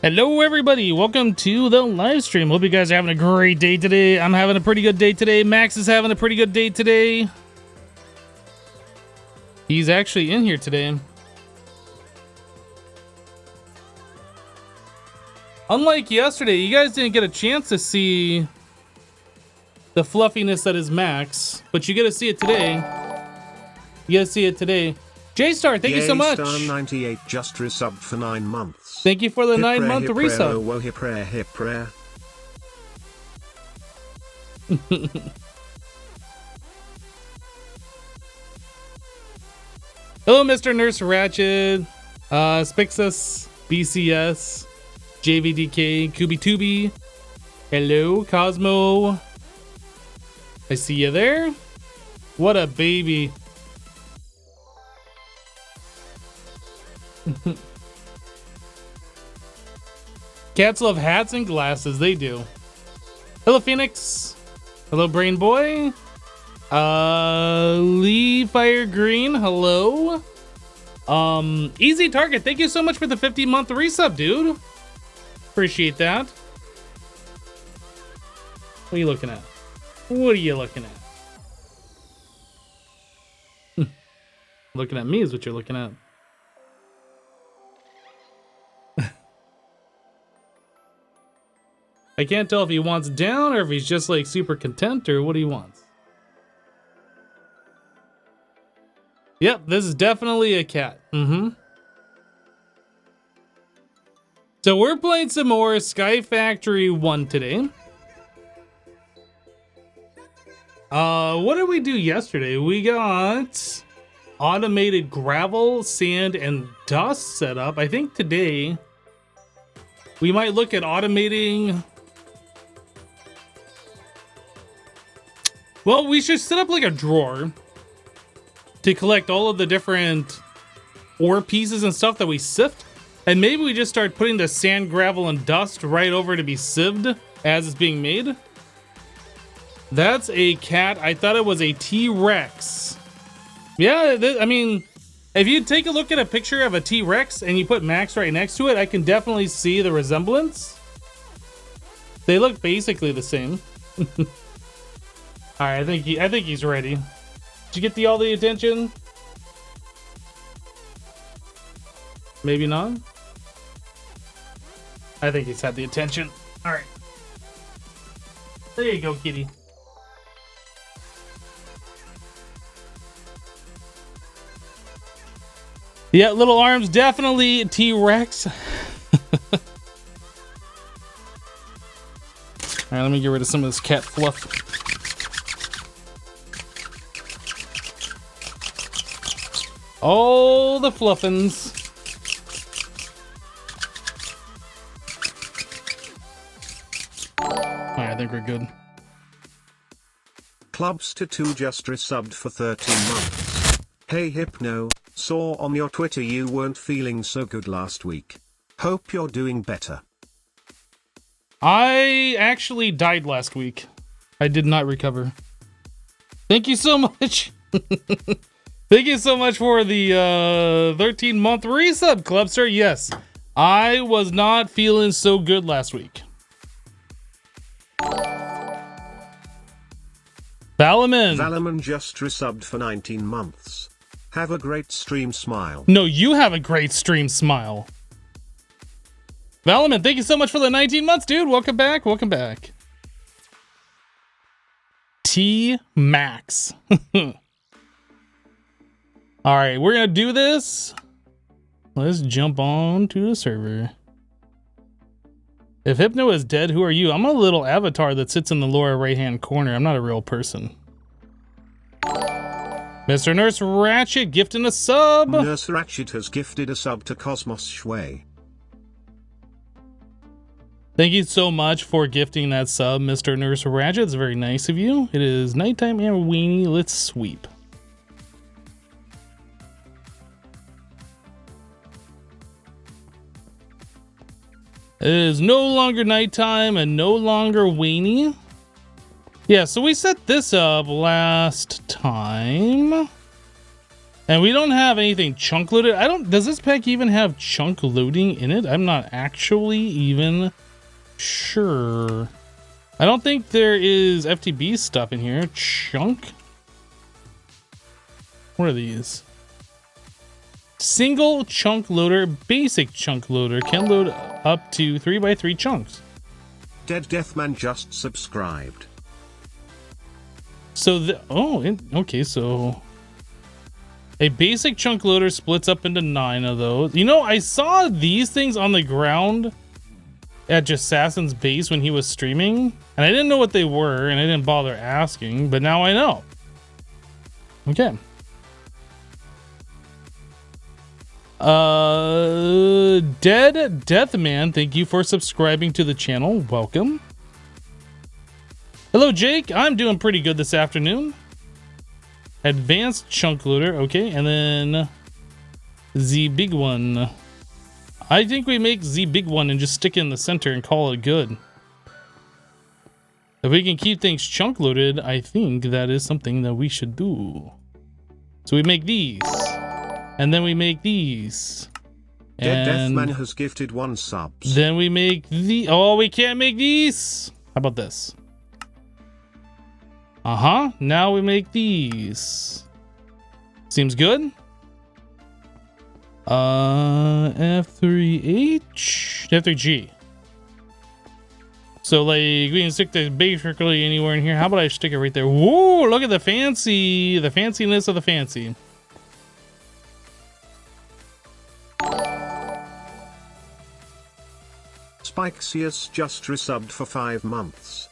Hello everybody, welcome to the live stream. Hope you guys are having a great day today. I'm having a pretty good day today. Max is having a pretty good day today. He's actually in here today. Unlike yesterday, you guys didn't get a chance to see the fluffiness that is Max, but you get to see it today. You get to see it today. J-Star, thank you so much. Star98 just resubbed for 9 months. Thank you for the 9-month resub. Well, hip prayer. Hello, Mr. Nurse Ratchet, Spixus, BCS, JVDK, KubiTubi. Hello, Cosmo. I see you there. What a baby. Cats love hats and glasses, they do. Hello, Phoenix. Hello, Brain Boy. Lee Fire Green, hello. Easy Target, thank you so much for the 50-month resub, dude. Appreciate that. What are you looking at? What are you looking at? Looking at me is what you're looking at. I can't tell if he wants down or if he's just like super content or what he wants. Yep, this is definitely a cat. So we're playing some more SkyFactory One today. What did we do yesterday? We got automated gravel, sand, and dust set up. I think today we might look at automating. Well, we should set up like a drawer to collect all of the different ore pieces and stuff that we sift. And maybe we just start putting the sand, gravel, and dust right over to be sieved as it's being made. That's a cat. I thought it was a T-Rex. Yeah, I mean, if you take a look at a picture of a T-Rex and you put Max right next to it, I can definitely see the resemblance. They look basically the same. All right, I think he's ready. Did you get all the attention? Maybe not. I think he's had the attention. All right. There you go, kitty. Yeah, little arms, definitely T-Rex. All right, let me get rid of some of this cat fluff. All the fluffins. Alright, I think we're good. Clubs2 just resubbed for 13 months. Hey Hypno, saw on your Twitter you weren't feeling so good last week. Hope you're doing better. I actually died last week. I did not recover. Thank you so much. Thank you so much for the 13-month resub, Clubster. Yes, I was not feeling so good last week. Valaman just resubbed for 19 months. Have a great stream, smile. No, you have a great stream, smile. Valaman, thank you so much for the 19 months, dude. Welcome back. Welcome back. T-Max. All right, we're gonna do this. Let's jump on to the server. If Hypno is dead, who are you? I'm a little avatar that sits in the lower right-hand corner. I'm not a real person. Mr. Nurse Ratchet gifting a sub. Nurse Ratchet has gifted a sub to Cosmos Shui. Thank you so much for gifting that sub, Mr. Nurse Ratchet. It's very nice of you. It is nighttime and weenie. Let's sweep. It is no longer nighttime and no longer weenie. Yeah, so we set this up last time. And we don't have anything chunk loaded. Does this pack even have chunk loading in it? I'm not actually even sure. I don't think there is FTB stuff in here. Chunk? What are these? Single chunk loader, basic chunk loader. Can load up to 3x3 chunks. Dead Deathman just subscribed. So okay, so a basic chunk loader splits up into 9 of those. You know, I saw these things on the ground at Jassassin's base when he was streaming, and I didn't know what they were, and I didn't bother asking, but now I know. Okay. Dead Deathman, thank you for subscribing to the channel. Welcome. Hello, Jake. I'm doing pretty good this afternoon. Advanced chunk loader, okay, and then the big one. I think we make the big one and just stick it in the center and call it good. If we can keep things chunk loaded, I think that is something that we should do. So we make these, and then we make these. Dead Deathman has gifted 1 subs. Then we make the, oh, we can't make these. How about this? Now we make these. Seems good. F3H, F3G. So like we can stick this basically anywhere in here. How about I stick it right there? Whoa! Look at the fanciness of the fancy. Spikeseus just resubbed for 5 months.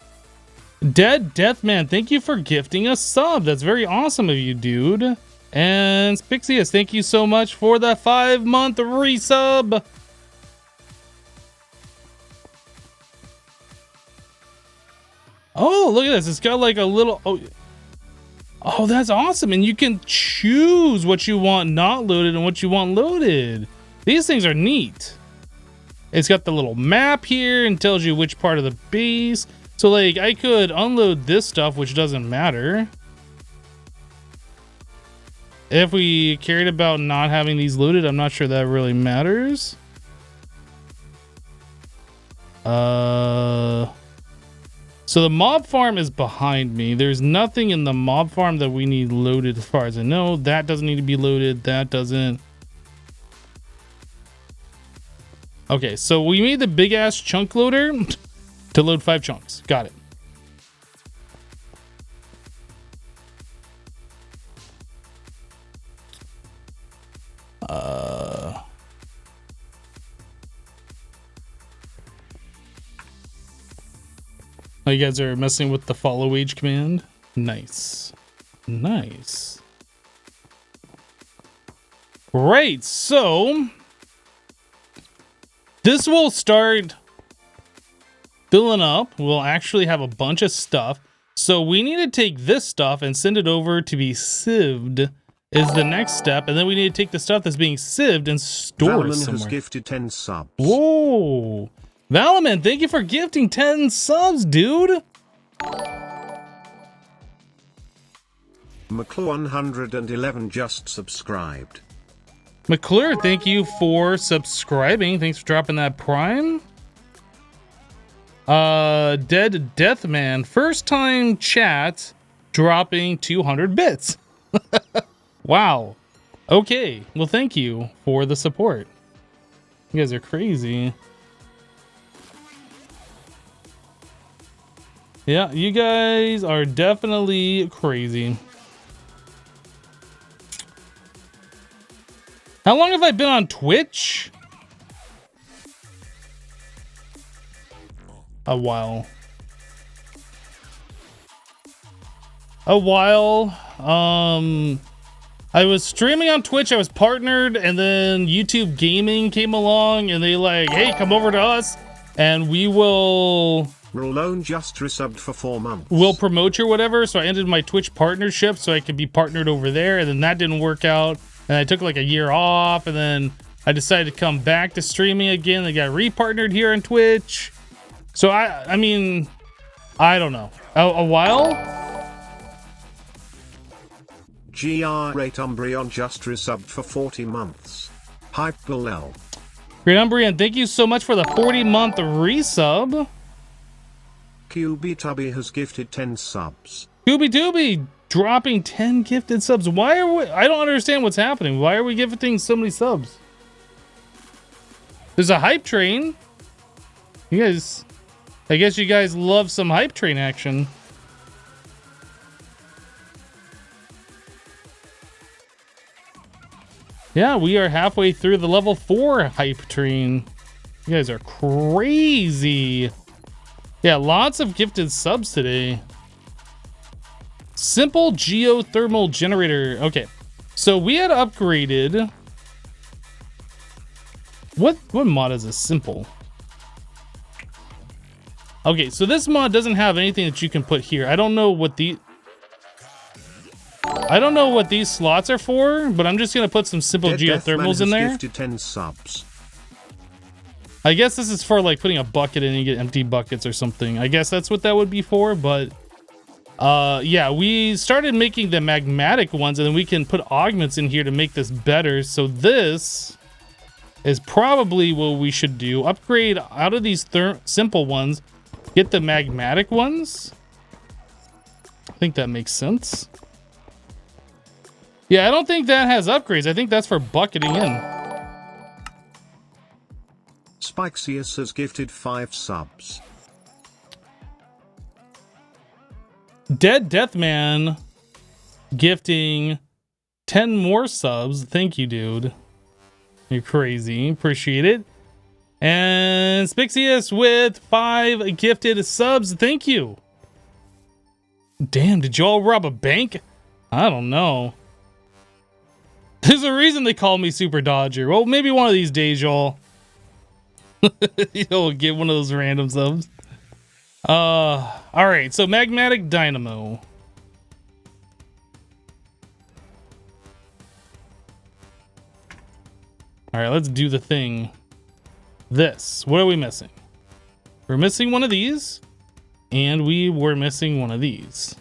Dead Deathman, thank you for gifting a sub. That's very awesome of you, dude. And Spixius, thank you so much for the 5-month resub. Oh, look at this. It's got like a little... Oh, that's awesome. And you can choose what you want not loaded and what you want loaded. These things are neat. It's got the little map here and tells you which part of the base. So like I could unload this stuff, which doesn't matter. If we cared about not having these loaded, I'm not sure that really matters. So the mob farm is behind me. There's nothing in the mob farm that we need loaded as far as I know. That doesn't need to be loaded. That doesn't. Okay, so we made the big ass chunk loader to load 5 chunks. Got it. Oh, you guys are messing with the follow age command? Nice. Nice. Right, so this will start filling up. We'll actually have a bunch of stuff. So we need to take this stuff and send it over to be sieved is the next step. And then we need to take the stuff that's being sieved and store it somewhere. Has gifted 10 subs. Whoa. Valaman, thank you for gifting 10 subs, dude. McClure 111 just subscribed. McClure, thank you for subscribing. Thanks for dropping that prime. Dead Deathman, first time chat, dropping 200 bits. Wow. Okay, well thank you for the support. You guys are crazy. Yeah, you guys are definitely crazy. How long have I been on Twitch? A while. I was streaming on Twitch, I was partnered, and then YouTube Gaming came along and they like, hey, come over to us and we will... Rolone just resubbed for 4 months. We'll promote you or whatever. So I ended my Twitch partnership so I could be partnered over there, and then that didn't work out. And I took like a year off, and then I decided to come back to streaming again. They got repartnered here on Twitch. So I mean, I don't know. A while? GR8 Umbreon just resubbed for 40 months. Hype Lel. Great Umbreon, thank you so much for the 40-month resub. QB Tubby has gifted 10 subs. Scooby Dooby dropping 10 gifted subs. Why are we? I don't understand what's happening. Why are we gifting so many subs? There's a hype train. You guys, I guess you guys love some hype train action. Yeah, we are halfway through the level 4 hype train. You guys are crazy. Yeah, lots of gifted subs today. Simple geothermal generator. Okay, so we had upgraded. What mod is this? Simple. Okay, so this mod doesn't have anything that you can put here. I don't know what these slots are for, but I'm just gonna put some simple geothermals in there. 10 subs. I guess this is for like putting a bucket in and you get empty buckets or something. I guess that's what that would be for, but yeah, we started making the magmatic ones and then we can put augments in here to make this better. So this is probably what we should do. Upgrade out of these simple ones, get the magmatic ones. I think that makes sense. Yeah, I don't think that has upgrades. I think that's for bucketing in. Spixius has gifted 5 subs. Dead Deathman gifting 10 more subs. Thank you, dude. You're crazy. Appreciate it. And Spixius with 5 gifted subs. Thank you. Damn, did y'all rob a bank? I don't know. There's a reason they call me Super Dodger. Well, maybe one of these days, y'all. You'll get one of those random subs. All right, so magmatic dynamo. All right, let's do the thing. This. What are we missing? We're missing one of these, and we were missing one of these.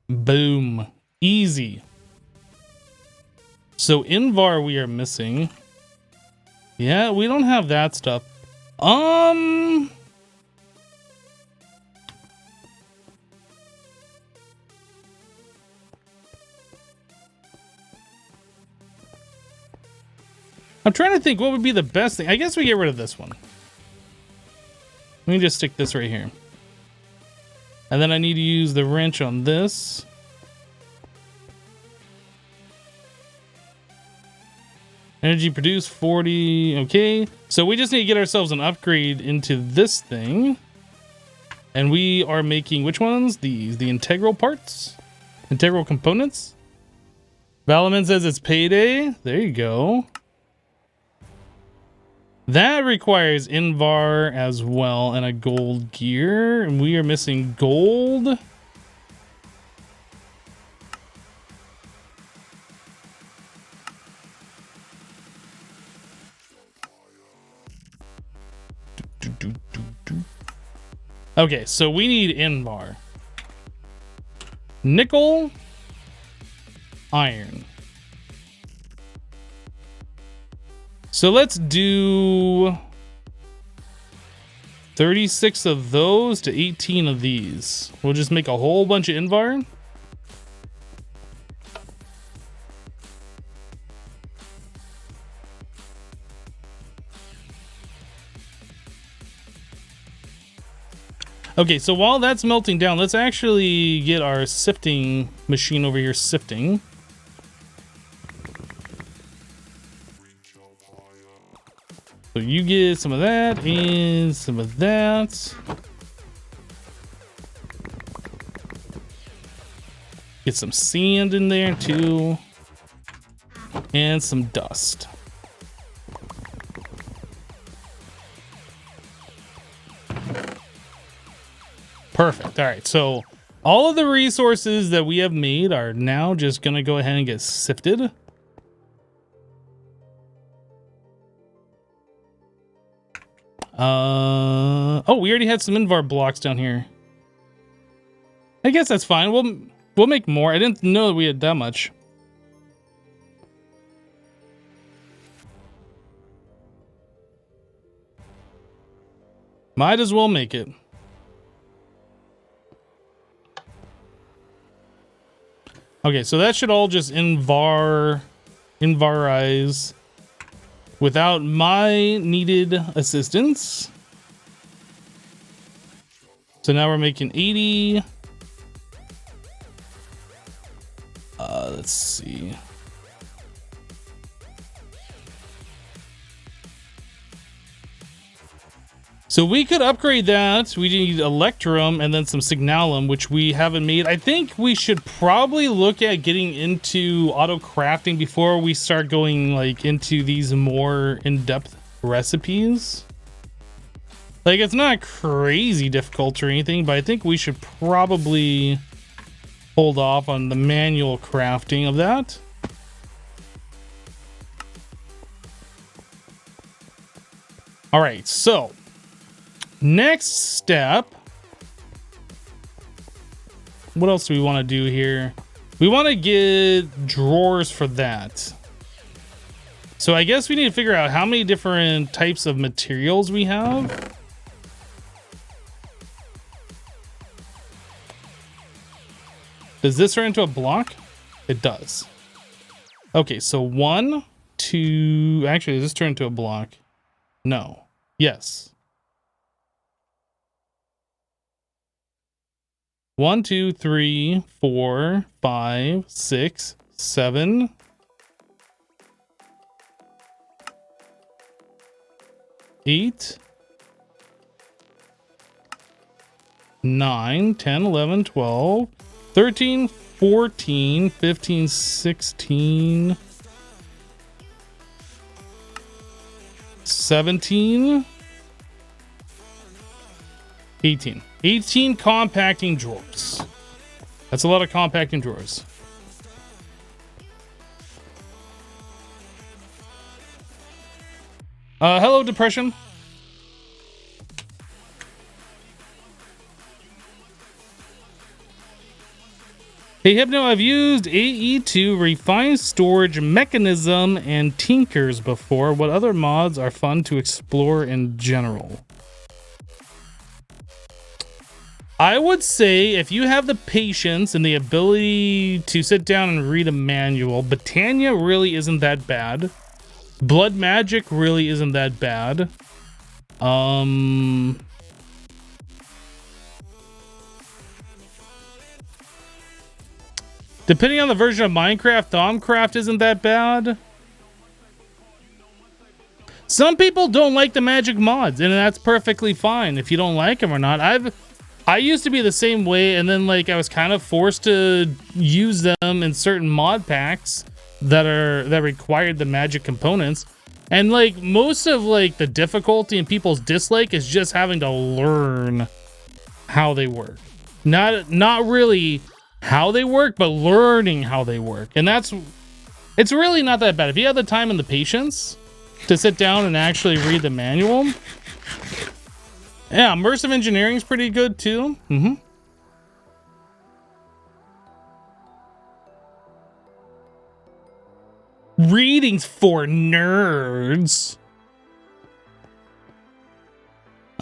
Boom. Easy. So Invar we are missing. Yeah, we don't have that stuff. I'm trying to think what would be the best thing. I guess we get rid of this one. Let me just stick this right here. And then I need to use the wrench on this. Energy produced 40. Okay. So we just need to get ourselves an upgrade into this thing. And we are making which ones? These, the integral parts, integral components. Valaman says it's payday. There you go. That requires Invar as well and a gold gear. And we are missing gold. Okay, so we need Invar. Nickel. Iron. So let's do 36 of those to 18 of these. We'll just make a whole bunch of Invar. Okay, so while that's melting down, let's actually get our sifting machine over here sifting. So you get some of that and some of that. Get some sand in there too. And some dust. Perfect. All right, so all of the resources that we have made are now just gonna go ahead and get sifted. Oh, we already had some Invar blocks down here. I guess that's fine. We'll make more. I didn't know that we had that much. Might as well make it. Okay, so that should all just invarize without my needed assistance. So now we're making 80. Let's see. So we could upgrade that. We need Electrum and then some Signalum, which we haven't made. I think we should probably look at getting into auto crafting before we start going like into these more in-depth recipes. Like, it's not crazy difficult or anything, but I think we should probably hold off on the manual crafting of that. All right, so next step. What else do we want to do here? We want to get drawers for that. So I guess we need to figure out how many different types of materials we have. Does this turn into a block? It does. Okay, so 1, 2... Actually, does this turn into a block? No. Yes. 1, 2, 3, 4, 5, 6, 7. 8. 9, 10, 11, 12, 13, 14, 15, 16, 17, 18. 18 compacting drawers. That's a lot of compacting drawers. Hello, Depression. Hey, Hypno, I've used AE2 Refined Storage Mechanism and Tinkers before. What other mods are fun to explore in general? I would say if you have the patience and the ability to sit down and read a manual, Botania really isn't that bad. Blood Magic really isn't that bad. Depending on the version of Minecraft, Thaumcraft isn't that bad. Some people don't like the magic mods, and that's perfectly fine if you don't like them or not. I used to be the same way, and then like I was kind of forced to use them in certain mod packs that required the magic components. And like most of like the difficulty and people's dislike is just having to learn how they work. Not really how they work, but learning how they work. And it's really not that bad. If you have the time and the patience to sit down and actually read the manual. Yeah, immersive engineering is pretty good too. Readings for nerds.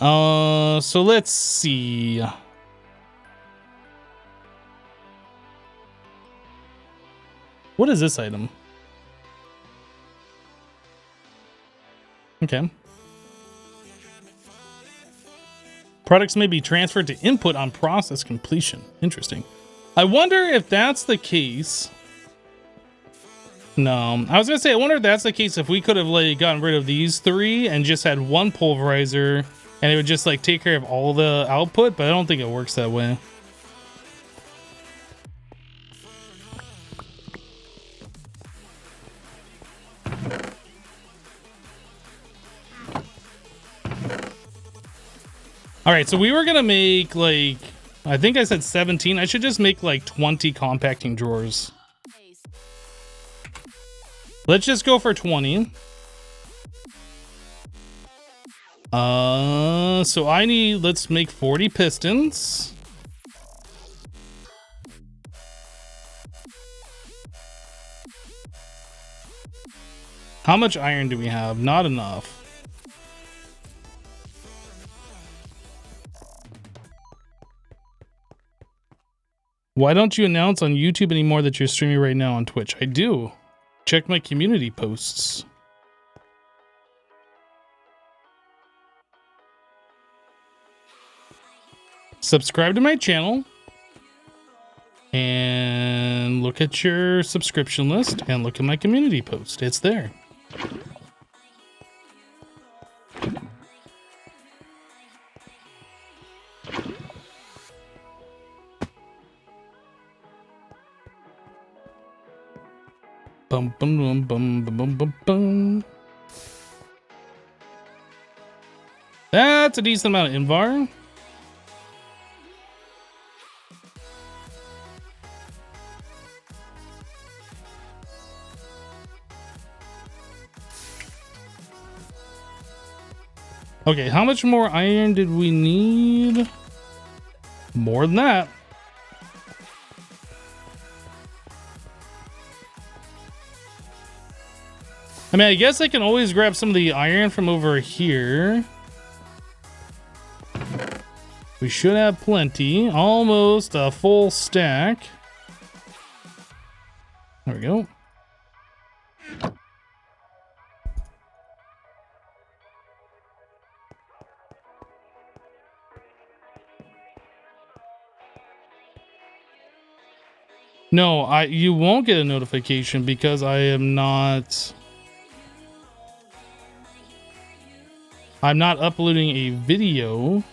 So let's see. What is this item? Okay. Products may be transferred to input on process completion. Interesting. I wonder if that's the case. No, I was gonna say, I wonder if that's the case if we could have like gotten rid of these 3 and just had one pulverizer and it would just like take care of all the output, but I don't think it works that way. All right, so we were gonna make like, I think I said 17. I should just make like 20 compacting drawers. Let's just go for 20. So I need, let's make 40 pistons. How much iron do we have? Not enough. Why don't you announce on YouTube anymore that you're streaming right now on Twitch? I do. Check my community posts. Subscribe to my channel. And look at your subscription list and look at my community post. It's there. Bum bum bum bum bum bum bum. That's a decent amount of Invar. Okay, how much more iron did we need? More than that. I mean, I guess I can always grab some of the iron from over here. We should have plenty. Almost a full stack. There we go. No, you won't get a notification because I'm not uploading a video.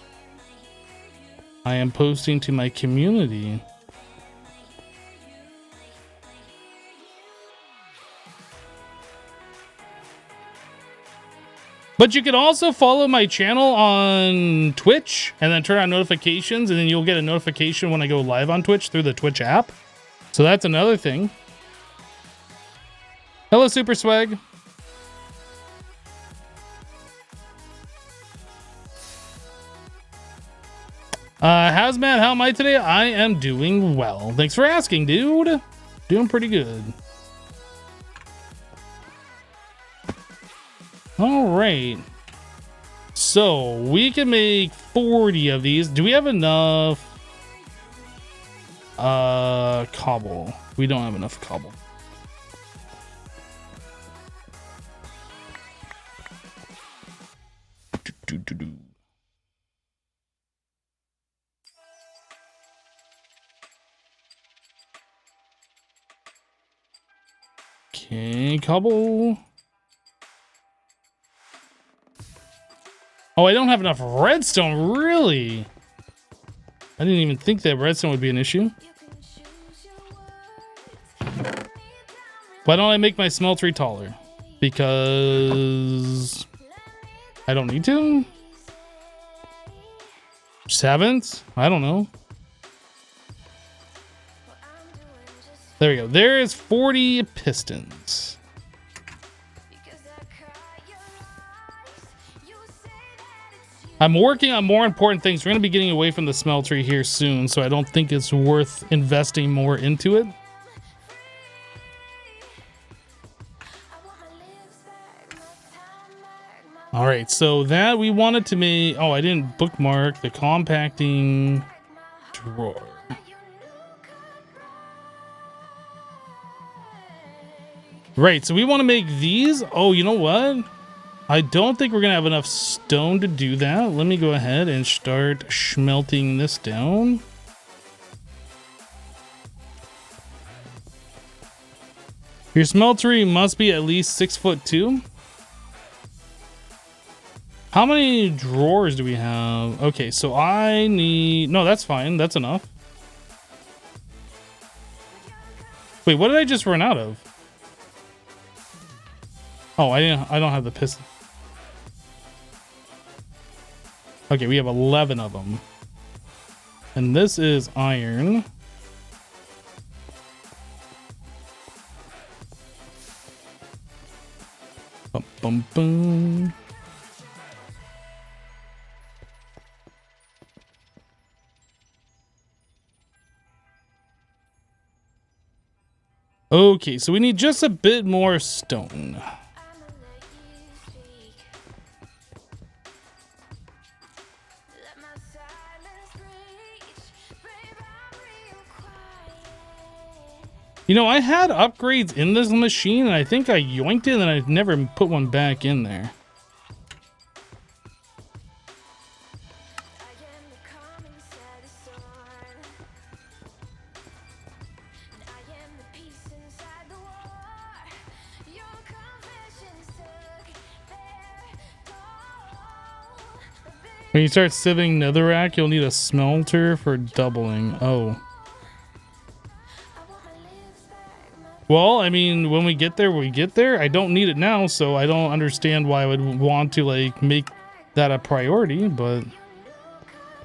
I am posting to my community. But you can also follow my channel on Twitch and then turn on notifications, and then you'll get a notification when I go live on Twitch through the Twitch app. So that's another thing. Hello, Super Swag. Hazmat, how am I today? I am doing well. Thanks for asking, dude. Doing pretty good. All right. So we can make 40 of these. Do we have enough? Cobble. We don't have enough cobble. Okay, cobble. Oh, I don't have enough redstone, really? I didn't even think that redstone would be an issue. Why don't I make my smeltery taller? Because I don't need to? Just haven't? I don't know. There we go. There is 40 pistons. I'm working on more important things. We're going to be getting away from the smeltery here soon, so I don't think it's worth investing more into it. All right, so that we wanted to make... Oh, I didn't bookmark the compacting drawer. Right, so we want to make these. Oh, you know what? I don't think we're going to have enough stone to do that. Let me go ahead and start smelting this down. Your smeltery must be at least 6'2". How many drawers do we have? Okay, so I need... No, that's fine. That's enough. Wait, what did I just run out of? Oh, I don't have the piston. Okay, we have 11 of them. And this is iron. Bum, bum, bum. Okay, so we need just a bit more stone. You know, I had upgrades in this machine, and I think I yoinked it, and I never put one back in there. When you start sieving netherrack, you'll need a smelter for doubling. Oh. Well, I mean, when we get there, we get there. I don't need it now, so I don't understand why I would want to, like, make that a priority, but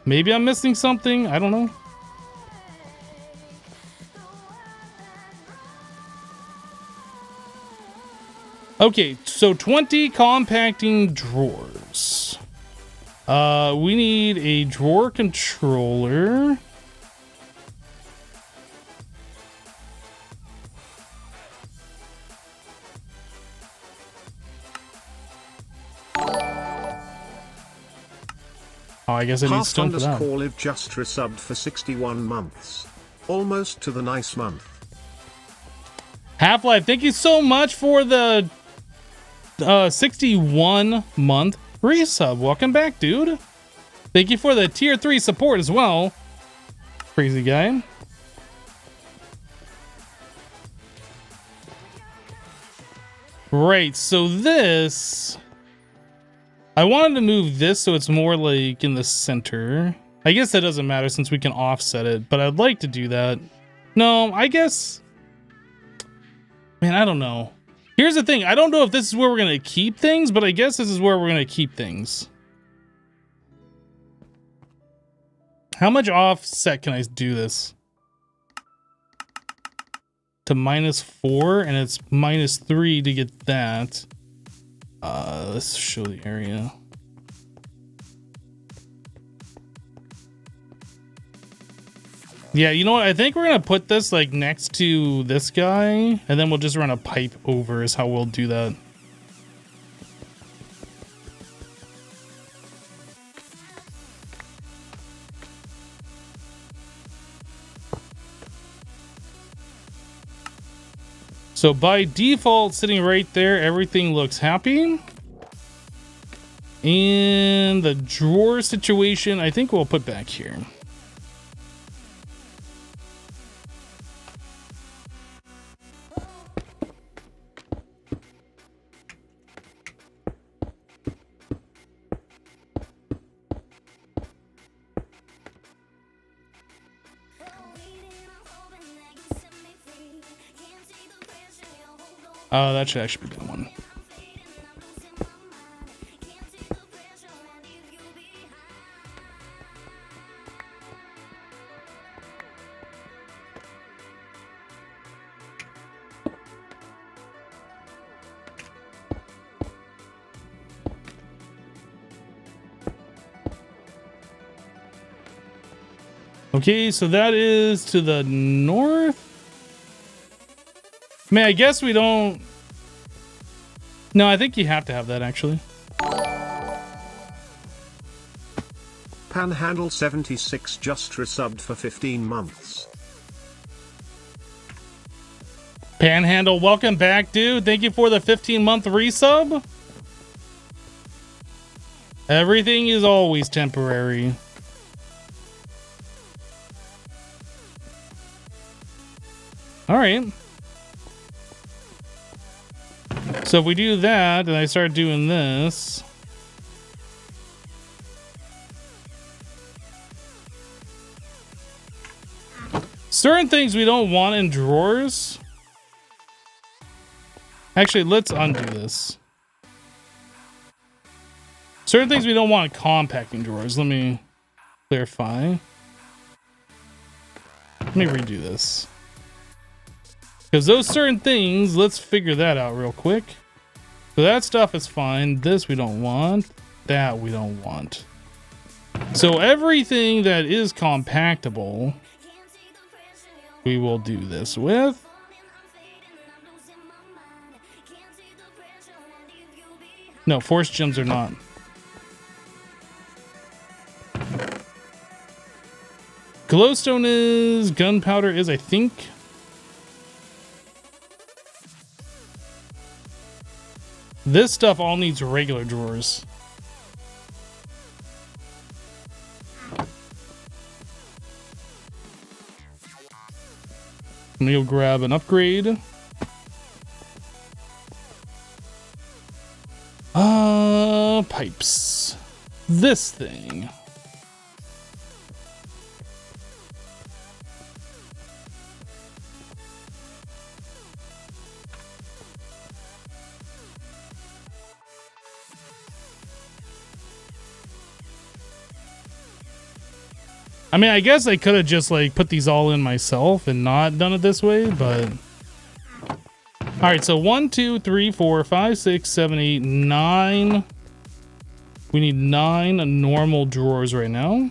maybe I'm missing something. I don't know. Okay, so 20 compacting drawers. We need a drawer controller. Oh, I guess I need stone for that. Live just resubbed for 61 months. Almost to the nice month. Half-Life, thank you so much for the 61 month resub. Welcome back, dude. Thank you for the tier 3 support as well. Crazy guy. Right, so this... I wanted to move this so it's more like in the center. I guess that doesn't matter since we can offset it, but I'd like to do that. No, I guess... Man, I don't know. Here's the thing. I don't know if this is where we're going to keep things, but I guess this is where we're going to keep things. How much offset can I do this? To -4, and it's -3 to get that. Let's show the area. Yeah, you know what? I think we're gonna put this like next to this guy, and then we'll just run a pipe over is how we'll do that. So by default, sitting right there, everything looks happy. And the drawer situation, I think we'll put back here. Oh, that should actually be the one. Okay, so that is to the north. I mean, I guess we don't... No, I think you have to have that, actually. Panhandle 76 just resubbed for 15 months. Panhandle, welcome back, dude. Thank you for the 15-month resub. Everything is always temporary. All right. So if we do that, and I start doing this. Certain things we don't want in drawers. Actually, let's undo this. Certain things we don't want in compacting drawers. Let me clarify. Let me redo this. Because those certain things, let's figure that out real quick. So that stuff is fine. This we don't want. That we don't want. So everything that is compactable, we will do this with. No, force gems are not. Glowstone is, gunpowder is, I think. This stuff all needs regular drawers. I'm gonna go grab an upgrade. Pipes. This thing. I mean, I guess I could have just like put these all in myself and not done it this way, but all right. So 1, 2, 3, 4, 5, 6, 7, 8, 9. We need 9 normal drawers right now.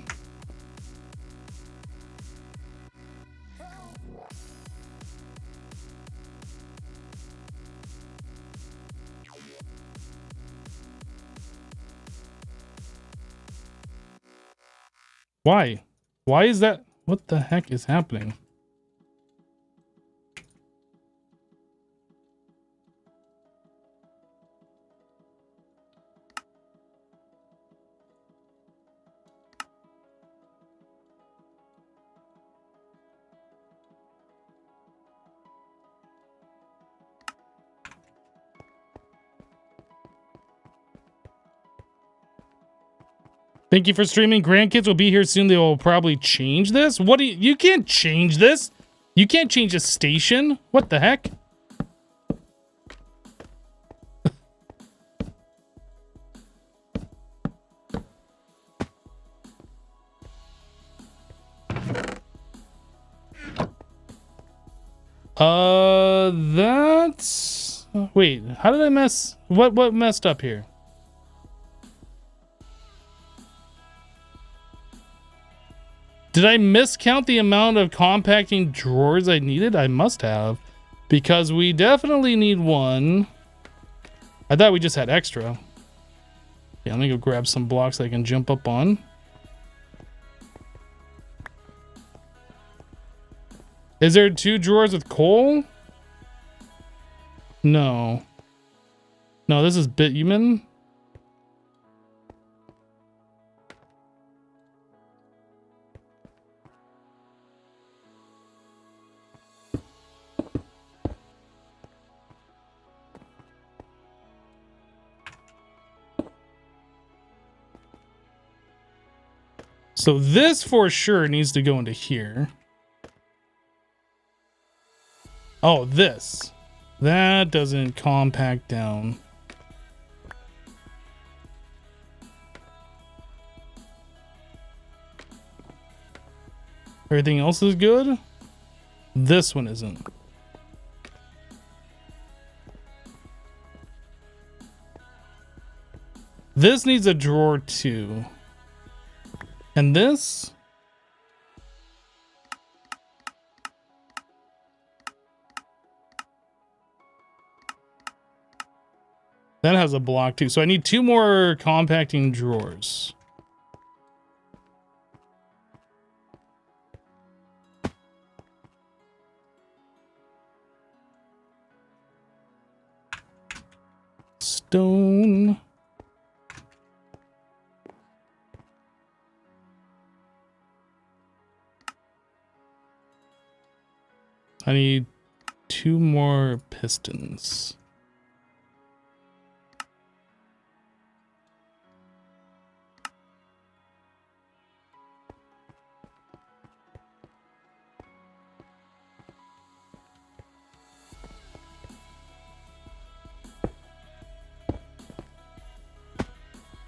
Why? Why is that? What the heck is happening? Thank you for streaming. Grandkids will be here soon. They will probably change this. What do you can't change this. You can't change a station. What the heck? That's wait, how did I mess what messed up here? Did I miscount the amount of compacting drawers I needed? I must have, because we definitely need 1. I thought we just had extra. Yeah, let me go grab some blocks I can jump up on. Is there 2 drawers with coal? No. No, this is bitumen. So this for sure needs to go into here. Oh, this. That doesn't compact down. Everything else is good. This one isn't. This needs a drawer too. And this? That has a block too. So I need 2 more compacting drawers. Stone. I need 2 more pistons.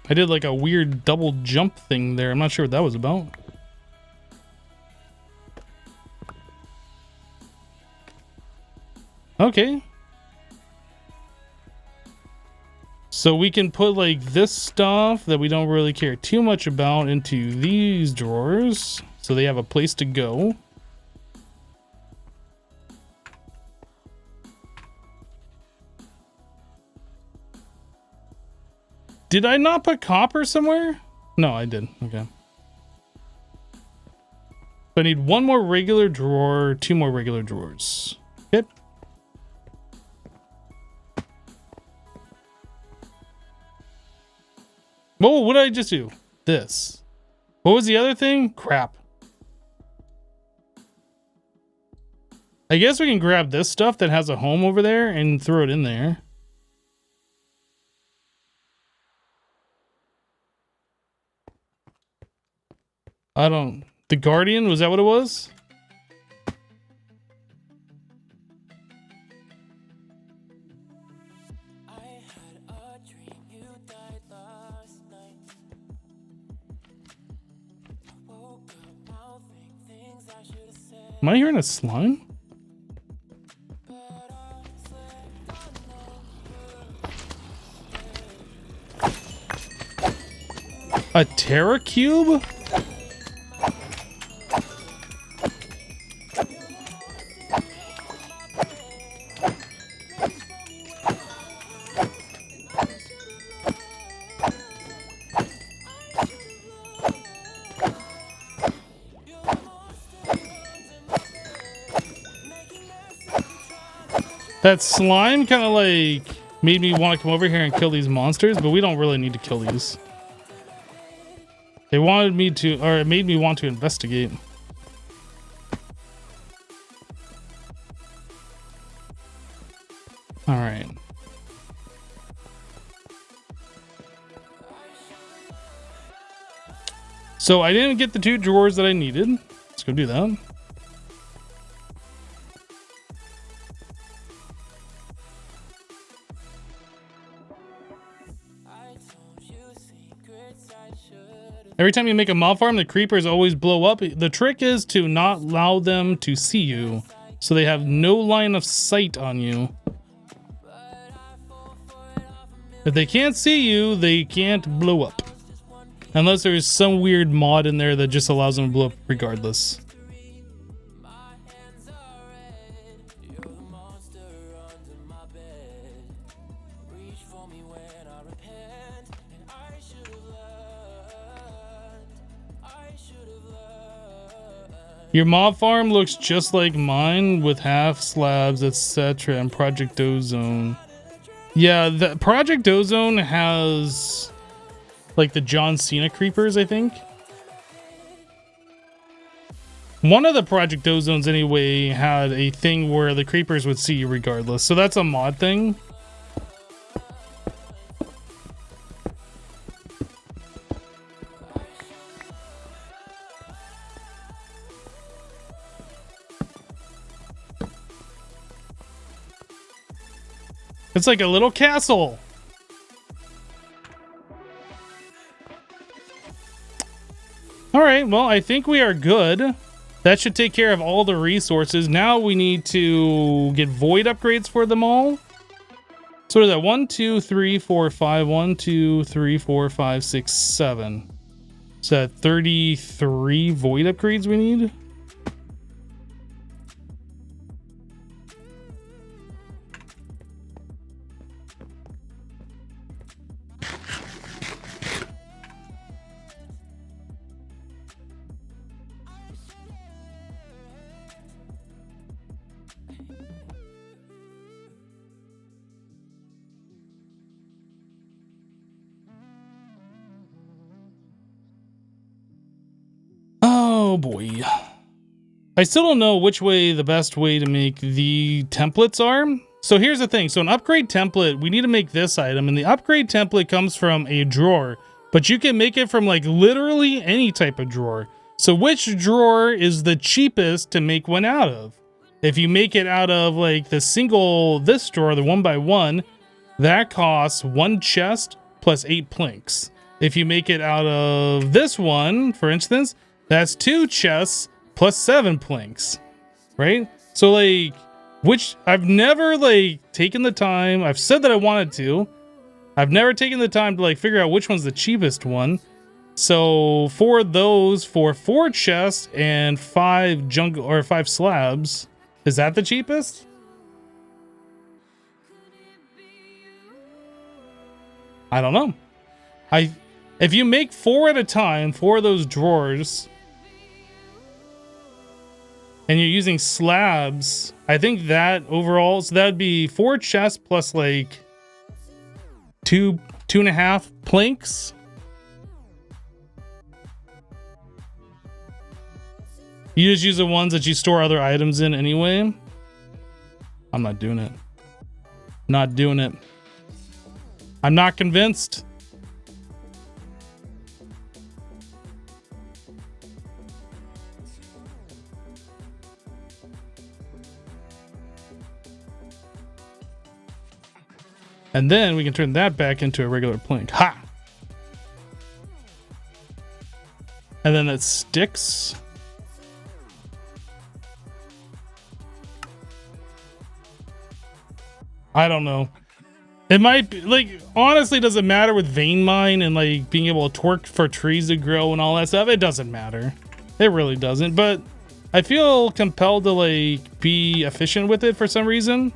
I did like a weird double jump thing there. I'm not sure what that was about. Okay. So we can put like this stuff that we don't really care too much about into these drawers, so they have a place to go. Did I not put copper somewhere? No, I did. Okay. So I need 1 more regular drawer, 2 more regular drawers. Okay. Oh, what did I just do? This. What was the other thing? Crap. I guess we can grab this stuff that has a home over there and throw it in there. I don't... The Guardian, was that what it was? Am I hearing a slime? A Terra Cube? That slime kind of like made me want to come over here and kill these monsters, but we don't really need to kill these. It wanted me to, or it made me want to investigate. All right. So I didn't get the 2 drawers that I needed. Let's go do that. Every time you make a mob farm, the creepers always blow up. The trick is to not allow them to see you, so they have no line of sight on you. If they can't see you, they can't blow up. Unless there's some weird mod in there that just allows them to blow up regardless. Your mob farm looks just like mine with half slabs, etc. and Project Ozone. Yeah, the Project Ozone has like the John Cena creepers, I think. One of the Project Ozones anyway had a thing where the creepers would see you regardless. So that's a mod thing. It's like a little castle. All right, well, I think we are good. That should take care of all the resources. Now we need to get void upgrades for them all. So what is that? 1, 2, 3, 4, 5. 1, 2, 3, 4, 5, 6, 7. Is that 33 void upgrades we need? Oh boy. I still don't know which way the best way to make the templates are. So here's the thing. So an upgrade template, we need to make this item, and the upgrade template comes from a drawer, but you can make it from like literally any type of drawer. So which drawer is the cheapest to make one out of? If you make it out of like the single, this drawer, the 1x1, that costs 1 chest plus 8 planks. If you make it out of this one, for instance, that's 2 chests plus 7 planks, right? So like, which I've never like taken the time. I've said that I wanted to. I've never taken the time to like figure out which one's the cheapest one. So for those, for 4 chests and 5 jungle or 5 slabs, is that the cheapest? I don't know. If you make 4 at a time, 4 of those drawers, and you're using slabs, I think that overall, so that'd be 4 chests plus like 2.5 planks. You just use the ones that you store other items in anyway. I'm not doing it. Not doing it. I'm not convinced. And then we can turn that back into a regular plank. Ha! And then it sticks. I don't know. It might be, like, honestly, does it matter with vein mine and like being able to torque for trees to grow and all that stuff? It doesn't matter. It really doesn't. But I feel compelled to like be efficient with it for some reason.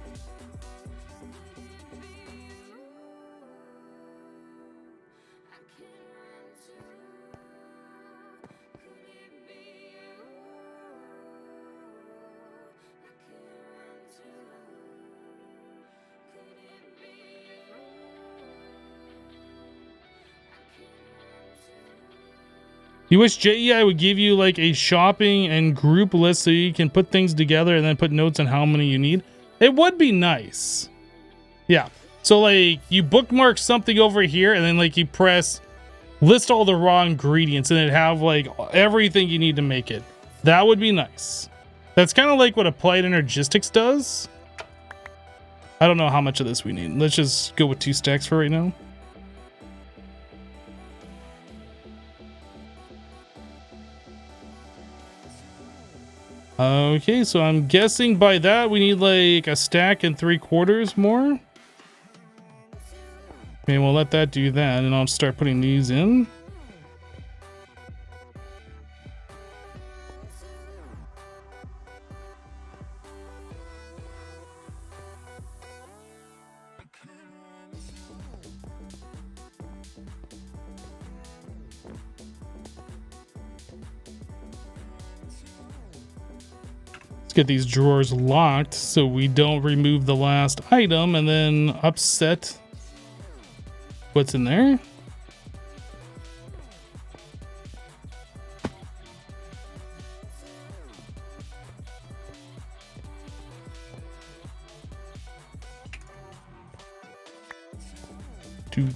You wish JEI would give you like a shopping and group list so you can put things together and then put notes on how many you need. It would be nice. Yeah. So like you bookmark something over here and then like you press list all the raw ingredients and it'd have like everything you need to make it. That would be nice. That's kind of like what Applied Energistics does. I don't know how much of this we need. Let's just go with 2 stacks for right now. Okay, so I'm guessing by that we need like a stack and 3/4 more. Okay, we'll let that do that and I'll start putting these in. Let's get these drawers locked so we don't remove the last item and then upset what's in there. Do.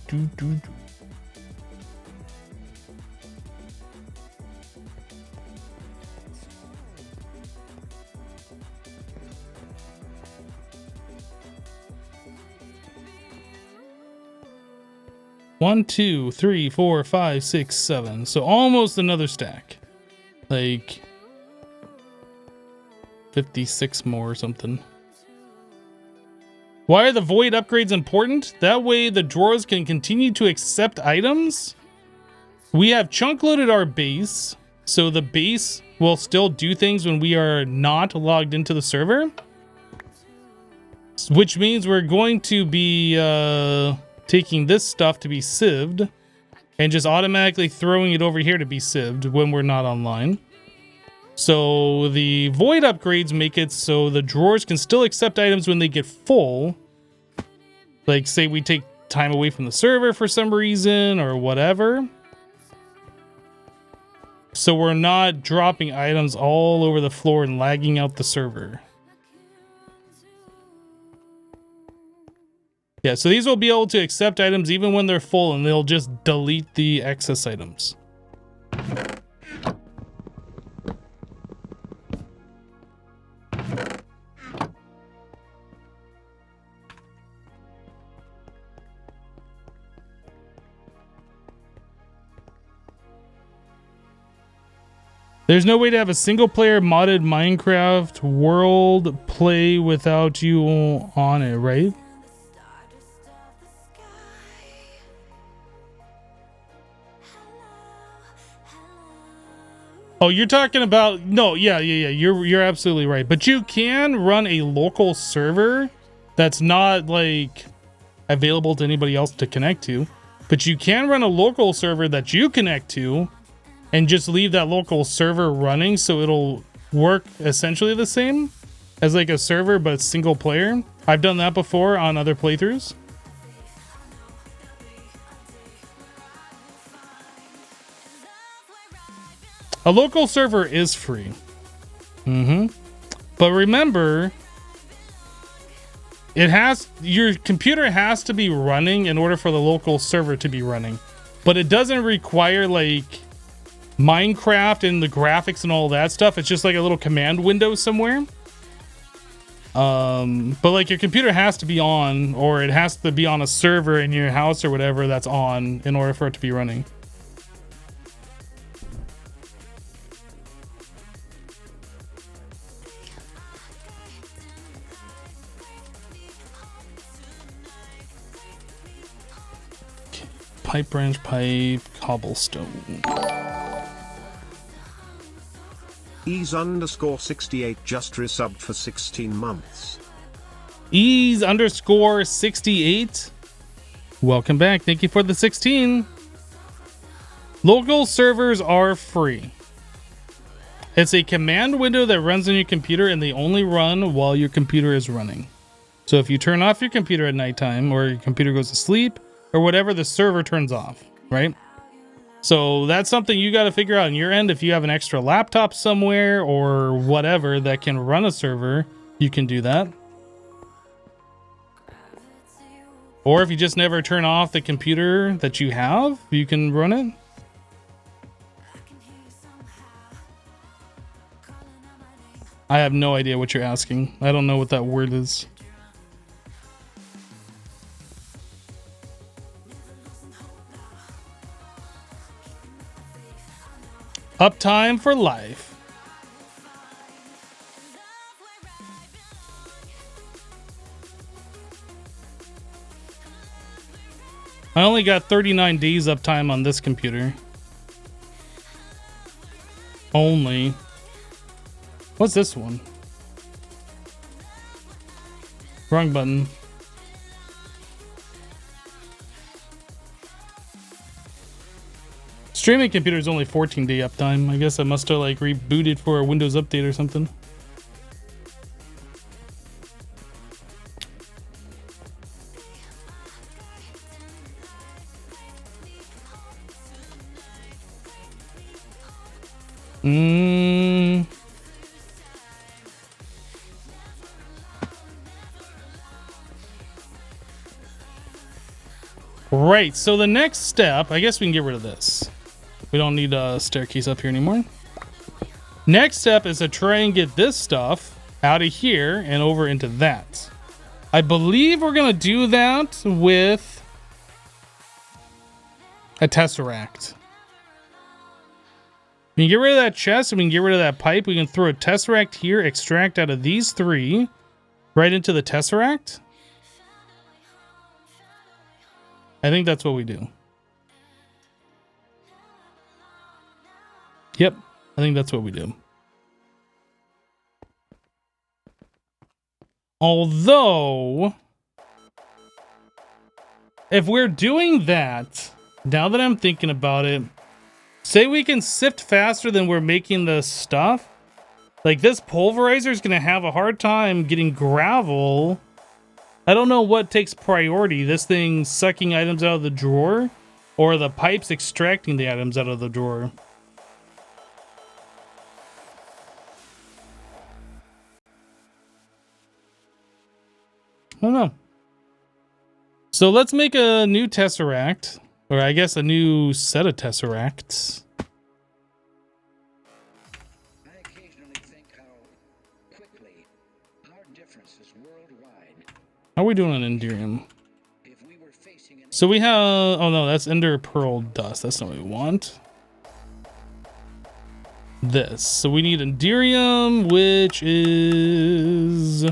1, 2, 3, 4, 5, 6, 7. So almost another stack. Like 56 more or something. Why are the void upgrades important? That way the drawers can continue to accept items. We have chunk loaded our base, so the base will still do things when we are not logged into the server. Which means we're going to be taking this stuff to be sieved and just automatically throwing it over here to be sieved when we're not online. So the void upgrades make it so the drawers can still accept items when they get full. Like say we take time away from the server for some reason or whatever. So we're not dropping items all over the floor and lagging out the server. Yeah, so these will be able to accept items even when they're full and they'll just delete the excess items. There's no way to have a single player modded Minecraft world play without you on it, right? Oh, you're talking about yeah. You're absolutely right. But you can run a local server that's not like available to anybody else to connect to. But you can run a local server that you connect to and just leave that local server running so it'll work essentially the same as like a server but single player. I've done that before on other playthroughs. A local server is free. But remember, your computer has to be running in order for the local server to be running. But it doesn't require like Minecraft and the graphics and all that stuff. It's just like a little command window somewhere. But like your computer has to be on, or it has to be on a server in your house or whatever that's on in order for it to be running. Pipe branch pipe, cobblestone. Ease_68 just resubbed for 16 months. Ease_68. Welcome back. Thank you for the 16. Local servers are free. It's a command window that runs on your computer, and they only run while your computer is running. So if you turn off your computer at nighttime, or your computer goes to sleep, or whatever, the server turns off, right? So that's something you got to figure out on your end. If you have an extra laptop somewhere or whatever that can run a server, you can do that. Or if you just never turn off the computer that you have, you can run it. I have no idea what you're asking. I don't know what that word is. Uptime for life. I only got 39 days uptime on this computer. Only. What's this one? Wrong button. Streaming computer is only 14-day uptime. I guess I must have like rebooted for a Windows update or something. Right, so the next step, I guess we can get rid of this. We don't need a staircase up here anymore. Next step is to try and get this stuff out of here and over into that. I believe we're going to do that with a tesseract. We can get rid of that chest and we can get rid of that pipe. We can throw a tesseract here, extract out of these three, right into the tesseract. I think that's what we do. Yep, I think that's what we do. Although, if we're doing that, now that I'm thinking about it, say we can sift faster than we're making the stuff. Like this pulverizer is going to have a hard time getting gravel. I don't know what takes priority. This thing sucking items out of the drawer or the pipes extracting the items out of the drawer. I don't know. So let's make a new tesseract, or I guess a new set of tesseracts. I occasionally think how quickly our differences worldwide. How are we doing on Enderium? If we were facing an So we have, oh no, that's Ender Pearl Dust. That's not what we want. This. So we need Enderium, which is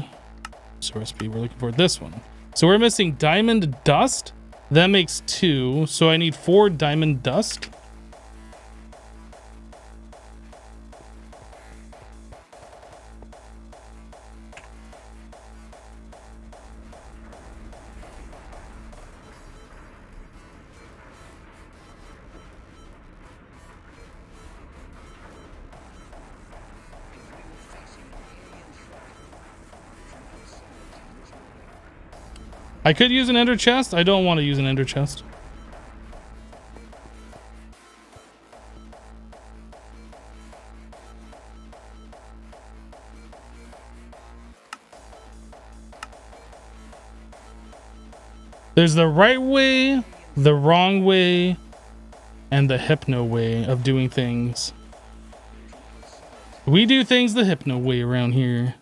source recipe. We're looking for this one. So we're missing Diamond Dust. That makes 2. So I need 4 Diamond Dust. I could use an ender chest. I don't want to use an ender chest. There's the right way, the wrong way, and the hypno way of doing things. We do things the hypno way around here.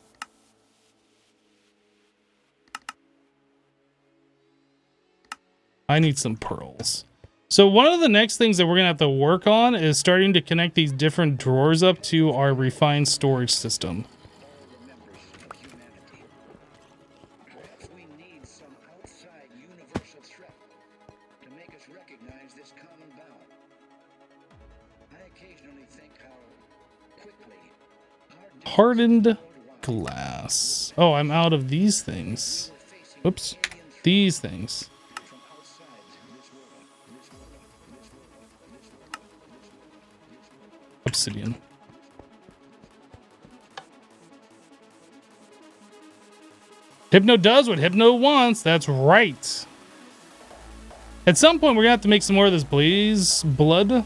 I need some pearls. So one of the next things that we're gonna have to work on is starting to connect these different drawers up to our refined storage system. Perhaps we need some outside universal threat to make us recognize this common bound. I occasionally think how quickly our Hardened glass. Oh, I'm out of these things. Oops. These things. from outside this world. Obsidian. Hypno does what Hypno wants. That's right. At some point, we're gonna have to make some more of this blaze blood.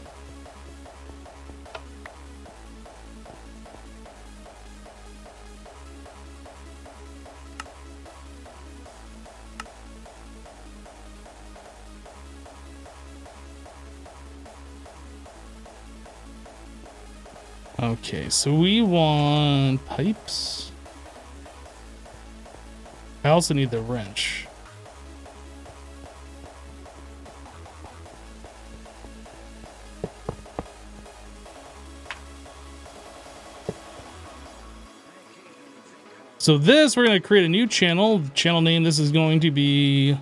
Okay, so we want pipes. I also need the wrench. So this, we're going to create a new channel. Channel name, this is going to be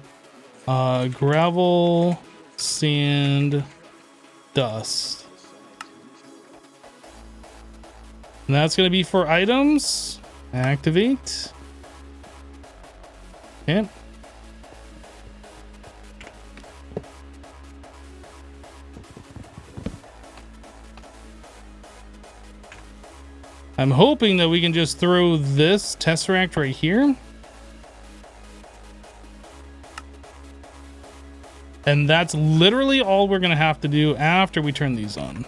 gravel, sand, dust. And that's going to be for items. Activate. Okay. I'm hoping that we can just throw this tesseract right here. And that's literally all we're going to have to do after we turn these on.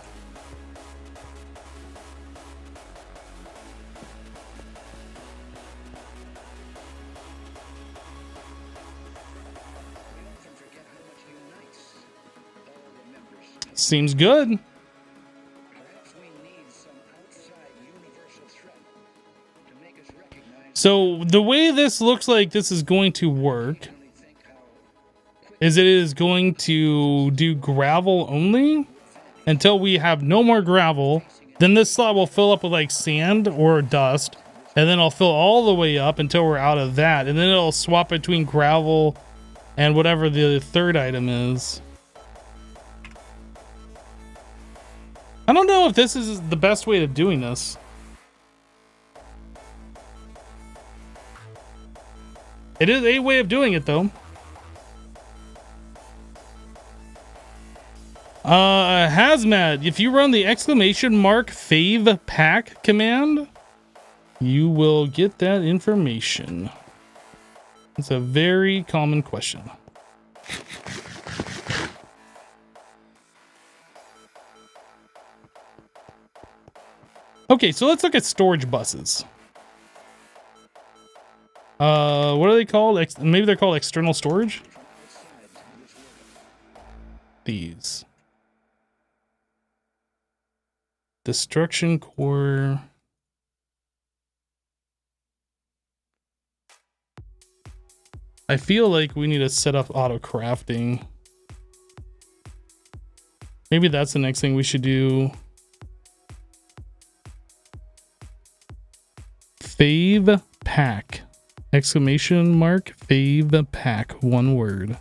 Seems good. Perhaps we need some outside universal threat to make us recognize. So the way this looks like this is going to work is it is going to do gravel only until we have no more gravel. Then this slot will fill up with like sand or dust, and then I'll fill all the way up until we're out of that, and then it'll swap between gravel and whatever the third item is. I don't know if this is the best way of doing this. It is a way of doing it, though. Hazmat, if you run the !fave command, you will get that information. It's a very common question. Okay, so let's look at storage buses. What are they called? Maybe they're called external storage? These. Destruction core. I feel like we need to set up auto crafting. Maybe that's the next thing we should do. Fave pack. Exclamation mark. Fave pack. One word.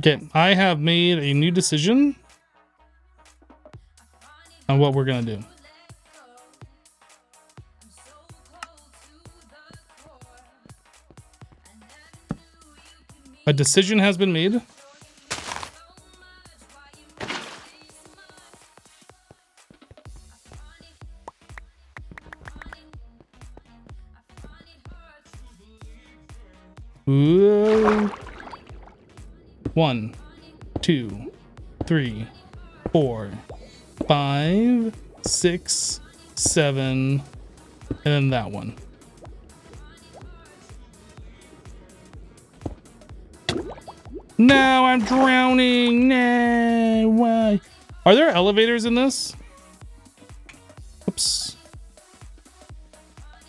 Okay, I have made a new decision on what we're gonna do. A decision has been made. Whoa. 1, 2, 3, 4, 5, 6, 7, and then that one. No, I'm drowning. No, why? Are there elevators in this? Oops.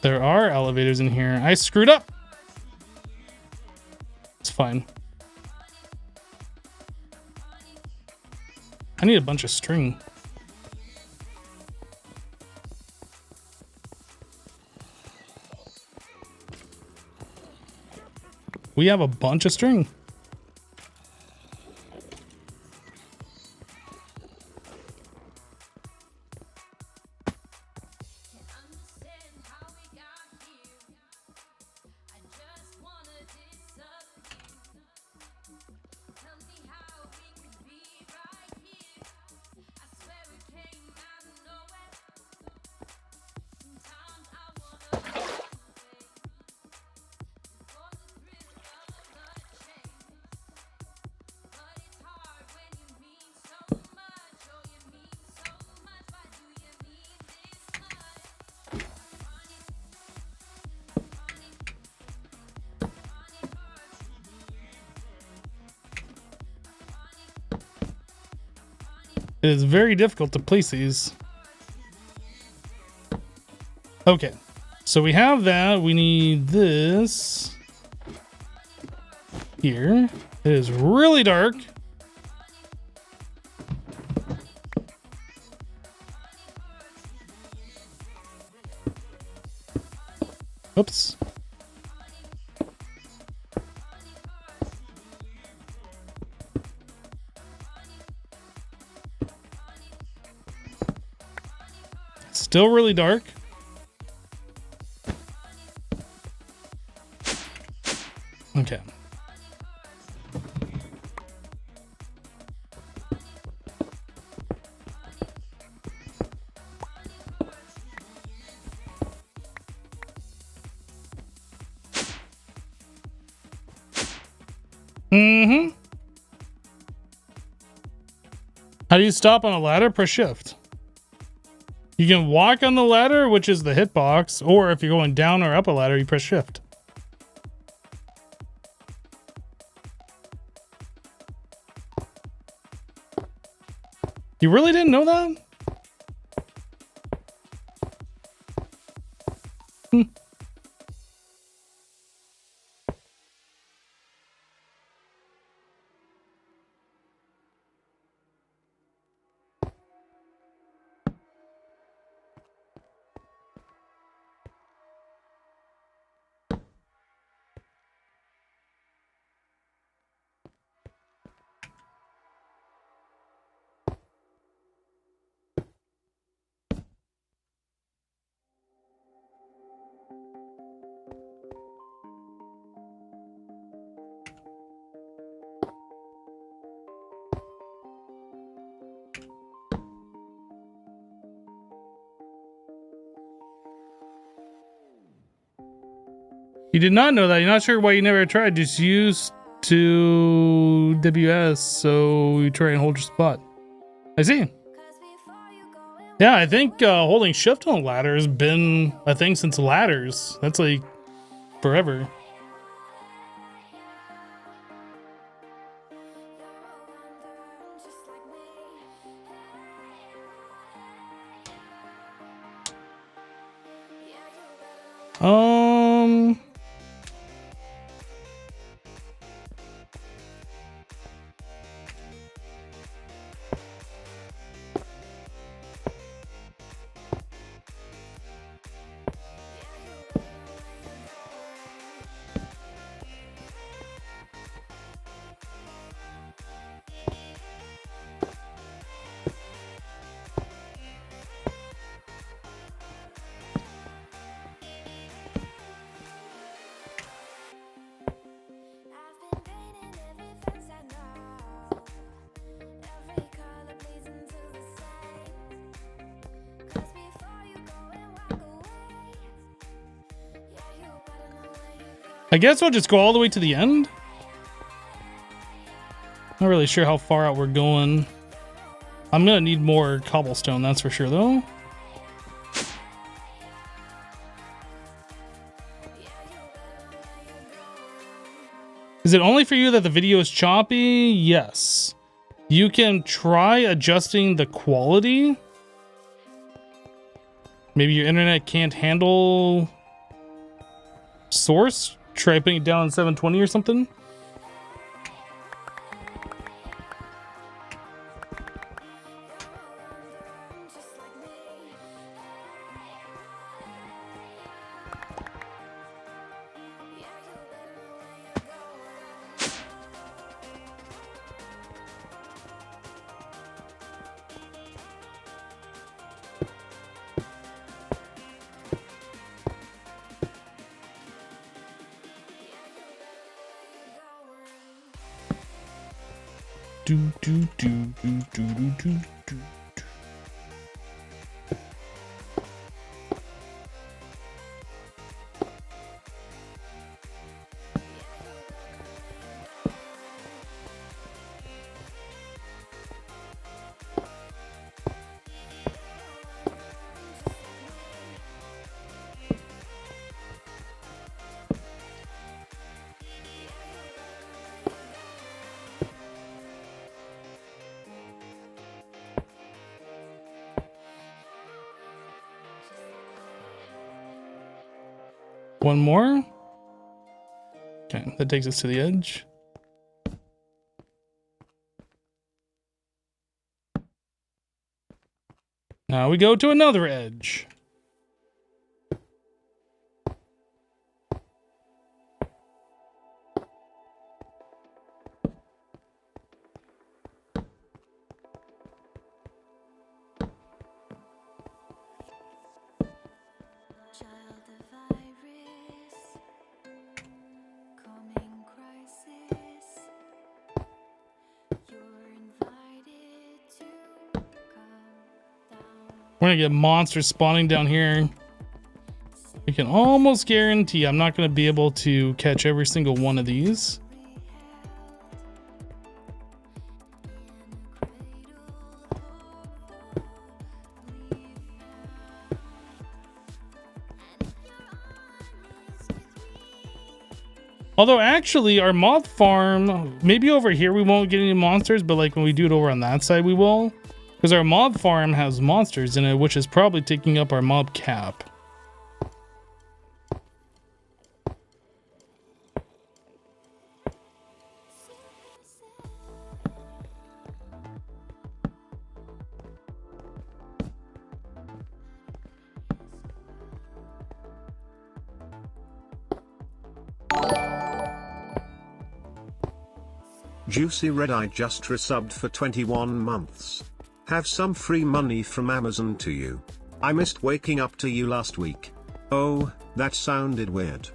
There are elevators in here. I screwed up. It's fine. I need a bunch of string. We have a bunch of string. It is very difficult to place these. Okay, so we have that. We need this here. It is really dark. Oops. Still really dark. Okay. How do you stop on a ladder? Press shift. You can walk on the ladder, which is the hitbox, or if you're going down or up a ladder, you press shift. You really didn't know that? You did not know that. You're not sure why you never tried. Just use to WS so you try and hold your spot. I see. Yeah, I think holding shift on a ladder has been a thing since ladders. That's like forever. I guess we'll just go all the way to the end. Not really sure how far out we're going. I'm gonna need more cobblestone, that's for sure, though. Is it only for you that the video is choppy? Yes. You can try adjusting the quality. Maybe your internet can't handle source. Try putting it down on 720 or something. Do do do do do do do do. One more. Okay, that takes us to the edge. Now we go to another edge. We're gonna get monsters spawning down here. I can almost guarantee I'm not gonna be able to catch every single one of these. Although actually our mob farm, maybe over here we won't get any monsters, but like when we do it over on that side we will. Because our mob farm has monsters in it, which is probably taking up our mob cap. Juicy Red Eye just resubbed for 21 months. Have some free money from Amazon to you. I missed waking up to you last week. Oh, that sounded weird.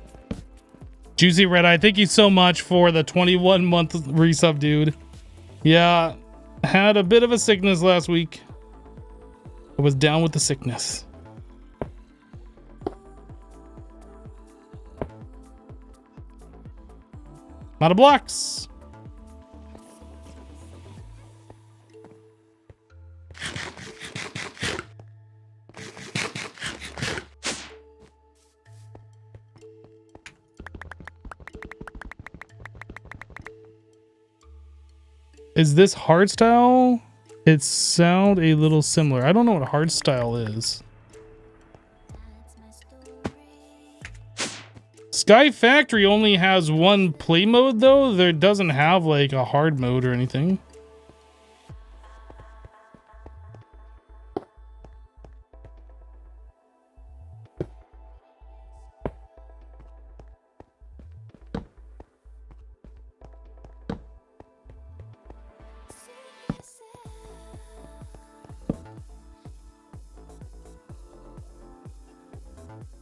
Juicy Red Eye, thank you so much for the 21-month resub, dude. Yeah, had a bit of a sickness last week. I was down with the sickness. Out of blocks. Is this hardstyle? It sound a little similar. I don't know what hardstyle is. SkyFactory only has one play mode though. There doesn't have like a hard mode or anything.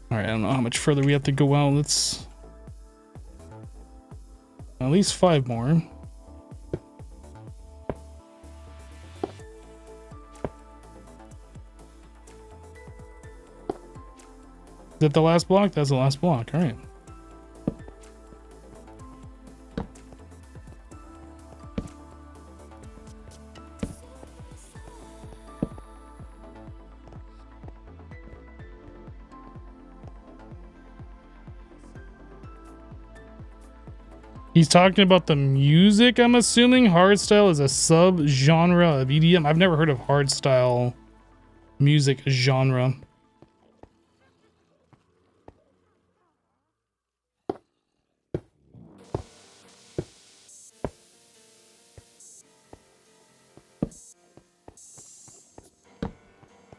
All right, I don't know how much further we have to go out. Let's at least 5 more. Is that the last block? That's the last block. All right. He's talking about the music, I'm assuming. Hardstyle is a sub-genre of EDM. I've never heard of hardstyle music genre.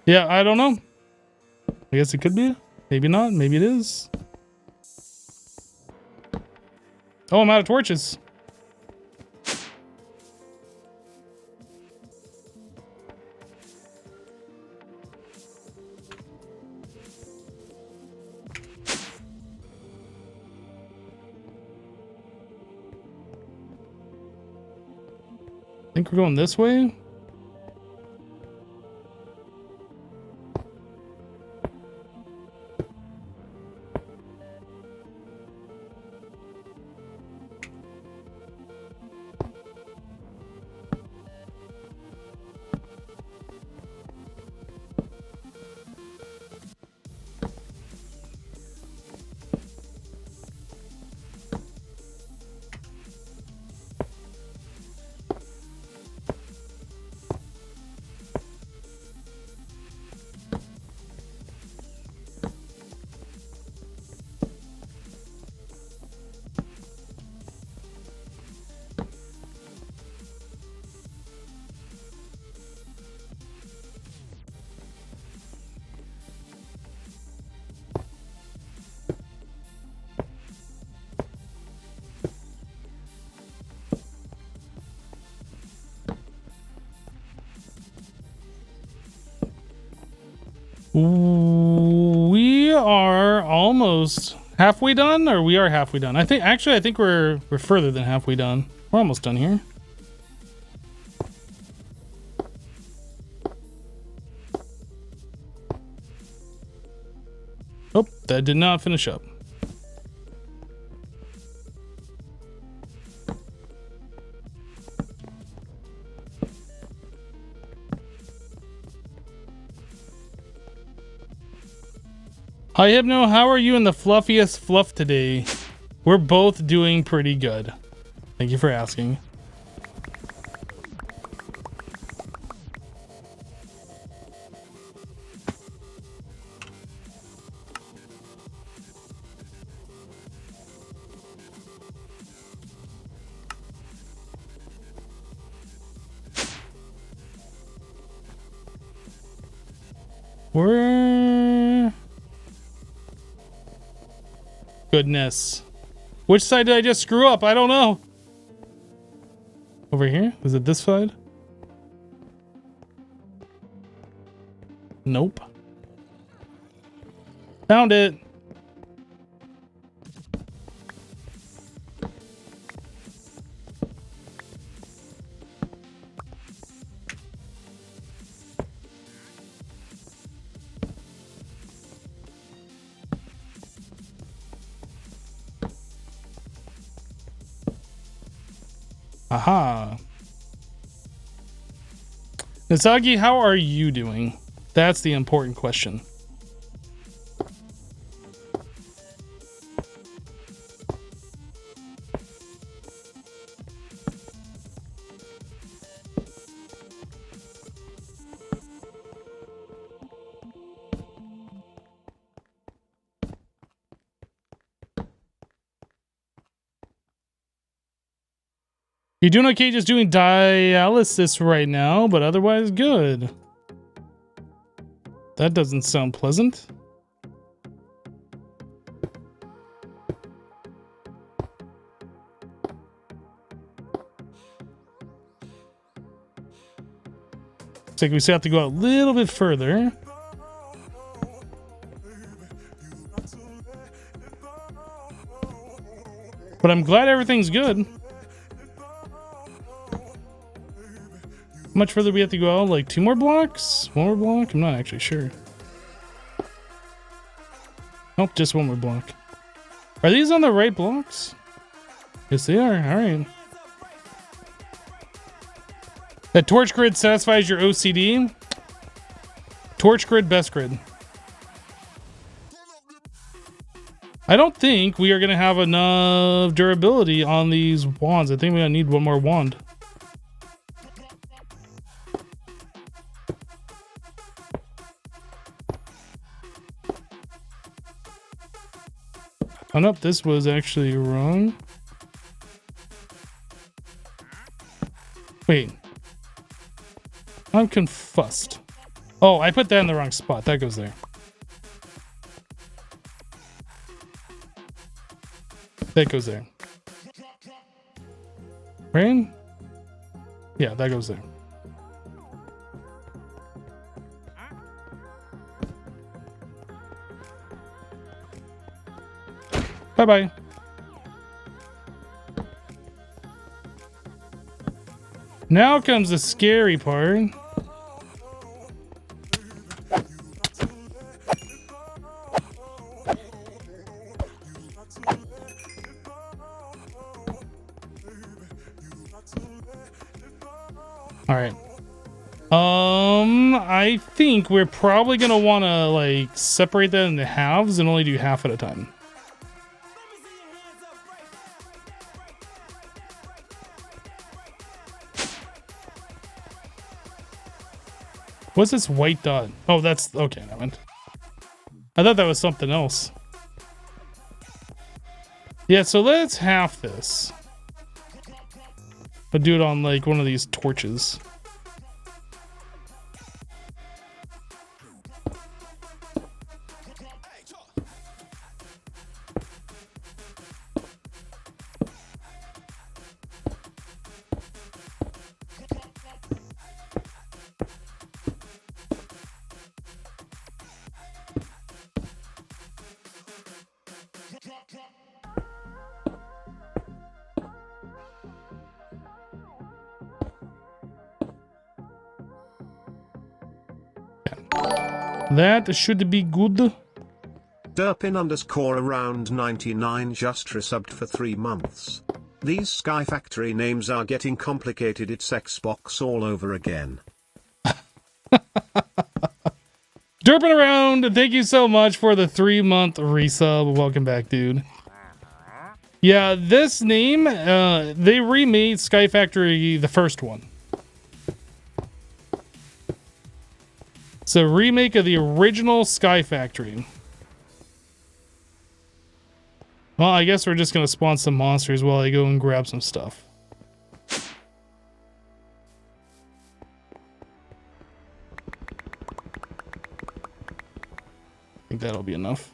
Yeah, I don't know. I guess it could be. Maybe not. Maybe it is. Oh, I'm out of torches. I think we're going this way. We are almost halfway done, or we are halfway done. I think we're further than halfway done. We're almost done here. Oh, that did not finish up. Hi Hypno, how are you in the fluffiest fluff today? We're both doing pretty good. Thank you for asking. Goodness. Which side did I just screw up? I don't know. Over here? Was it this side? Nope. Found it. Aha. Nasagi, how are you doing? That's the important question. You're doing okay, just doing dialysis right now, but otherwise good. That doesn't sound pleasant. Looks like we still have to go a little bit further. But I'm glad everything's good. How much further we have to go? Like 2 more blocks? 1 more block? I'm not actually sure. Nope, just 1 more block. Are these on the right blocks? Yes, they are. Alright. That torch grid satisfies your OCD. Torch grid, best grid. I don't think we are going to have enough durability on these wands. I think we're going to need one more wand. Oh, nope, this was actually wrong. Wait. I'm confused. Oh, I put that in the wrong spot. That goes there. That goes there. Right? Yeah, that goes there. Bye-bye. Now comes the scary part. All right. I think we're probably gonna want to like separate that into halves and only do half at a time. What's this white dot? Oh, that's okay. That went. I thought that was something else. Yeah, so let's half this. But do it on like one of these torches. That should be good. Derpin underscore around 99 just resubbed for 3 months. These SkyFactory names are getting complicated. It's Xbox all over again. Derping around, thank you so much for the 3-month resub. Welcome back, dude. Yeah, this name, they remade SkyFactory, the first one. It's a remake of the original SkyFactory. Well, I guess we're just going to spawn some monsters while I go and grab some stuff. I think that'll be enough.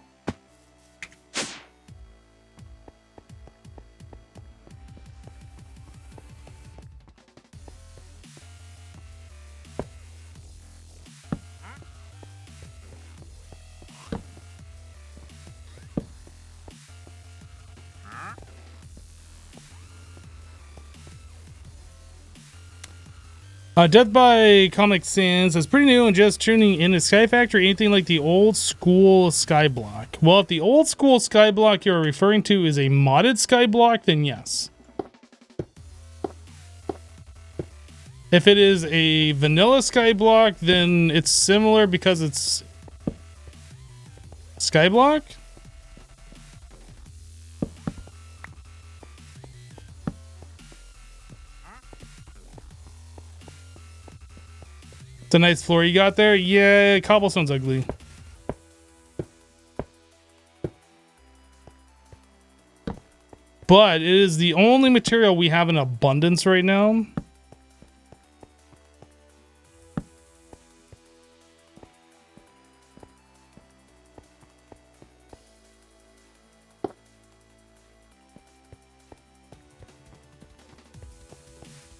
Death by Comic Sans is pretty new and just tuning in to SkyFactory. Anything like the old school Skyblock? Well, if the old school Skyblock you're referring to is a modded Skyblock, then yes. If it is a vanilla Skyblock, then it's similar because it's Skyblock. It's a nice floor you got there. Yeah, cobblestone's ugly. But it is the only material we have in abundance right now. I'm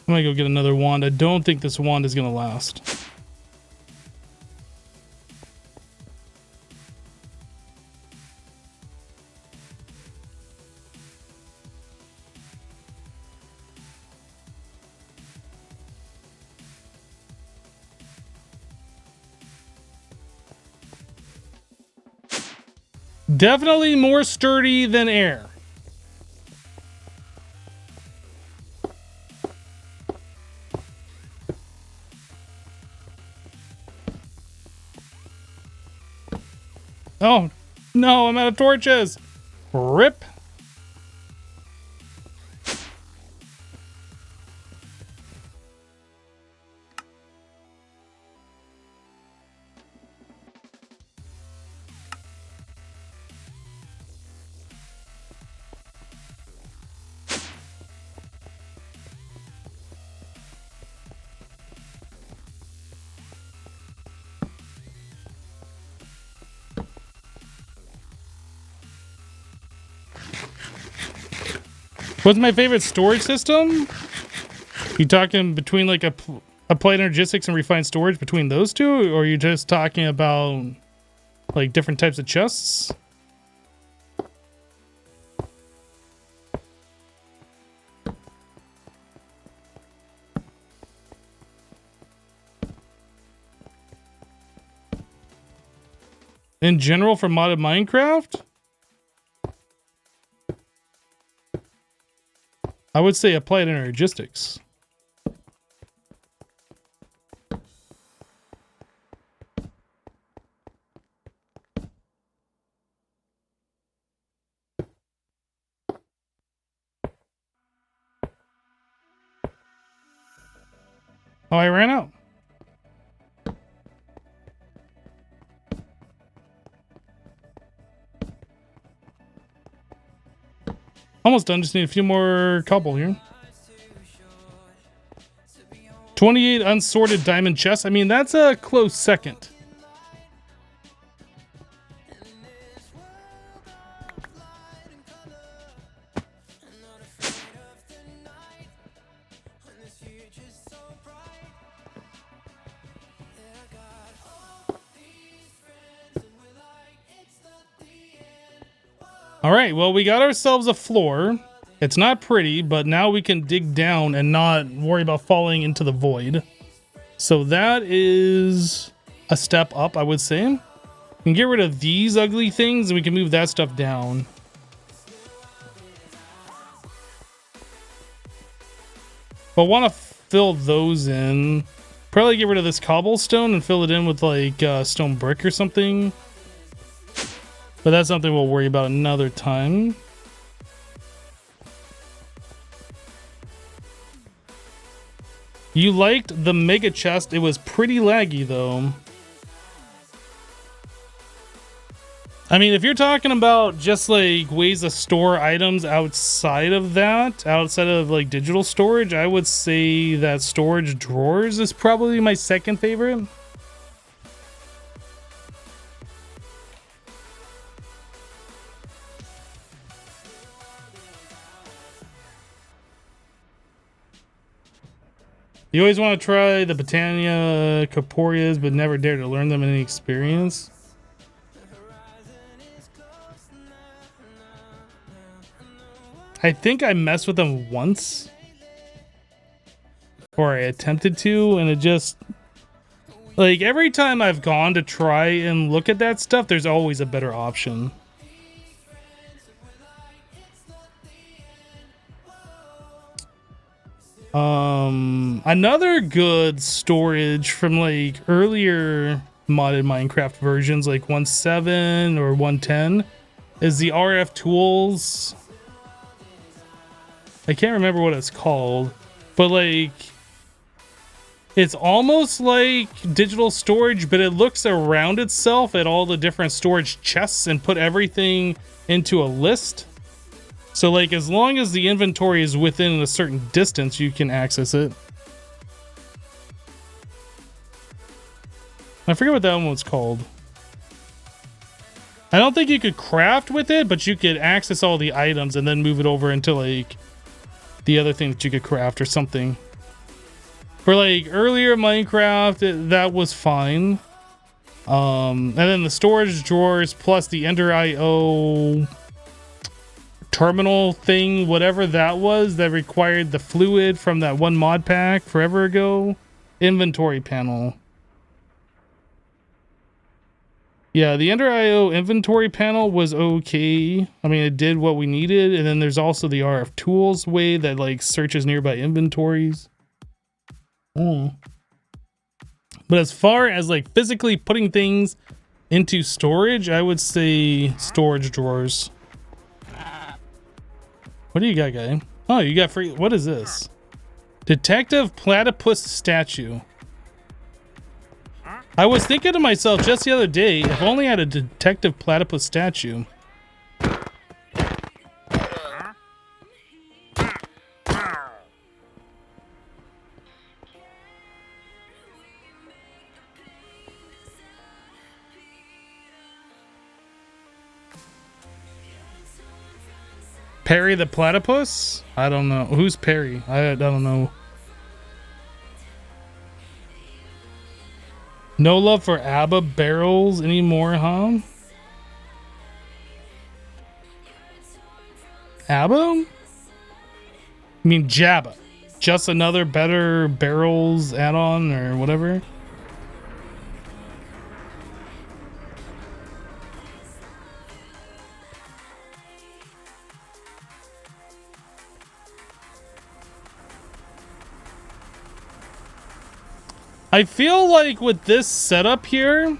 gonna go get another wand. I don't think this wand is gonna last. Definitely more sturdy than air. Oh, no, I'm out of torches. Rip. What's my favorite storage system? You talking between like applied energistics and refined storage between those two? Or are you just talking about like different types of chests? In general for modded Minecraft? I would say applied energistics. Oh, I ran out. Almost done. Just need a few more cobble here. 28 unsorted diamond chests. I mean, that's a close second. All right, well, we got ourselves a floor. It's not pretty, but now we can dig down and not worry about falling into the void. So that is a step up, I would say. We can get rid of these ugly things and we can move that stuff down. But want to fill those in. Probably get rid of this cobblestone and fill it in with like stone brick or something. But that's something we'll worry about another time. You liked the mega chest. It was pretty laggy though. I mean, if you're talking about just like ways to store items outside of that, outside of like digital storage, I would say that storage drawers is probably my second favorite. You always want to try the Botania Corporeas, but never dare to learn them in any experience. I think I messed with them once. Or I attempted to, and it just... like, every time I've gone to try and look at that stuff, there's always a better option. Another good storage from like earlier modded Minecraft versions like 1.7 or 1.10 is the RF tools. I can't remember what it's called, but like it's almost like digital storage, but it looks around itself at all the different storage chests and put everything into a list. So like as long as the inventory is within a certain distance, you can access it. I forget what that one was called. I don't think you could craft with it, but you could access all the items and then move it over into like the other thing that you could craft or something. For like earlier Minecraft, that was fine. And then the storage drawers plus the Ender IO terminal thing, whatever that was, that required the fluid from that one mod pack forever ago. Inventory panel. Yeah, the Ender IO inventory panel was okay. I mean, it did what we needed. And then there's also the RF tools way that like searches nearby inventories. But as far as like physically putting things into storage, I would say storage drawers. What do you got, guy? Oh, you got free. What is this? Detective Platypus statue. I was thinking to myself just the other day, if only I had a Detective Platypus statue. Perry the Platypus? I don't know. Who's Perry? I don't know. No love for ABBA barrels anymore, huh? ABBA? I mean Jabba. Just another better barrels add-on or whatever. I feel like with this setup here,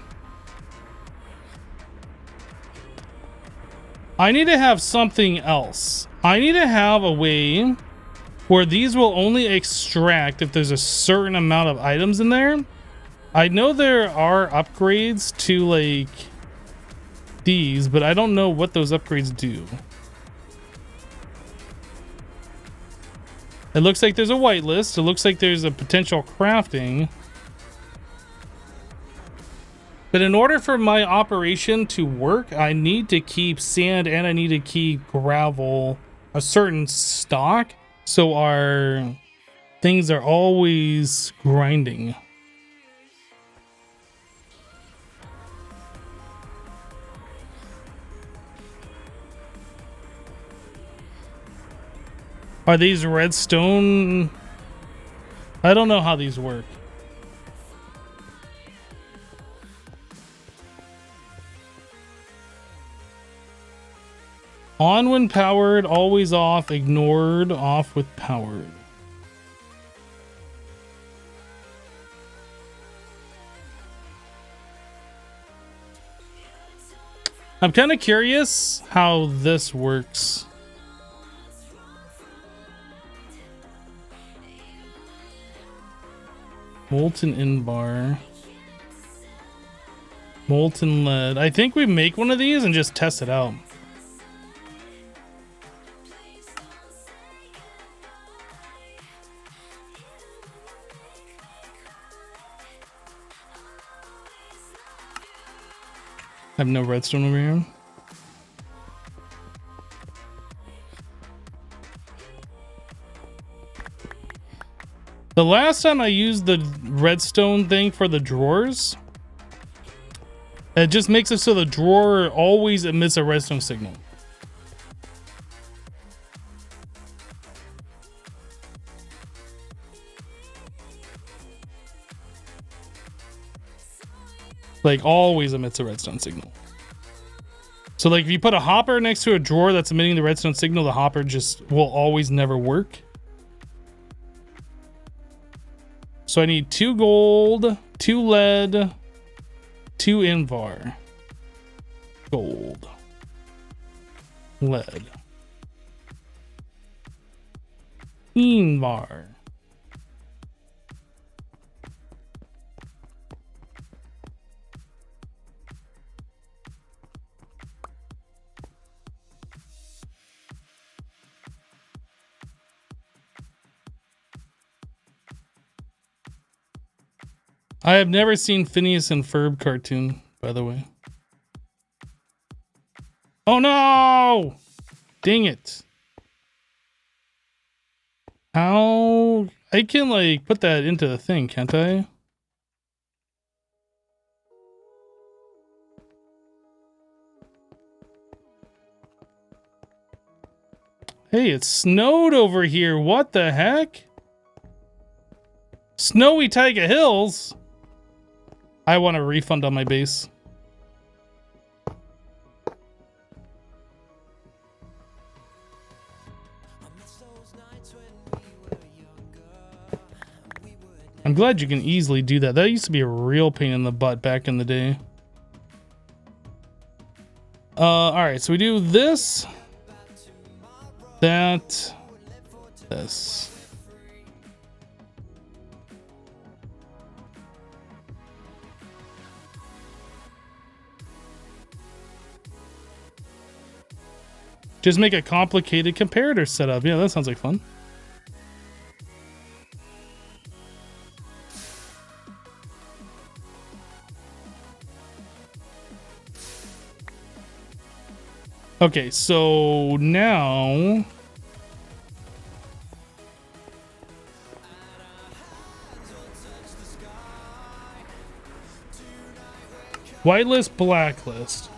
I need to have something else. I need to have a way where these will only extract if there's a certain amount of items in there. I know there are upgrades to like these, but I don't know what those upgrades do. It looks like there's a whitelist. It looks like there's a potential crafting. But in order for my operation to work, I need to keep sand and I need to keep gravel a certain stock, so our things are always grinding. Are these redstone? I don't know how these work. On when powered, always off, ignored, off with powered. I'm kind of curious how this works. Molten Invar. Molten lead. I think we make one of these and just test it out. I have no redstone over here. The last time I used the redstone thing for the drawers, it just makes it so the drawer always emits a redstone signal. Like always emits a redstone signal. So like if you put a hopper next to a drawer that's emitting the redstone signal, the hopper just will always never work. So I need 2 gold, 2 lead, 2 invar. Gold. Lead. Invar. I have never seen Phineas and Ferb cartoon, by the way. Oh no! Dang it. How? I can like put that into the thing, can't I? Hey, it snowed over here. What the heck? Snowy Taiga Hills? I want a refund on my base. I'm glad you can easily do that. That used to be a real pain in the butt back in the day. Alright, so we do this. that. This. Just make a complicated comparator setup. Yeah, that sounds like fun. Okay, so now whitelist, blacklist.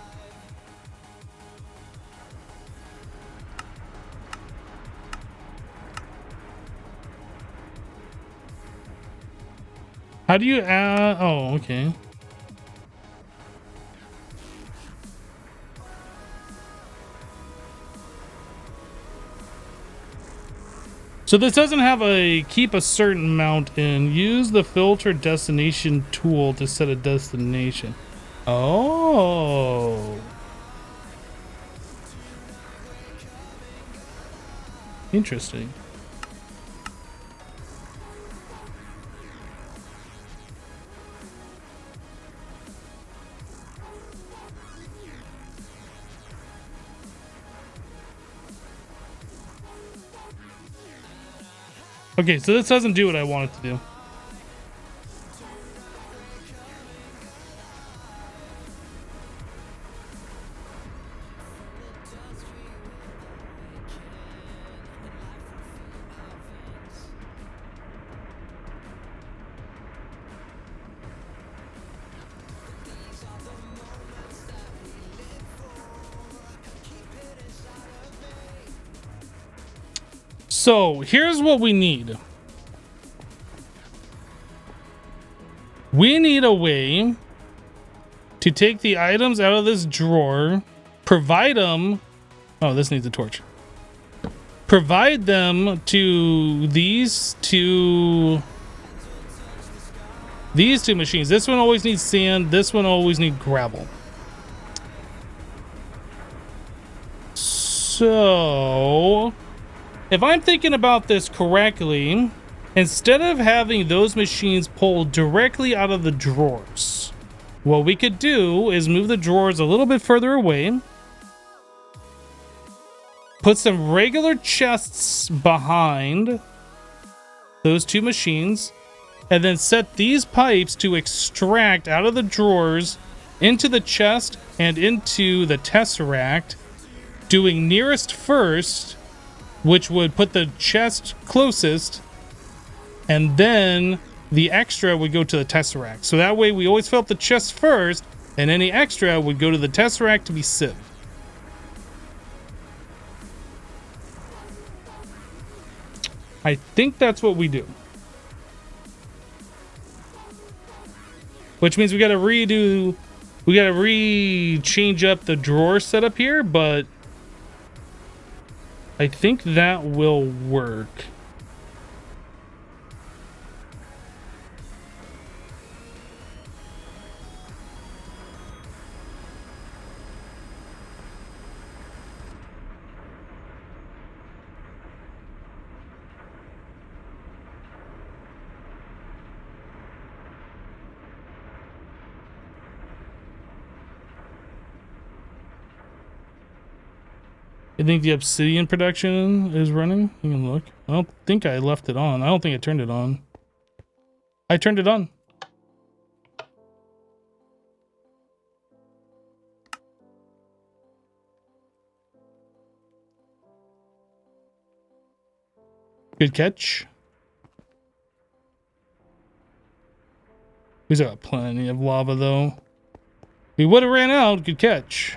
How do you add? Oh, okay. So this doesn't have a keep a certain amount in. Use the filter destination tool to set a destination. Oh. Interesting. Okay, so this doesn't do what I want it to do. So here's what we need. We need a way to take the items out of this drawer, provide them. Oh, this needs a torch. Provide them to these two machines. This one always needs sand. This one always needs gravel. So if I'm thinking about this correctly, instead of having those machines pulled directly out of the drawers, what we could do is move the drawers a little bit further away, put some regular chests behind those two machines, and then set these pipes to extract out of the drawers into the chest and into the tesseract, doing nearest first, which would put the chest closest, and then the extra would go to the tesseract. So that way we always fill up the chest first, and any extra would go to the tesseract to be sieved. I think that's what we do. Which means we gotta change up the drawer setup here, but I think that will work. I think the obsidian production is running. You can look. I don't think I left it on. I don't think I turned it on. I turned it on. Good catch. We still got plenty of lava though. We would have ran out. Good catch.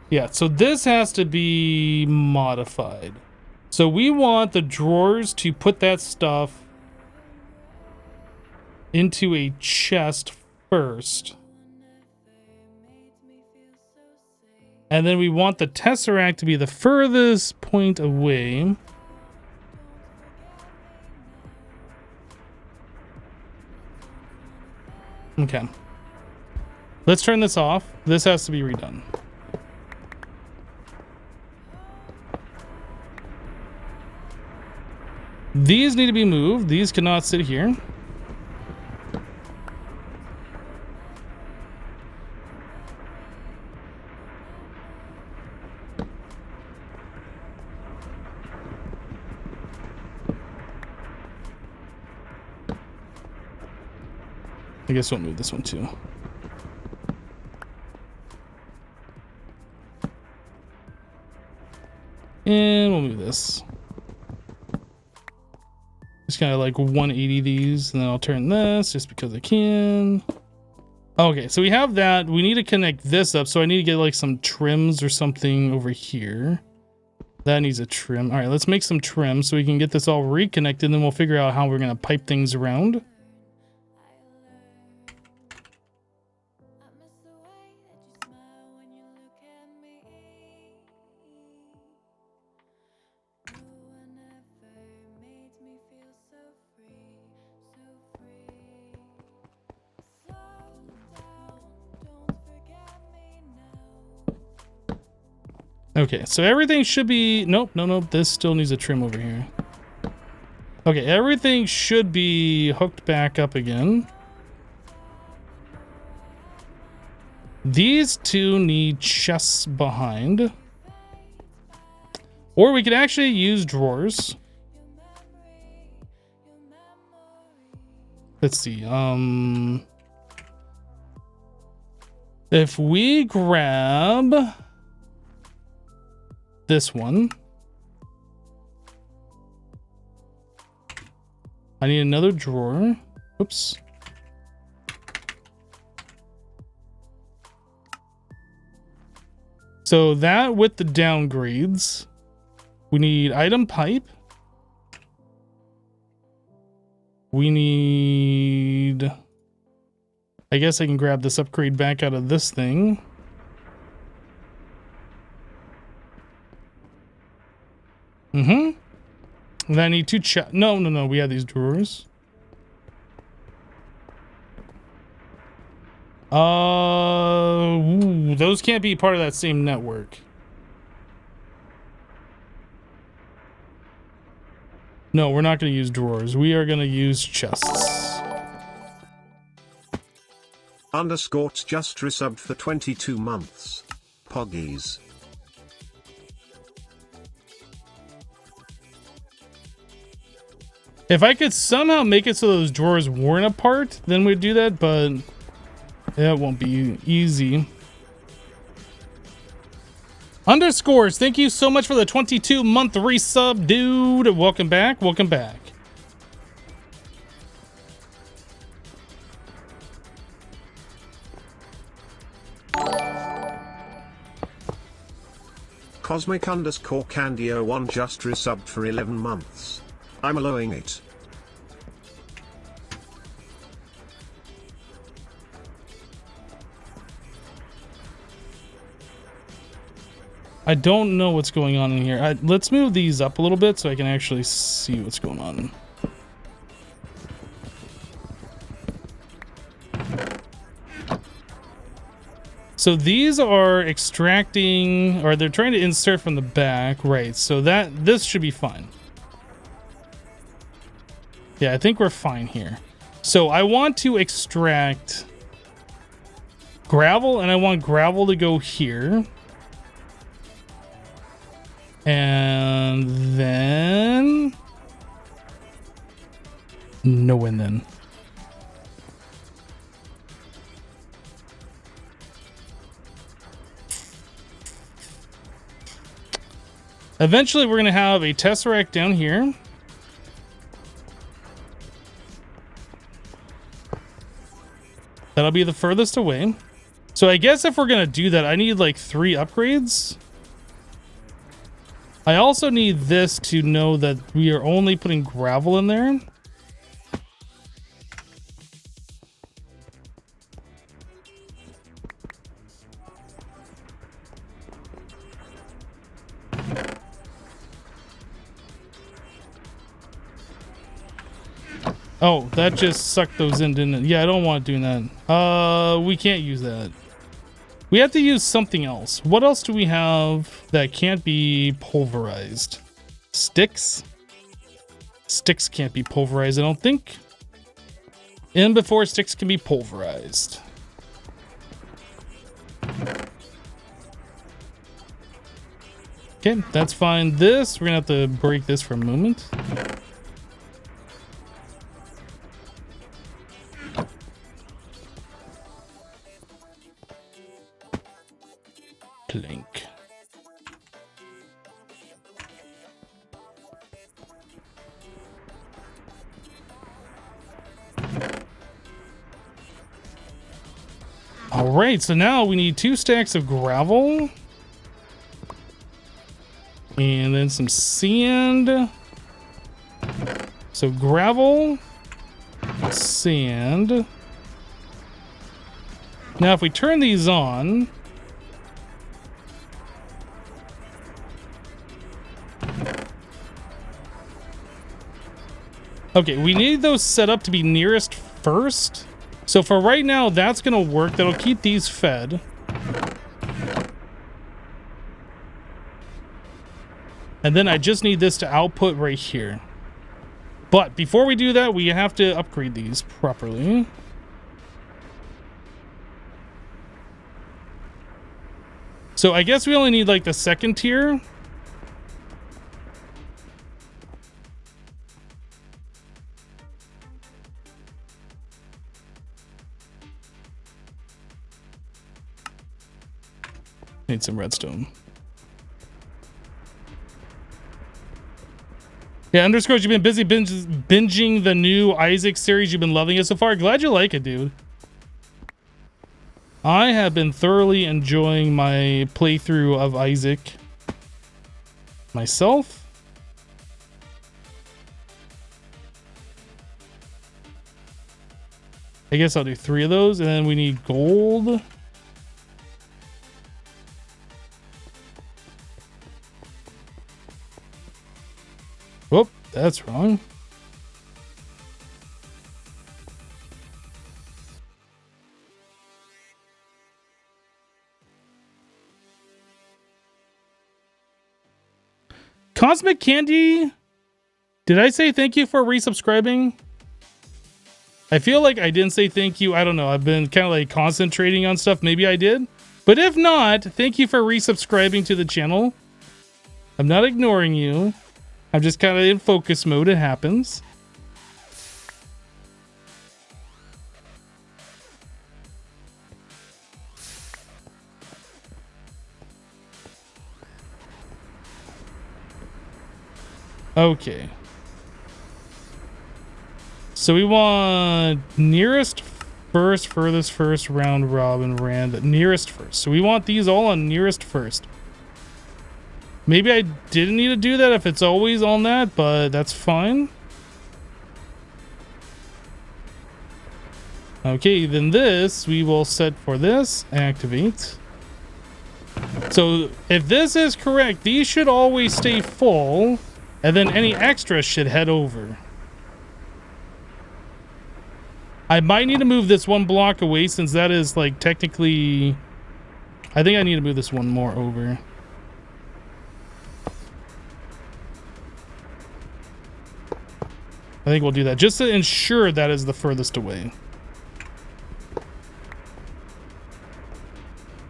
Yeah, so this has to be modified. So we want the drawers to put that stuff into a chest first. And then we want the tesseract to be the furthest point away. Okay. Let's turn this off. This has to be redone. These need to be moved. These cannot sit here. I guess we'll move this one too. And we'll move this. Just kind of like 180 these, and then I'll turn this just because I can. Okay, so we have that. We need to connect this up, so I need to get like some trims or something over here. That needs a trim. All right, let's make some trim so we can get this all reconnected, and then we'll figure out how we're gonna pipe things around. Okay, so everything should be... Nope, this still needs a trim over here. Okay, everything should be hooked back up again. These two need chests behind. Or we could actually use drawers. Let's see, if we grab... this one. I need another drawer. Oops. So that with the downgrades, we need item pipe. We need... I guess I can grab this upgrade back out of this thing. Mm-hmm. And I need two no, we have these drawers. Ooh, those can't be part of that same network. No, we're not going to use drawers. We are going to use chests. Underscorts just resubbed for 22 months. Poggies. If I could somehow make it so those drawers weren't apart, then we'd do that, but that won't be easy. Underscores, thank you so much for the 22-month resub, dude. Welcome back, welcome back. Cosmic underscore Candio 1 just resubbed for 11 months. I'm allowing it. I don't know what's going on in here. Let's move these up a little bit so I can actually see what's going on. So these are extracting, or they're trying to insert from the back, right? So this should be fine. Yeah, I think we're fine here. So I want to extract gravel, and I want gravel to go here. And then... no, and then. Eventually, we're going to have a tesseract down here. That'll be the furthest away. So I guess if we're going to do that, I need like 3 upgrades. I also need this to know that we are only putting gravel in there. Oh, that just sucked those in, didn't it? Yeah, I don't want doing that. We can't use that. We have to use something else. What else do we have that can't be pulverized? Sticks? Sticks can't be pulverized, I don't think. In before sticks can be pulverized. Okay, that's fine. This, we're gonna have to break this for a moment. Clink. All right, so now we need 2 stacks of gravel. And then some sand. So gravel, sand. Now if we turn these on, okay, we need those set up to be nearest first. So for right now, that's gonna work. That'll keep these fed. And then I just need this to output right here. But before we do that, we have to upgrade these properly. So I guess we only need like the second tier. Need some redstone. Yeah, underscores, you've been busy binging the new Isaac series. You've been loving it so far. Glad you like it, dude. I have been thoroughly enjoying my playthrough of Isaac myself. I guess I'll do 3 of those, and then we need gold. Whoop, that's wrong. Cosmic Candy, did I say thank you for resubscribing? I feel like I didn't say thank you. I don't know. I've been kind of like concentrating on stuff. Maybe I did. But if not, thank you for resubscribing to the channel. I'm not ignoring you. I'm just kind of in focus mode. It happens. Okay. So we want nearest first, furthest first, round robin, rand, nearest first. So we want these all on nearest first. Maybe I didn't need to do that if it's always on that, but that's fine. Okay, then this we will set for this, activate. So if this is correct, these should always stay full, and then any extras should head over. I might need to move this 1 block away since that is like technically, I think I need to move this 1 more over. I think we'll do that just to ensure that is the furthest away.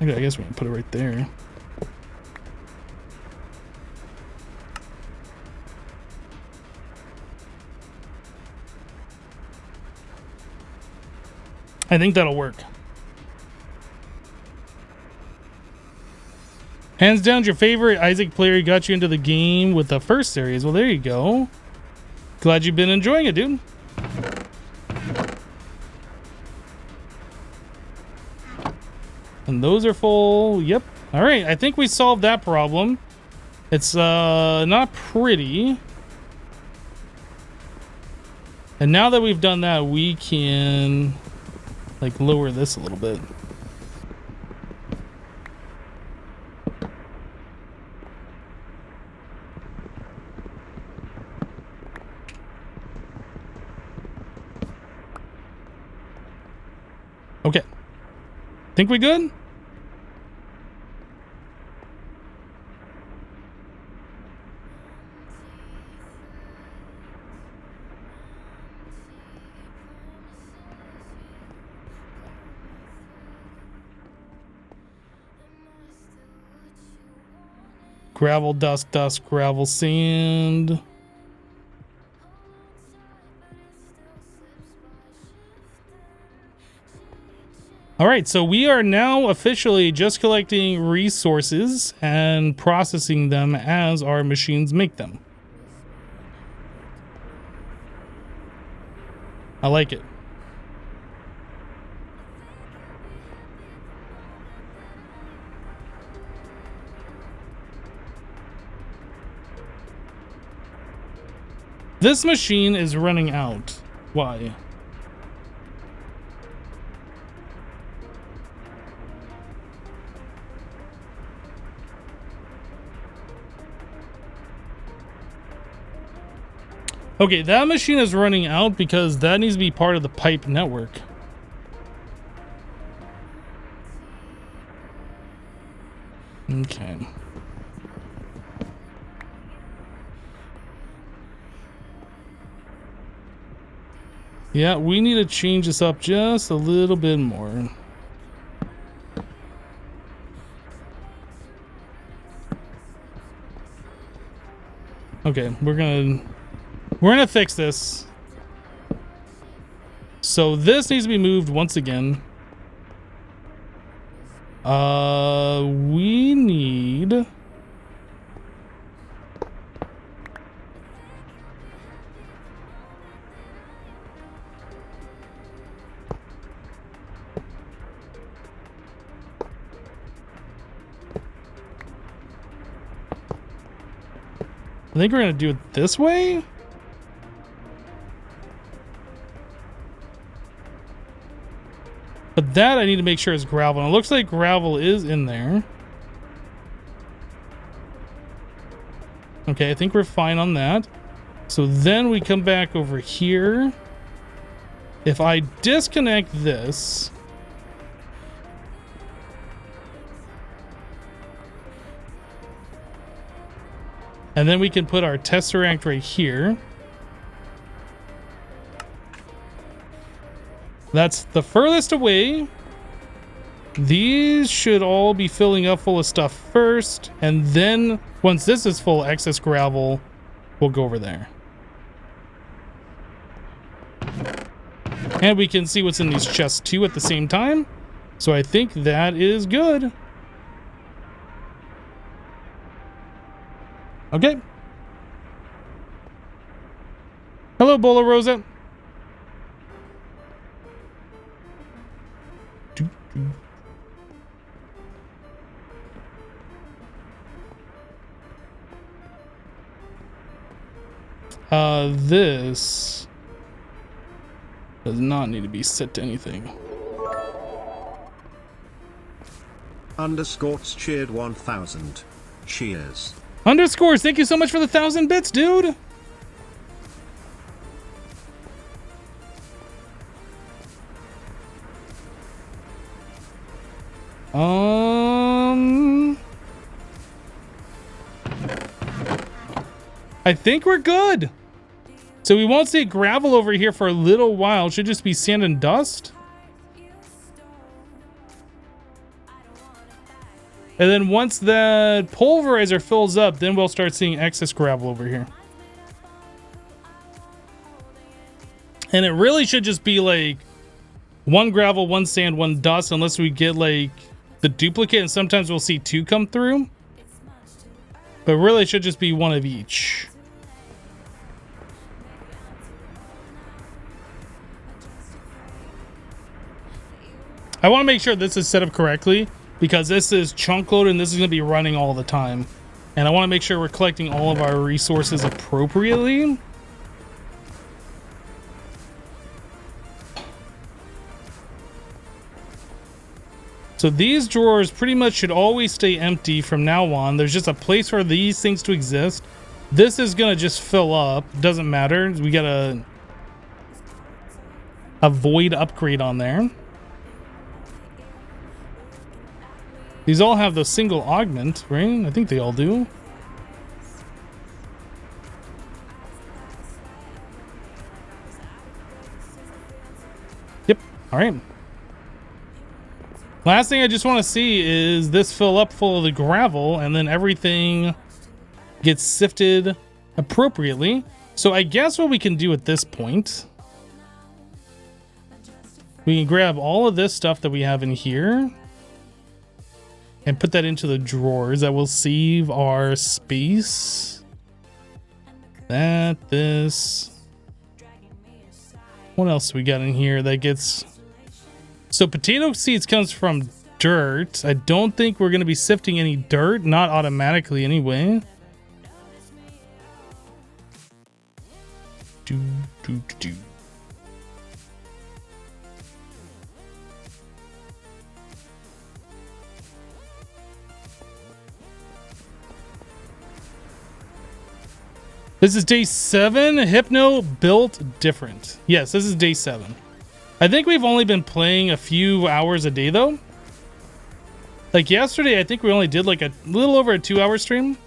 I guess we can put it right there. I think that'll work. Hands down, your favorite Isaac player got you into the game with the first series. Well, there you go. Glad you've been enjoying it, dude. And those are full. Yep. All right. I think we solved that problem. It's not pretty. And now that we've done that, we can like lower this a little bit. Okay. Think we good? Gravel, dust, dust, gravel, sand. All right, so we are now officially just collecting resources and processing them as our machines make them. I like it. This machine is running out. Why? Okay, that machine is running out because that needs to be part of the pipe network. Okay. Yeah, we need to change this up just a little bit more. Okay, we're gonna fix this. So this needs to be moved once again. We need I think we're gonna do it this way. But that I need to make sure is gravel. And it looks like gravel is in there. Okay, I think we're fine on that. So then we come back over here. If I disconnect this, and then we can put our tesseract right here. That's the furthest away. These should all be filling up full of stuff first, and then once this is full, excess gravel, we'll go over there. And we can see what's in these chests too at the same time. So I think that is good. Okay. Hello, Bola Rosa. This does not need to be set to anything. Underscores cheered 1000. Cheers. Underscores, thank you so much for the 1,000 bits, dude. I think we're good. So we won't see gravel over here for a little while. It should just be sand and dust. And then once the pulverizer fills up, then we'll start seeing excess gravel over here. And it really should just be like one gravel, one sand, one dust, unless we get like the duplicate, and sometimes we'll see two come through. But really it should just be one of each. I want to make sure this is set up correctly, because this is chunk load and this is going to be running all the time. And I want to make sure we're collecting all of our resources appropriately. So these drawers pretty much should always stay empty from now on. There's just a place for these things to exist. This is going to just fill up. Doesn't matter. We got a void upgrade on there. These all have the single augment, right? I think they all do. Yep. All right. Last thing I just want to see is this fill up full of the gravel, and then everything gets sifted appropriately. So I guess what we can do at this point, we can grab all of this stuff that we have in here and put that into the drawers. That will save our space. This. What else we got in here that gets... So potato seeds comes from dirt. I don't think we're going to be sifting any dirt, not automatically anyway. Do. This is day 7. Hypno built different. Yes, this is day 7. I think we've only been playing a few hours a day though. Like yesterday, I think we only did like a little over a 2-hour stream.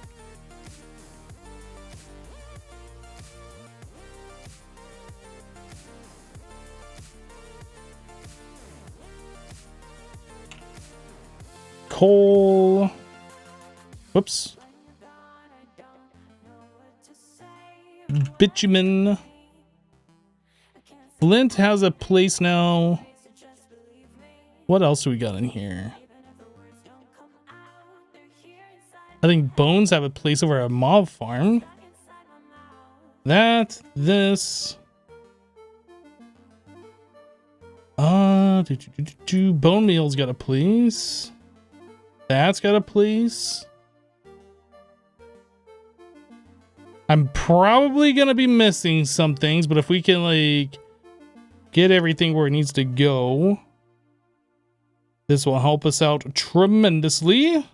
Coal. Whoops. Bitumen. Flint has a place now. What else do we got in here? I think bones have a place over a mob farm. This. Bone meal's got a place. That's got a place. I'm probably gonna be missing some things, but if we can like get everything where it needs to go, this will help us out tremendously.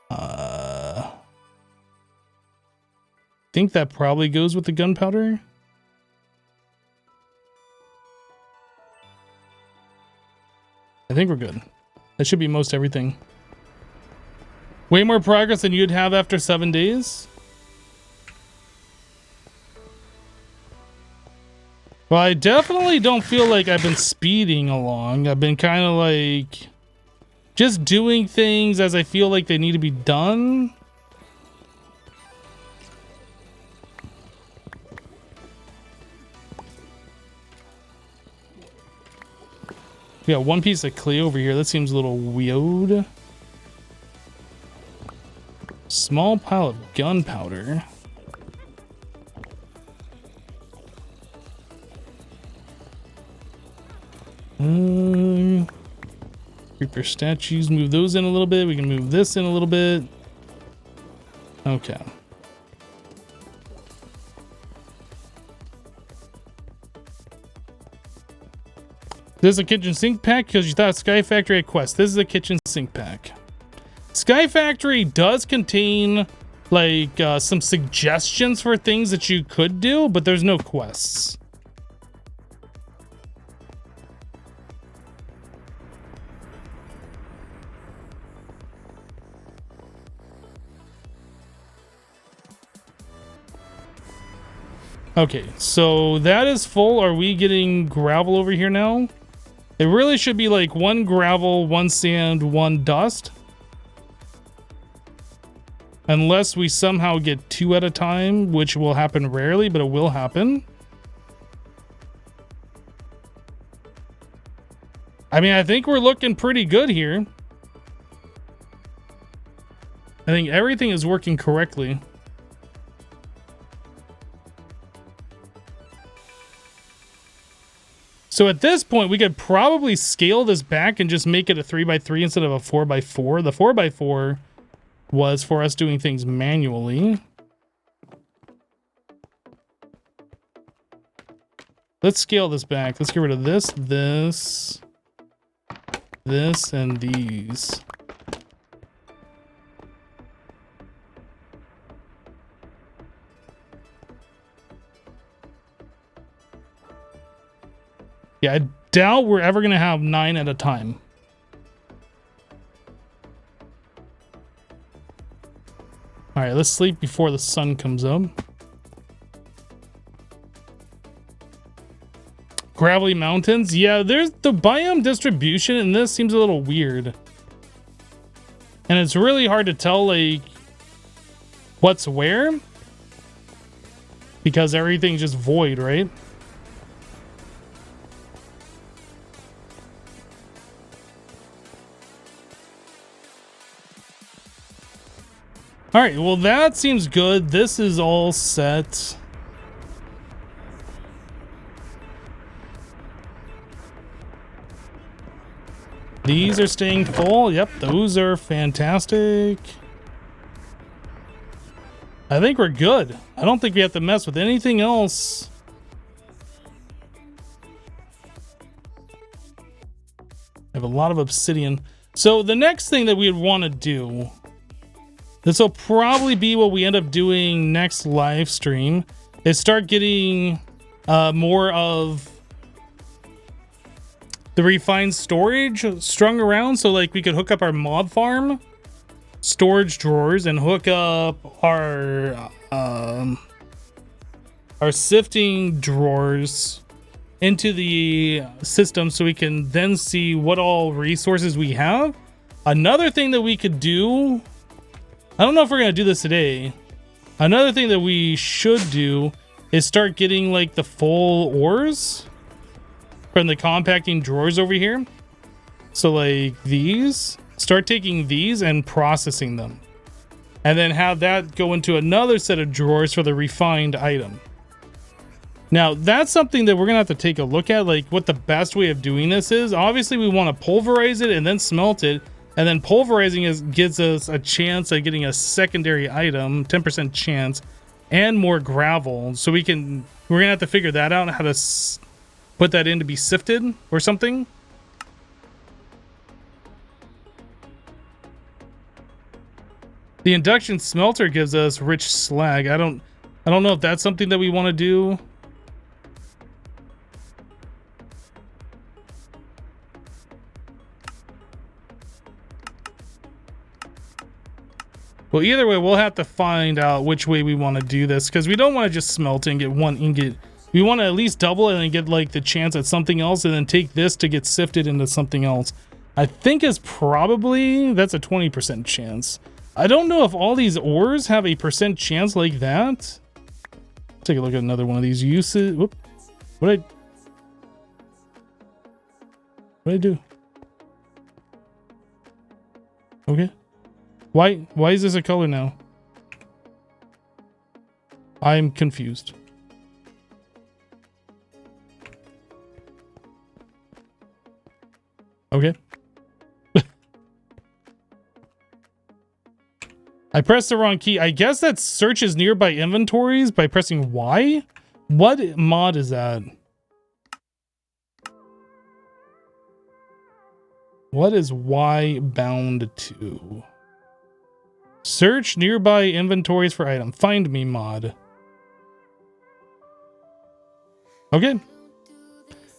I think that probably goes with the gunpowder. I think we're good. That should be most everything. Way more progress than you'd have after 7 days. Well, I definitely don't feel like I've been speeding along. I've been kind of like just doing things as I feel like they need to be done. We got one piece of clay over here. That seems a little weird. Small pile of gunpowder. Creeper statues. Move those in a little bit. We can move this in a little bit. Okay. This is a kitchen sink pack because you thought SkyFactory had quests. This is a kitchen sink pack. SkyFactory does contain like some suggestions for things that you could do, but there's no quests. Okay, so that is full. Are we getting gravel over here now? It really should be like 1 gravel, 1 sand, 1 dust. Unless we somehow get 2 at a time, which will happen rarely, but it will happen. I mean, I think we're looking pretty good here. I think everything is working correctly. So at this point, we could probably scale this back and just make it a 3x3 instead of a 4x4. The 4x4 was for us doing things manually. Let's scale this back. Let's get rid of this, this, and these. Yeah, I doubt we're ever going to have 9 at a time. All right, let's sleep before the sun comes up. Gravelly mountains. Yeah, there's the biome distribution in this seems a little weird. And it's really hard to tell, like, what's where. Because everything's just void, right? All right, well, that seems good. This is all set. These are staying full. Yep, those are fantastic. I think we're good. I don't think we have to mess with anything else. I have a lot of obsidian. So the next thing that we would want to do, this will probably be what we end up doing next live stream, is start getting more of the refined storage strung around. So like we could hook up our mod farm storage drawers and hook up our sifting drawers into the system so we can then see what all resources we have. Another thing that we could do, I don't know if we're going to do this today. Another thing that we should do is start getting like the full ores from the compacting drawers over here. So like these, start taking these and processing them. And then have that go into another set of drawers for the refined item. Now that's something that we're gonna have to take a look at, like what the best way of doing this is. Obviously we want to pulverize it and then smelt it. And then pulverizing gives us a chance of getting a secondary item, 10% chance, and more gravel. So we're gonna have to figure that out, how to put that in to be sifted or something. The induction smelter gives us rich slag. I don't know if that's something that we want to do. Well, either way, we'll have to find out which way we want to do this, because we don't want to just smelt and get one ingot. We want to at least double it and get like the chance at something else, and then take this to get sifted into something else. I think is probably, that's a 20% chance. I don't know if all these ores have a percent chance like that. Take a look at another one of these uses. Whoop. What'd I do? Okay. Why is this a color now? I'm confused. Okay. I pressed the wrong key. I guess that searches nearby inventories by pressing Y. What mod is that? What is Y bound to? Search nearby inventories for item. Find me mod. Okay.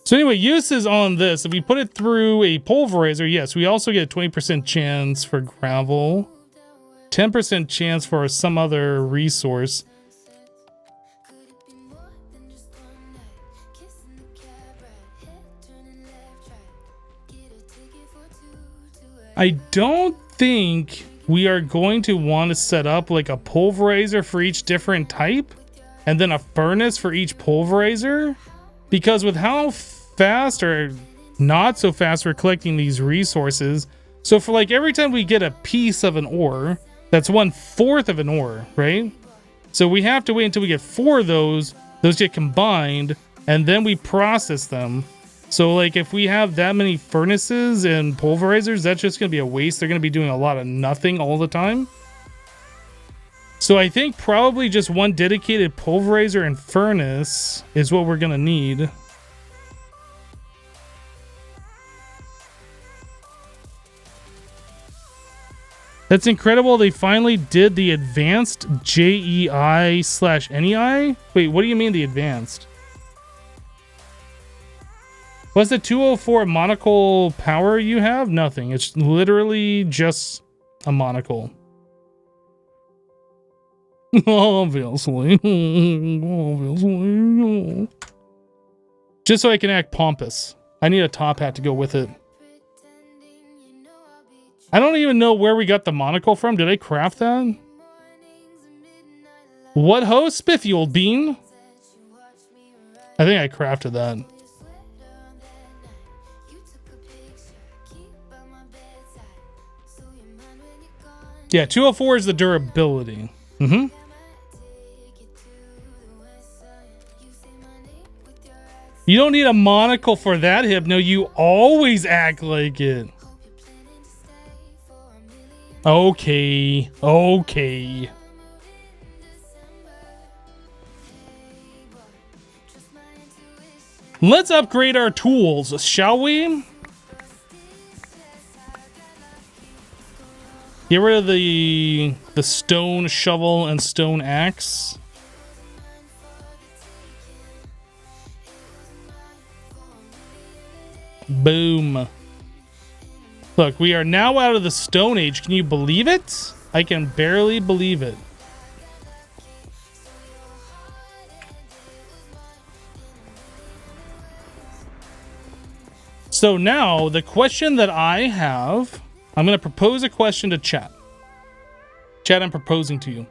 So anyway, uses on this. If we put it through a pulverizer, yes, we also get a 20% chance for gravel. 10% chance for some other resource. I don't think we are going to want to set up like a pulverizer for each different type and then a furnace for each pulverizer, because with how fast or not so fast we're collecting these resources. So for like every time we get a piece of an ore, that's 1/4 of an ore, right? So we have to wait until we get 4 of those get combined, and then we process them. So like if we have that many furnaces and pulverizers, that's just going to be a waste. They're going to be doing a lot of nothing all the time. So I think probably just one dedicated pulverizer and furnace is what we're going to need. That's incredible. They finally did the advanced JEI/NEI. Wait, what do you mean the advanced? What's the 204 monocle power you have? Nothing. It's literally just a monocle. Obviously. Obviously. Just so I can act pompous. I need a top hat to go with it. I don't even know where we got the monocle from. Did I craft that? What ho, Spiffy old bean? I think I crafted that. Yeah, 204 is the durability. Mm-hmm. You don't need a monocle for that, Hypno. You always act like it. Okay. Okay. Let's upgrade our tools, shall we? Get rid of the stone shovel and stone axe. Boom. Look, we are now out of the Stone Age. Can you believe it? I can barely believe it. So now, the question that I have, I'm going to propose a question to chat. Chat, I'm proposing to you.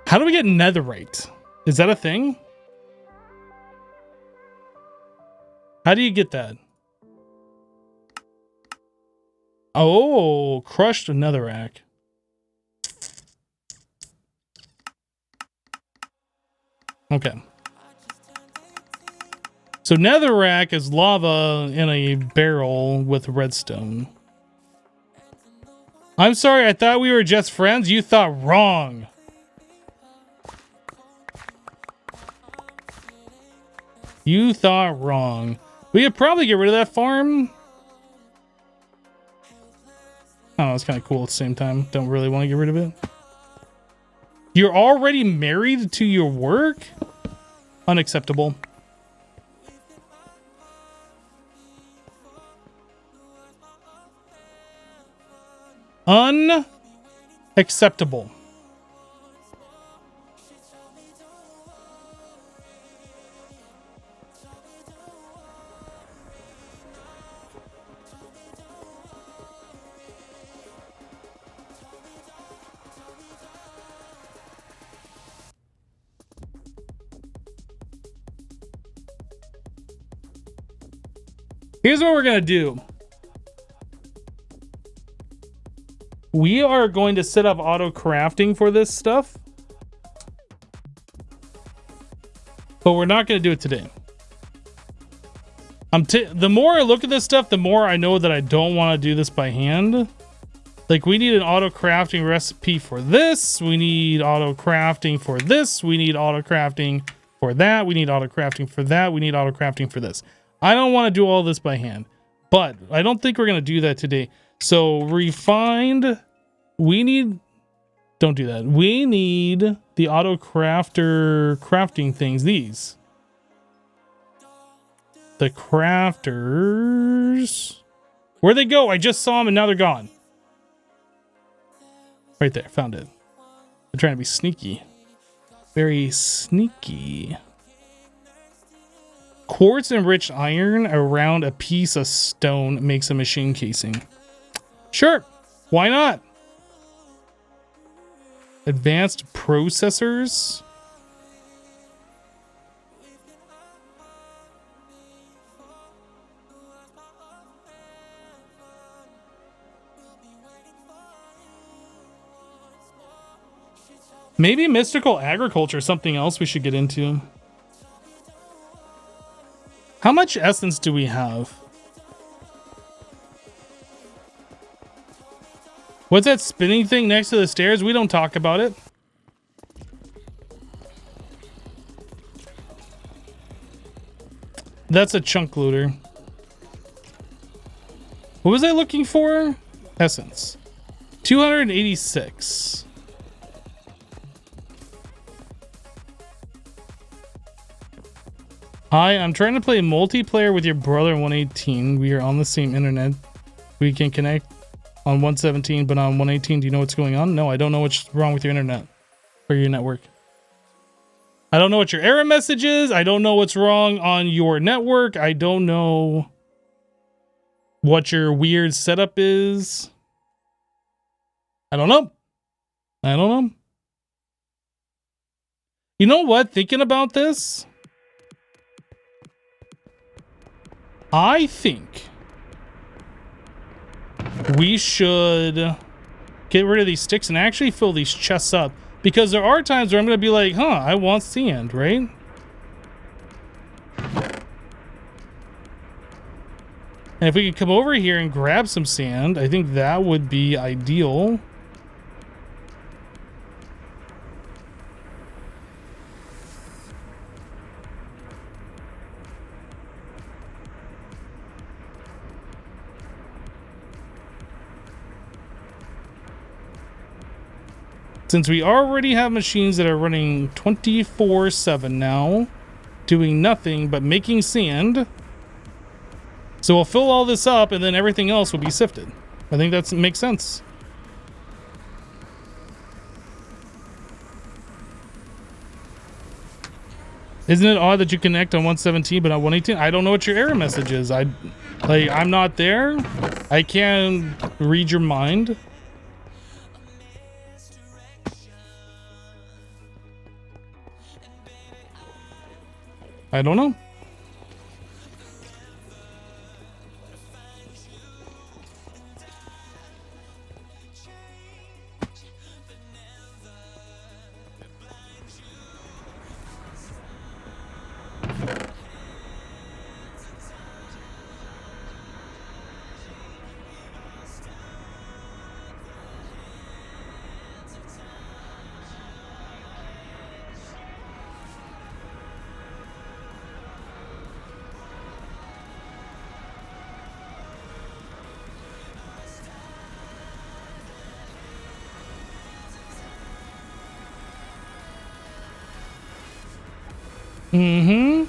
How do we get netherite? Is that a thing? How do you get that? Oh, crushed netherrack. Okay. So netherrack is lava in a barrel with redstone. I'm sorry, I thought we were just friends. You thought wrong. You thought wrong. We could probably get rid of that farm. Oh, it's kind of cool at the same time. Don't really want to get rid of it. You're already married to your work? Unacceptable. Unacceptable. Here's what we're gonna do. We are going to set up auto crafting for this stuff, but we're not going to do it today. The more I look at this stuff, the more I know that I don't want to do this by hand. Like, we need an auto crafting recipe for this. We need auto crafting for this. We need auto crafting for that. We need auto crafting for that. We need auto crafting for this. I don't want to do all this by hand, but I don't think we're going to do that today. So refined, we need, don't do that. We need the auto crafter crafting things, these. The crafters, where'd they go? I just saw them and now they're gone. Right there, found it. They're trying to be sneaky. Very sneaky. Quartz enriched iron around a piece of stone makes a machine casing. Sure, why not? Advanced processors. Maybe mystical agriculture, something else we should get into. How much essence do we have? What's that spinning thing next to the stairs? We don't talk about it. That's a chunk looter. What was I looking for? Essence. 286. Hi, I'm trying to play multiplayer with your brother on 118. We are on the same internet. We can connect on 117, but on 118, do you know what's going on? No, I don't know what's wrong with your internet or your network. I don't know what your error message is. I don't know what's wrong on your network. I don't know what your weird setup is. I don't know. I don't know. You know what? Thinking about this, I think we should get rid of these sticks and actually fill these chests up, because there are times where I'm going to be like, huh, I want sand, right? And if we could come over here and grab some sand, I think that would be ideal. Since we already have machines that are running 24/7 now, doing nothing but making sand. So we'll fill all this up and then everything else will be sifted. I think that makes sense. Isn't it odd that you connect on 117 but not 118? I don't know what your error message is. I'm not there. I can't read your mind. I don't know. Mm-hmm.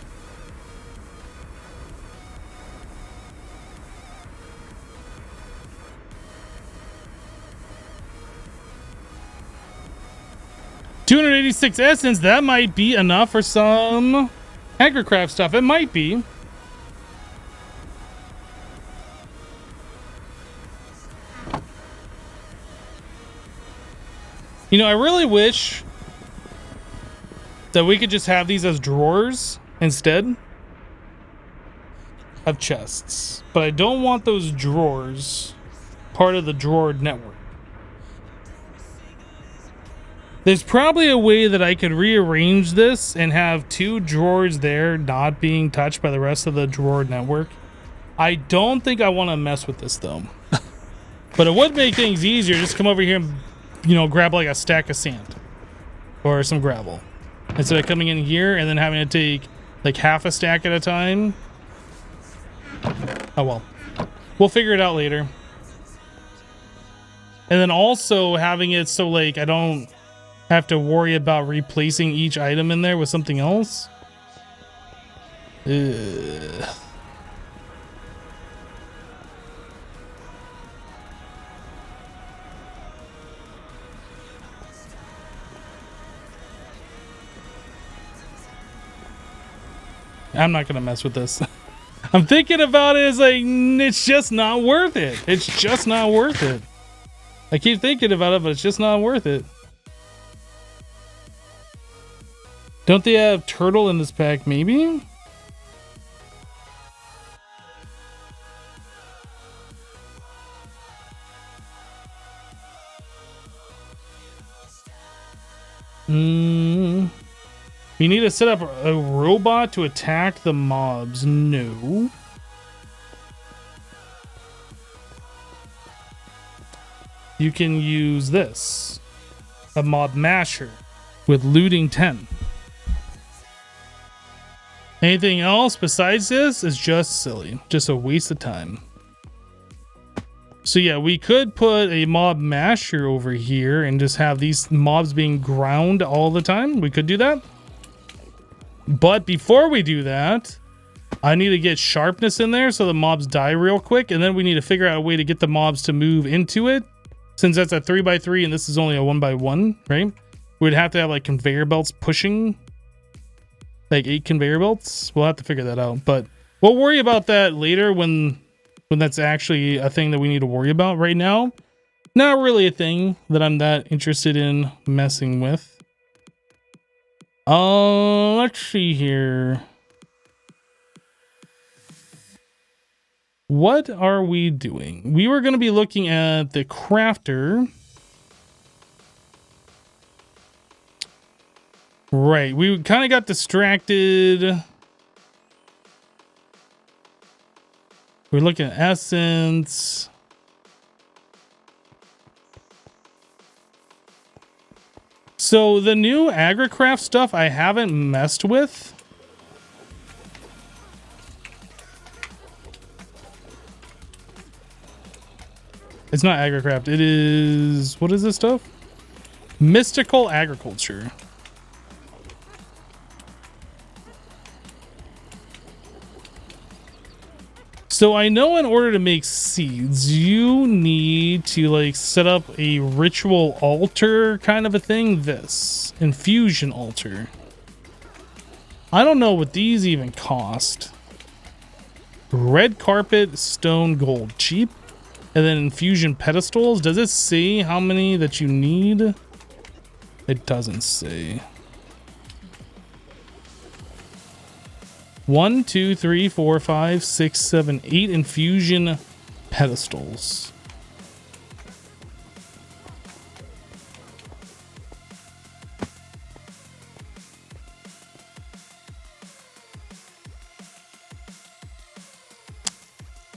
$286 essence, that might be enough for some Agricraft stuff. It might be. You know, I really wish that we could just have these as drawers instead of chests. But I don't want those drawers part of the drawer network. There's probably a way that I could rearrange this and have two drawers there not being touched by the rest of the drawer network. I don't think I want to mess with this though. But it would make things easier. Just come over here and, you know, grab like a stack of sand or some gravel, instead of coming in here and then having to take like half a stack at a time. Oh well, we'll figure it out later. And then also having it so like I don't have to worry about replacing each item in there with something else. Ugh. I'm not gonna mess with this. I'm thinking about it as like, it's just not worth it. It's just not worth it. I keep thinking about it, but it's just not worth it. Don't they have turtle in this pack, maybe? You need to set up a robot to attack the mobs. No. You can use this. A mob masher with looting 10. Anything else besides this is just silly. Just a waste of time. So yeah, we could put a mob masher over here and just have these mobs being ground all the time. We could do that. But before we do that, I need to get sharpness in there so the mobs die real quick. And then we need to figure out a way to get the mobs to move into it. Since that's a 3x3 and this is only a 1x1, right? We'd have to have like conveyor belts pushing. Like 8 conveyor belts. We'll have to figure that out. But we'll worry about that later when that's actually a thing that we need to worry about. Right now, not really a thing that I'm that interested in messing with. Let's see here. What are we doing? We were going to be looking at the crafter. Right, we kind of got distracted. We're looking at essence. So the new agricraft stuff I haven't messed with. It's not agricraft. It is, what is this stuff? Mystical agriculture. So I know in order to make seeds, you need to like set up a ritual altar kind of a thing. This infusion altar. I don't know what these even cost. Red carpet, stone, gold, cheap. And then infusion pedestals. Does it say how many that you need? It doesn't say. 1, 2, 3, 4, 5, 6, 7, 8 infusion pedestals.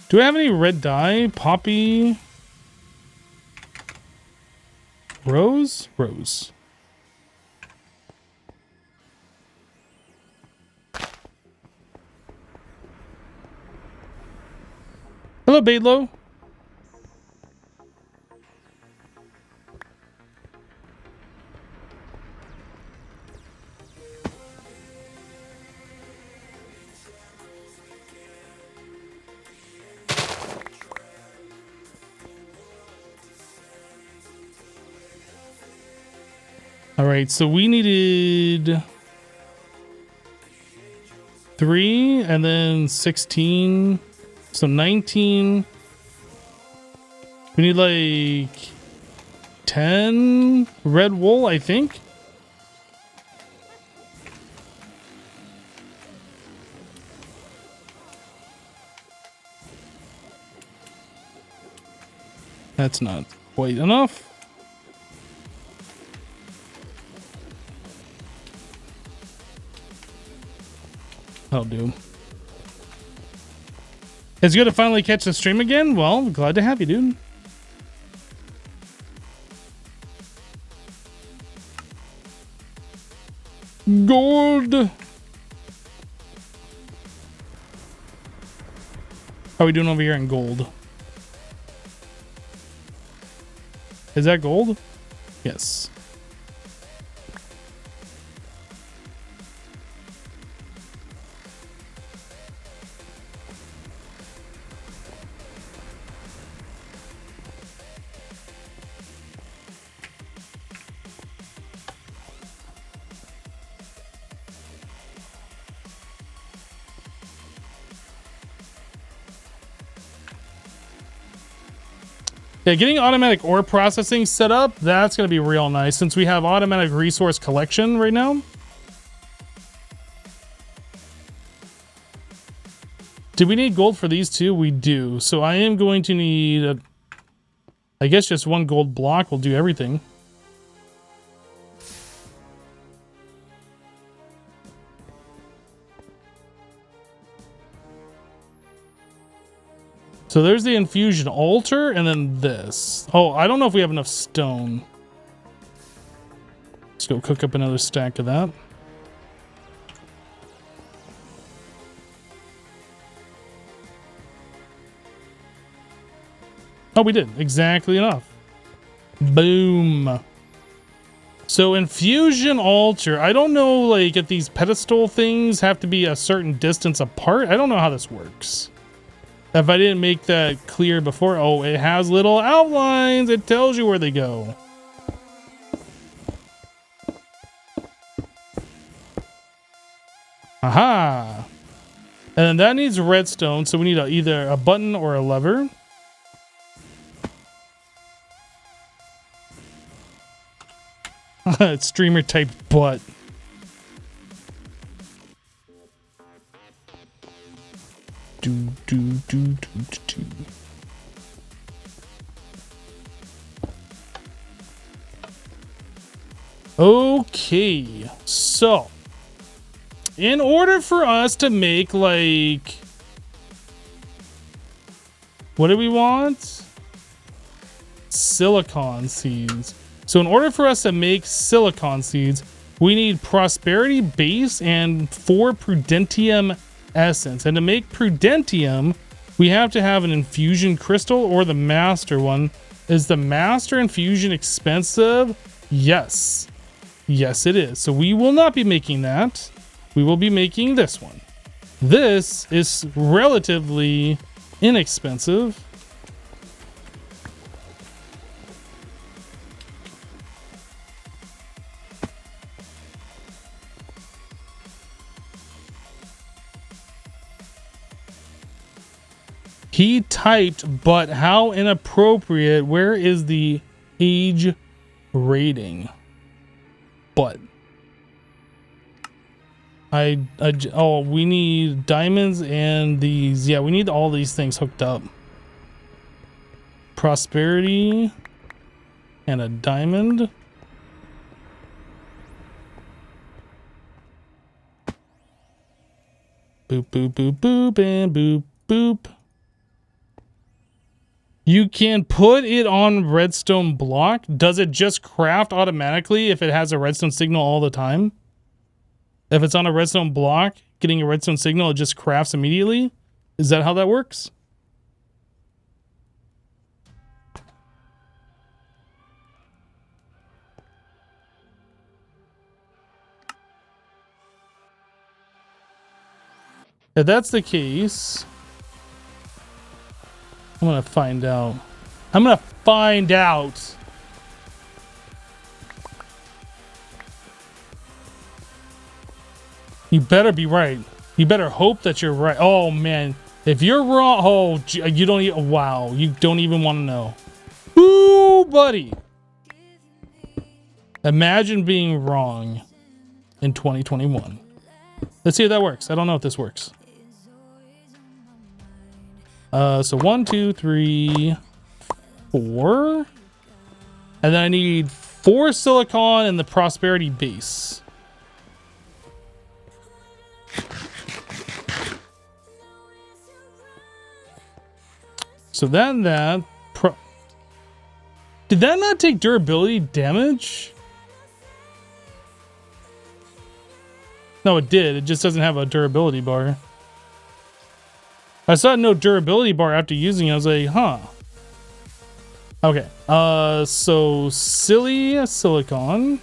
Do I have any red dye? Poppy? Rose? Rose. Hello, Baidlo. All right, so we needed 3 and then 16. So 19. We need like 10 red wool, I think. That's not quite enough. That'll do. It's good to finally catch the stream again. Well, glad to have you, dude. Gold. How are we doing over here in gold? Is that gold? Yes. Yeah, getting automatic ore processing set up, that's going to be real nice since we have automatic resource collection right now. Do we need gold for these two? We do. So I am going to need, I guess just 1 gold block will do everything. So there's the infusion altar and then this. Oh, I don't know if we have enough stone. Let's go cook up another stack of that. Oh, we did. Exactly enough. Boom. So infusion altar, I don't know, like if these pedestal things have to be a certain distance apart. I don't know how this works. If I didn't make that clear before. Oh, it has little outlines. It tells you where they go. Aha. And then that needs redstone. So we need either a button or a lever. Streamer type butt. Do. Okay, so in order for us to make, like, what do we want? Silicon seeds. So in order for us to make silicon seeds, we need prosperity base and 4 prudentium essence. And to make prudentium, we have to have an infusion crystal or the master one. Is the master infusion expensive? Yes. Yes, it is. So we will not be making that. We will be making this one. This is relatively inexpensive. He typed, but how inappropriate. Where is the age rating? But oh, we need diamonds and these. Yeah, we need all these things hooked up. Prosperity and a diamond. Boop, boop, boop, boop, and boop, boop. You can put it on redstone block. Does it just craft automatically if it has a redstone signal all the time? If it's on a redstone block, getting a redstone signal, it just crafts immediately? Is that how that works? If that's the case, I'm gonna find out. I'm gonna find out. You better be right. You better hope that you're right. Oh man, if you're wrong, oh, you don't even, wow, you don't even want to know. Ooh, buddy. Imagine being wrong in 2021. Let's see if that works. I don't know if this works. So 1, 2, 3, 4. And then I need 4 silicon and the prosperity base. So then that did that not take durability damage? No, it did. It just doesn't have a durability bar. I saw no durability bar after using it. I was like, huh. Okay. So silly silicon.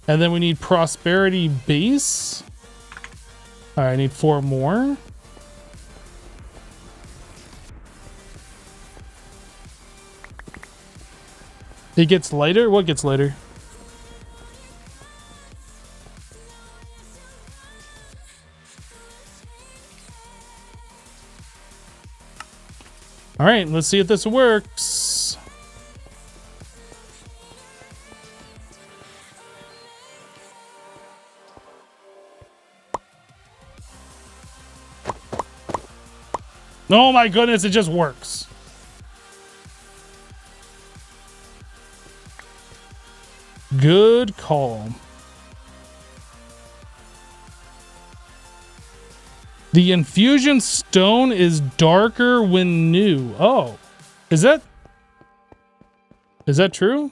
And then we need prosperity base. All right, I need 4 more. It gets lighter? What gets lighter? All right, let's see if this works. Oh my goodness, it just works. Good call. The infusion stone is darker when new. Oh, is that true?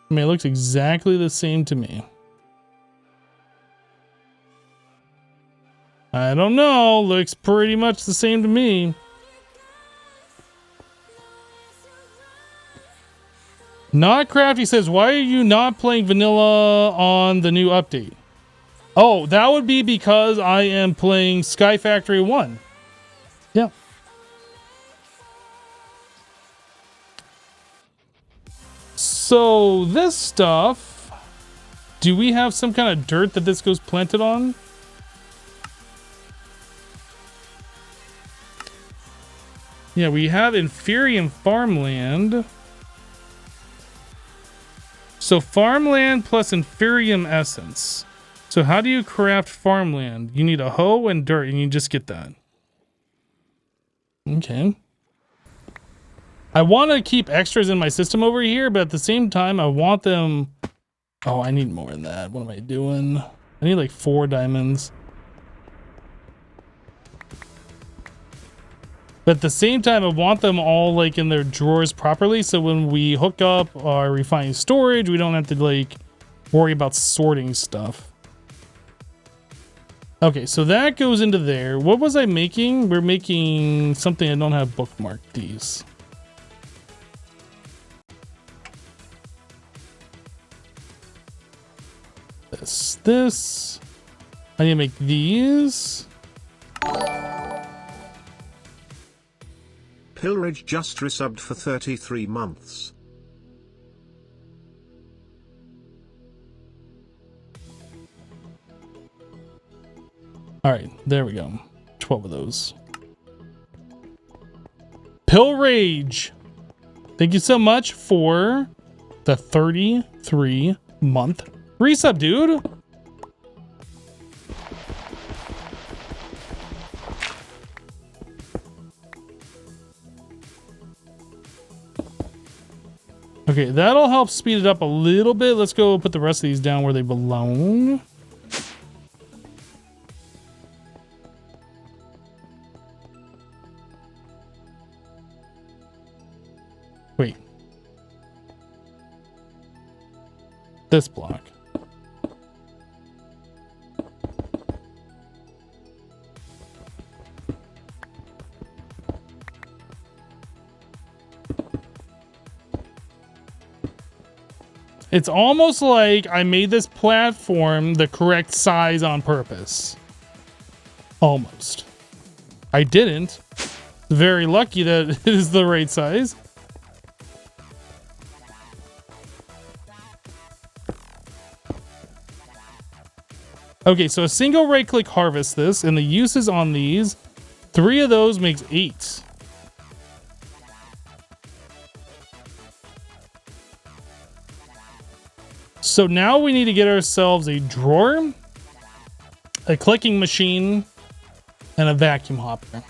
I mean, it looks exactly the same to me. I don't know. Looks pretty much the same to me. Not Crafty says, why are you not playing vanilla on the new update? Oh, that would be because I am playing SkyFactory One. Yeah. So this stuff, do we have some kind of dirt that this goes planted on? Yeah, we have Inferium farmland. So farmland plus Inferium essence. So how do you craft farmland? You need a hoe and dirt, and you just get that. Okay. I want to keep extras in my system over here, but at the same time, I want them... Oh, I need more than that. What am I doing? I need like 4 diamonds. But at the same time, I want them all like in their drawers properly. So when we hook up our refined storage, we don't have to like worry about sorting stuff. Okay, so that goes into there. What was I making? We're making something I don't have bookmarked. These. This. I need to make these. Pillridge just resubbed for 33 months. All right, there we go. 12 of those. Pill Rage. Thank you so much for the 33-month resub, dude. Okay, that'll help speed it up a little bit. Let's go put the rest of these down where they belong. Wait. This block. It's almost like I made this platform the correct size on purpose. Almost. I didn't. Very lucky that it is the right size. Okay, so a single right click harvest this, and the uses on these, 3 of those makes 8. So now we need to get ourselves a drawer, a clicking machine, and a vacuum hopper.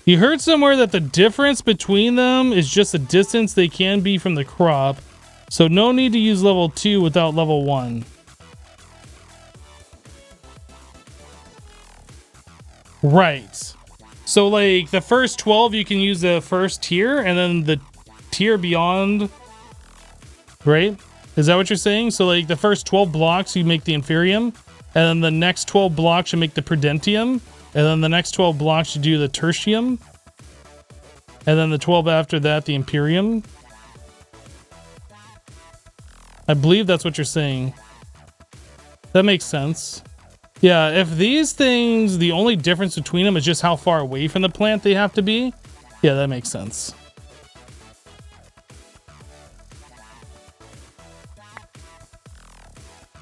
You heard somewhere that the difference between them is just the distance they can be from the crop, so no need to use level 2 without level 1. Right. So like the first 12 you can use the first tier, and then the tier beyond, right? Is that what you're saying? So like the first 12 blocks you make the Inferium, and then the next 12 blocks you make the Prudentium, and then the next 12 blocks you do the Tertium, and then the 12 after that the Imperium. I believe that's what you're saying. That makes sense. Yeah, if these things, the only difference between them is just how far away from the plant they have to be, yeah, that makes sense.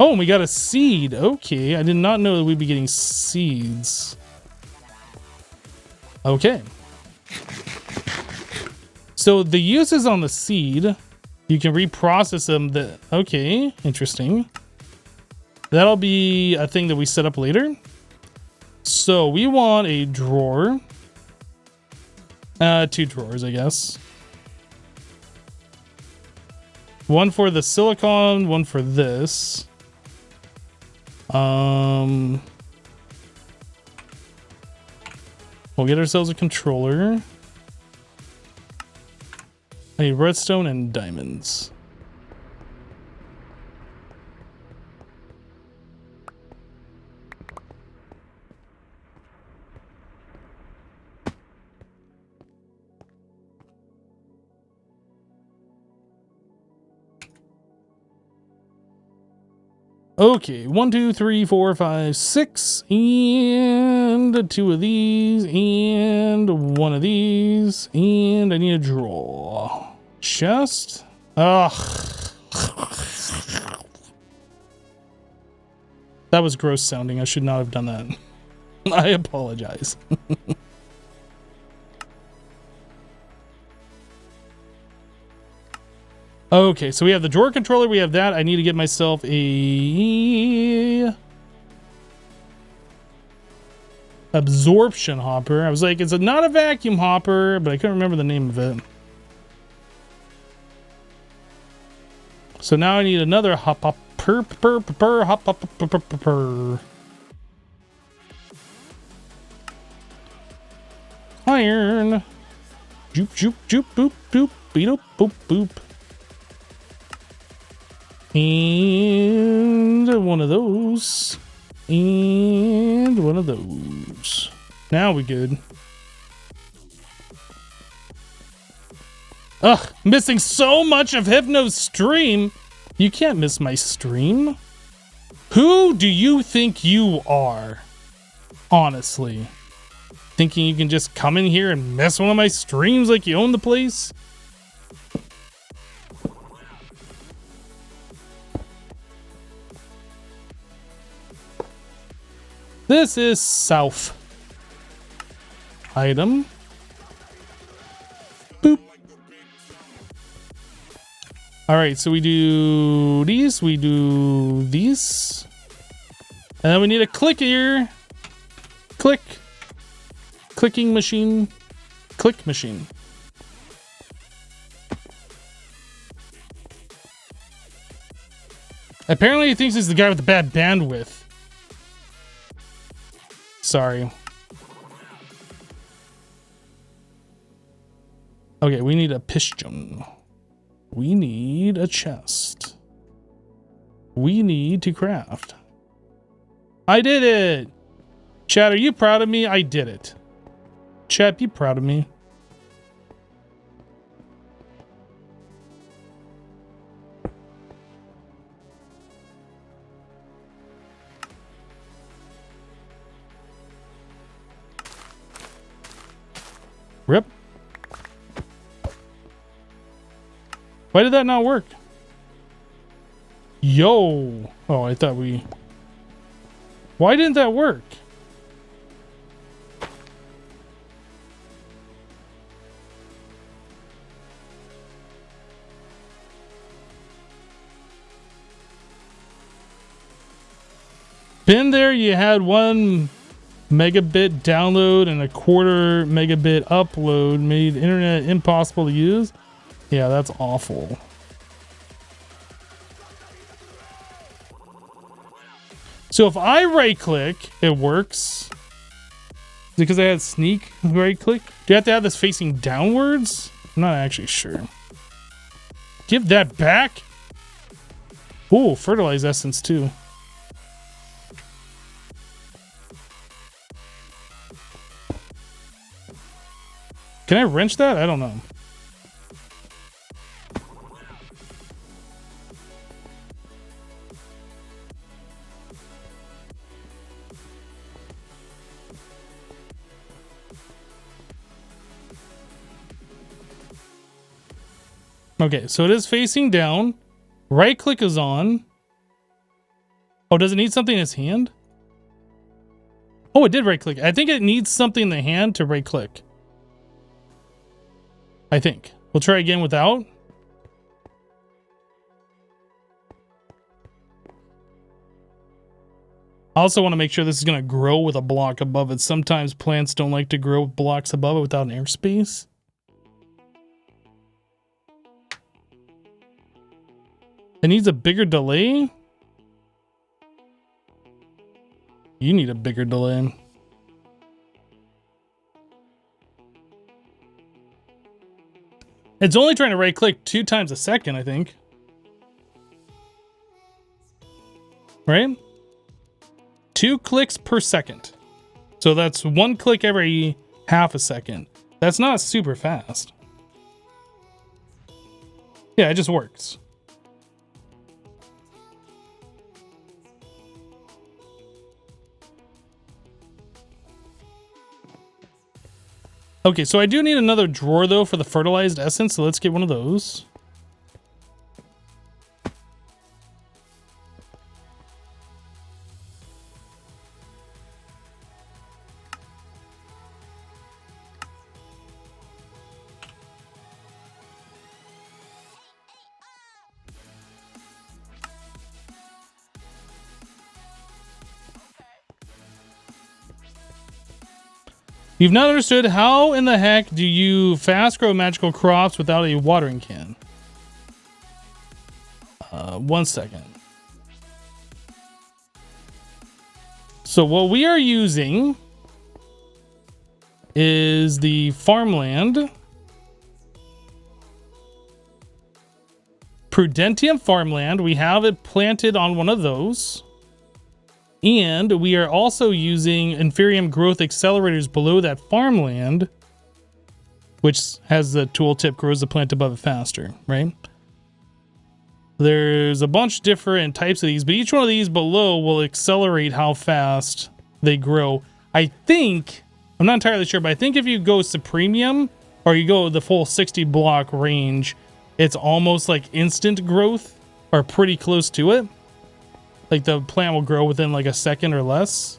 Oh, and we got a seed. Okay, I did not know that we'd be getting seeds. Okay. So the uses on the seed, you can reprocess them. Okay, interesting. That'll be a thing that we set up later. So we want a drawer. 2 drawers, I guess. One for the silicon, one for this. We'll get ourselves a controller. I need redstone and diamonds. Okay, 1, 2, 3, 4, 5, 6, and 2 of these, and 1 of these, and I need a drawer. Chest. Ugh. That was gross sounding. I should not have done that. I apologize. Okay, so we have the drawer controller. We have that. I need to get myself a absorption hopper. I was like, it's not a vacuum hopper, but I couldn't remember the name of it. So now I need another hopper. Iron. Joop, joop, joop, boop, boop, beep, boop, boop. And one of those. And one of those. Now we good. Ugh, missing so much of Hypno's stream. You can't miss my stream. Who do you think you are? Honestly. Thinking you can just come in here and mess one of my streams like you own the place? This is south. Item. Boop. Alright, so we do these, we do these. And then we need a clicker. Click. Clicking machine. Click machine. Apparently he thinks he's the guy with the bad bandwidth. Sorry. Okay, we need a piston. We need a chest. We need to craft. I did it! Chat, are you proud of me? I did it. Chat, be proud of me. Rip. Why did that not work? Yo. Oh, I thought we... Why didn't that work? Been there, you had 1 megabit download and a 1/4 megabit upload, made internet impossible to use. Yeah, that's awful. So if I right click, it works. Is it because I had sneak right click? Do you have to have this facing downwards? I'm not actually sure. Give that back. Ooh, fertilize essence too. Can I wrench that? I don't know. Okay, so it is facing down. Right click is on. Oh, does it need something in its hand? Oh, it did right click. I think it needs something in the hand to right click. I think. We'll try again without. I also want to make sure this is going to grow with a block above it. Sometimes plants don't like to grow with blocks above it without an airspace. It needs a bigger delay. You need a bigger delay. It's only trying to right click 2 times a second, I think. Right? 2 clicks per second. So that's 1 click every half a second. That's not super fast. Yeah, it just works. Okay, so I do need another drawer though for the fertilized essence, so let's get one of those. You've not understood how in the heck do you fast grow magical crops without a watering can? 1 second. So what we are using is the farmland. Prudentium farmland. We have it planted on one of those. And we are also using Inferium growth accelerators below that farmland, which has the tooltip grows the plant above it faster, right? There's a bunch of different types of these, but each one of these below will accelerate how fast they grow. I think, I'm not entirely sure, but I think if you go Supremium or you go the full 60 block range, it's almost like instant growth or pretty close to it. Like the plant will grow within like a second or less.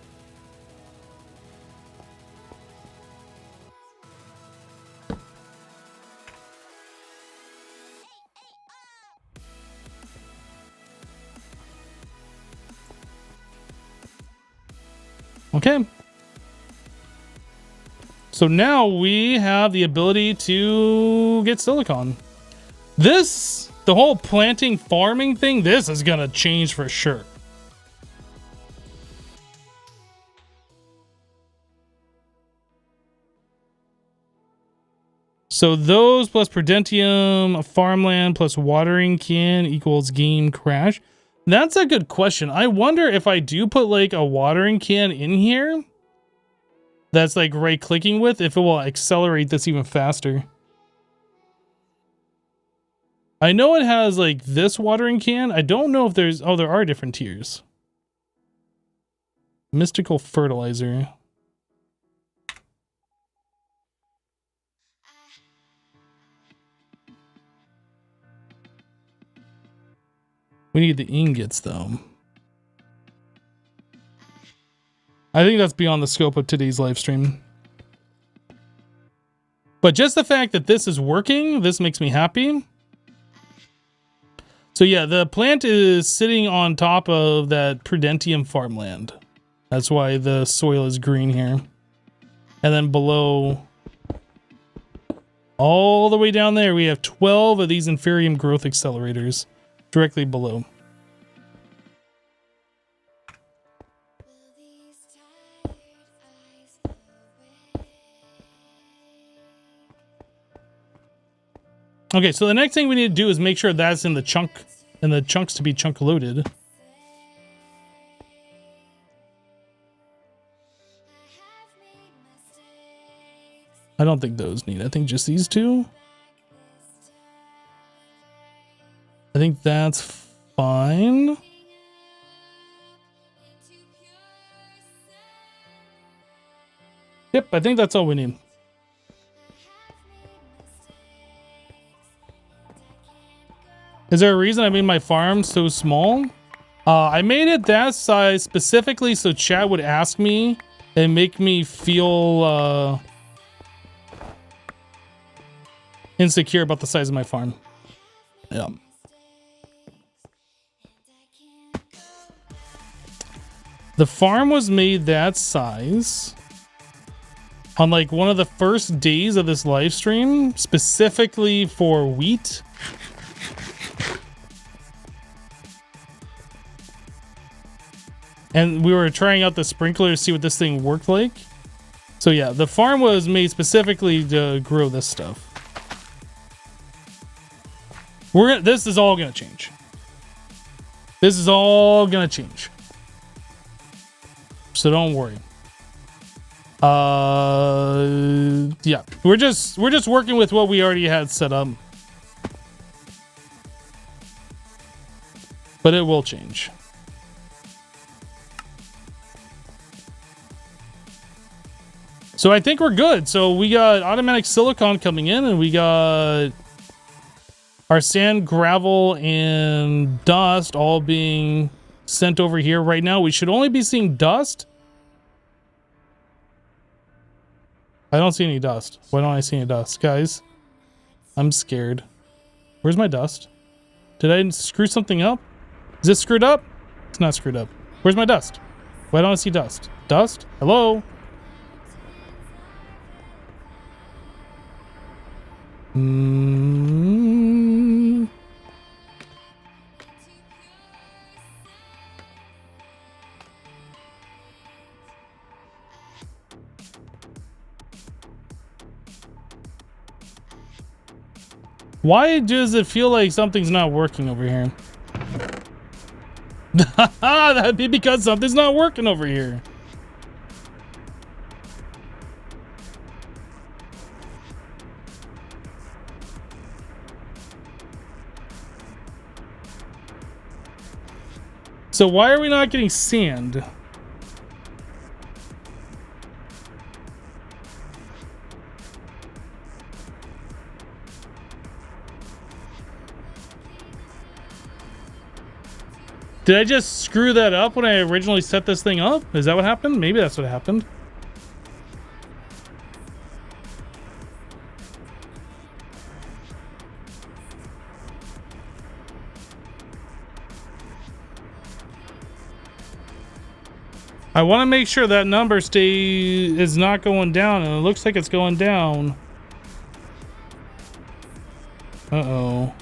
Okay. So now we have the ability to get silicon. This, the whole planting farming thing, this is gonna change for sure. So those plus Prudentium, farmland plus watering can equals game crash. That's a good question. I wonder if I do put like a watering can in here that's like right clicking with, if it will accelerate this even faster. I know it has like this watering can. I don't know if there's, oh, there are different tiers. Mystical fertilizer. We need the ingots, though. I think that's beyond the scope of today's live stream. But just the fact that this is working, this makes me happy. So yeah, the plant is sitting on top of that Prudentium farmland. That's why the soil is green here. And then below, all the way down there, we have 12 of these Inferium growth accelerators. Directly below. Okay, so the next thing we need to do is make sure that's in the chunk, and the chunks to be chunk loaded. I don't think those need. I think just these two. I think that's fine. Yep, I think that's all we need. Is there a reason I made my farm so small? I made it that size specifically so chat would ask me and make me feel insecure about the size of my farm. Yeah. The farm was made that size on like one of the first days of this live stream, specifically for wheat. And we were trying out the sprinkler to see what this thing worked like. So yeah, the farm was made specifically to grow this stuff. This is all gonna change. This is all gonna change. So don't worry. Yeah, we're just working with what we already had set up. But it will change. So I think we're good. So we got automatic silicon coming in, and we got our sand, gravel, and dust all being sent over here right now. We should only be seeing dust. I don't see any dust. Why don't I see any dust? Guys, I'm scared. Where's my dust? Did I screw something up? Is this screwed up? It's not screwed up. Where's my dust? Why don't I see dust? Dust? Hello? Why does it feel like something's not working over here? That'd be because something's not working over here. So why are we not getting sand? Did I just screw that up when I originally set this thing up? Is that what happened? Maybe that's what happened. I want to make sure that number is not going down, and it looks like it's going down. Uh-oh.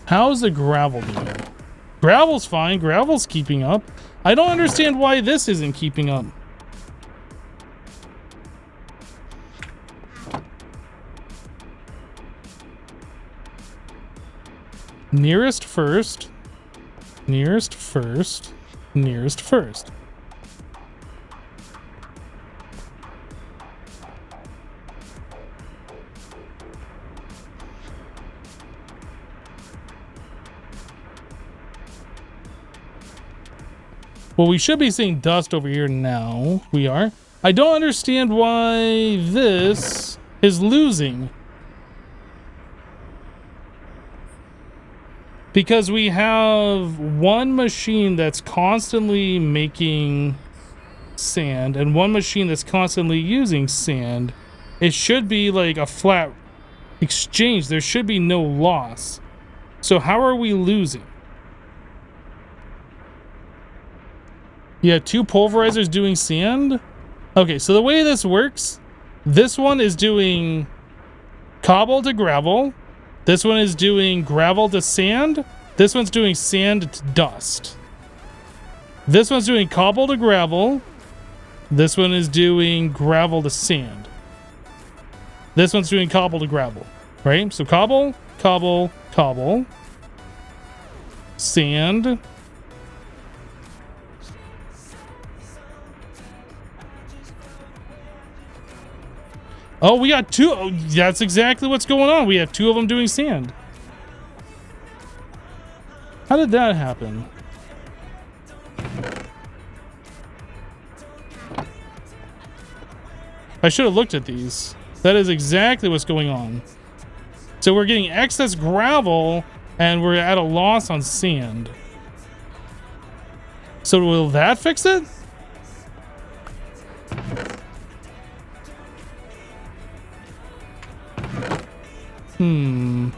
How's the gravel doing? Gravel's fine. Gravel's keeping up. I don't understand why this isn't keeping up. Nearest first. Nearest first. Nearest first. Well, we should be seeing dust over here now. We are. I don't understand why this is losing. Because we have one machine that's constantly making sand and one machine that's constantly using sand. It should be like a flat exchange. There should be no loss. So how are we losing? Yeah, two pulverizers doing sand. Okay, so the way this works, this one is doing cobble to gravel. This one is doing gravel to sand. This one's doing sand to dust. This one's doing cobble to gravel. This one is doing gravel to sand. This one's doing cobble to gravel, right? So cobble, cobble, cobble, sand. Oh, we got two. Oh, that's exactly what's going on. We have two of them doing sand. How did that happen? I should have looked at these. That is exactly what's going on. So we're getting excess gravel and we're at a loss on sand. So will that fix it? I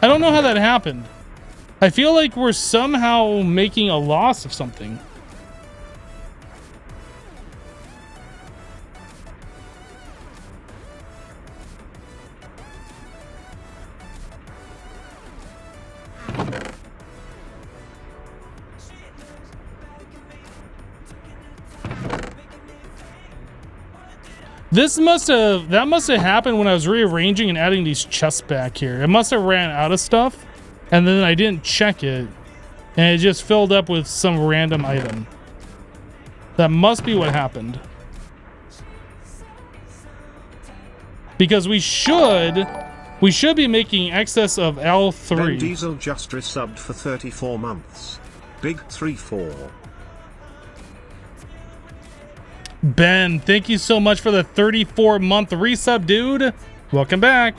don't know how that happened. I feel like we're somehow making a loss of something. That must have happened when I was rearranging and adding these chests back here. It must have ran out of stuff, and then I didn't check it, and it just filled up with some random item. That must be what happened. Because we should We should be making excess of Ben L3. Diesel just resubbed for 34 months. Big 3-4. Ben, thank you so much for the 34-month resub, dude. Welcome back.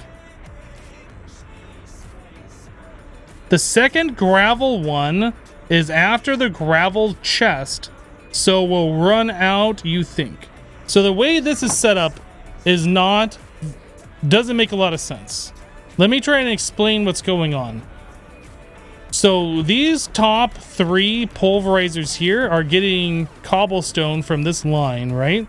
The second gravel one is after the gravel chest, so we'll run out, you think. So the way this is set up is doesn't make a lot of sense. Let me try and explain what's going on. So these top 3 pulverizers here are getting cobblestone from this line, right?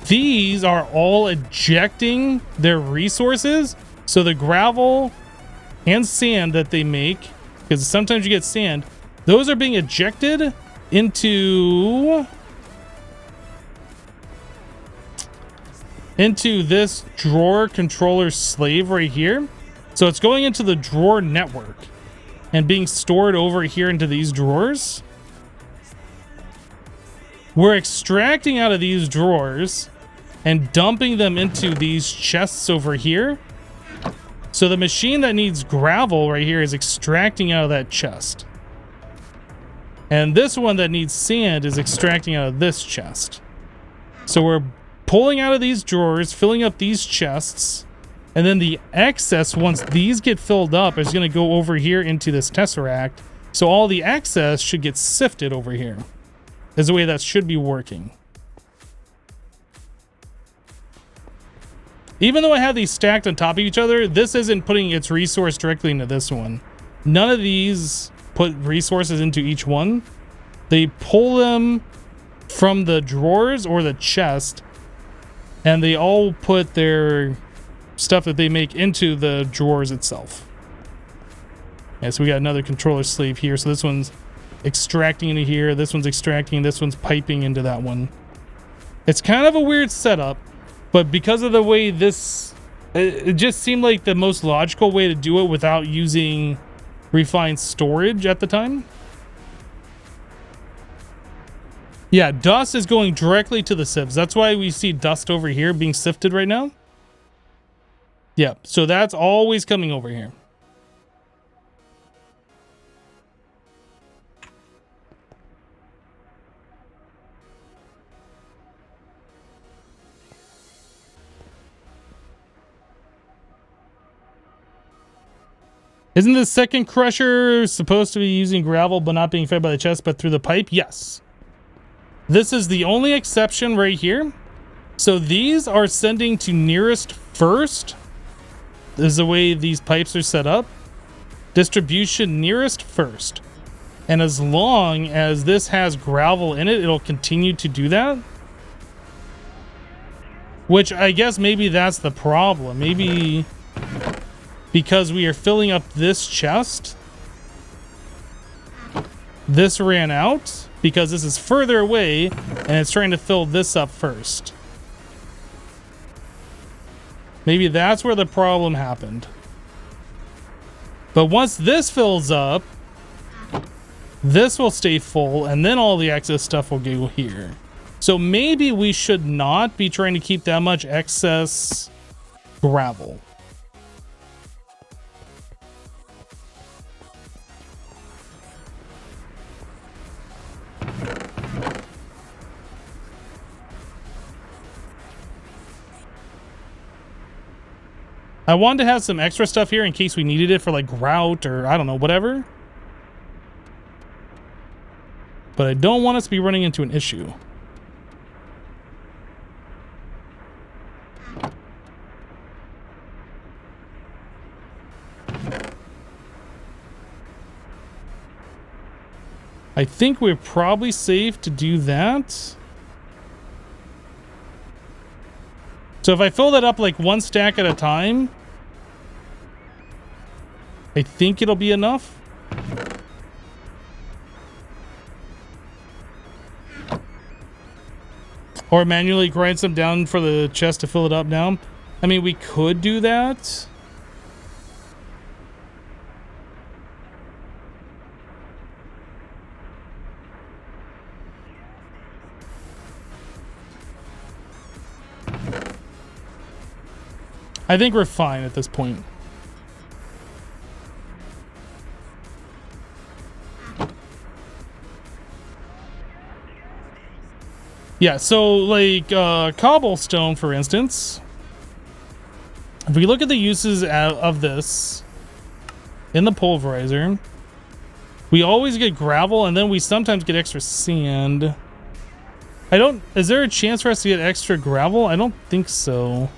These are all ejecting their resources. So the gravel and sand that they make, because sometimes you get sand, those are being ejected into this drawer controller slave right here. So it's going into the drawer network and being stored over here into these drawers. We're extracting out of these drawers and dumping them into these chests over here. So the machine that needs gravel right here is extracting out of that chest. And this one that needs sand is extracting out of this chest. So we're pulling out of these drawers, filling up these chests, and then the excess, once these get filled up, is going to go over here into this tesseract. So all the excess should get sifted over here. Is the way that should be working. Even though I have these stacked on top of each other, this isn't putting its resource directly into this one. None of these put resources into each one. They pull them from the drawers or the chest, and they all put their stuff that they make into the drawers itself. Yeah, so we got another controller sleeve here. So this one's extracting into here, this one's extracting, this one's piping into that one. It's kind of a weird setup, but because of the way this, it just seemed like the most logical way to do it without using refined storage at the time. Yeah, dust is going directly to the sieves. That's why we see dust over here being sifted right now. Yeah, so that's always coming over here. Isn't the second crusher supposed to be using gravel but not being fed by the chest but through the pipe? Yes. This is the only exception right here. So these are sending to nearest first. This is the way these pipes are set up. Distribution nearest first. And as long as this has gravel in it, it'll continue to do that. Which I guess maybe that's the problem. Maybe because we are filling up this chest, this ran out because this is further away and it's trying to fill this up first. Maybe that's where the problem happened. But once this fills up, this will stay full and then all the excess stuff will go here. So maybe we should not be trying to keep that much excess gravel. I wanted to have some extra stuff here in case we needed it for like grout or I don't know, whatever. But I don't want us to be running into an issue. I think we're probably safe to do that. So if I fill that up like one stack at a time, I think it'll be enough. Or manually grind some down for the chest to fill it up now. I mean, we could do that. I think we're fine at this point. Yeah, so like cobblestone, for instance. If we look at the uses of this in the pulverizer, we always get gravel, and then we sometimes get extra sand. Is there a chance for us to get extra gravel? I don't think so.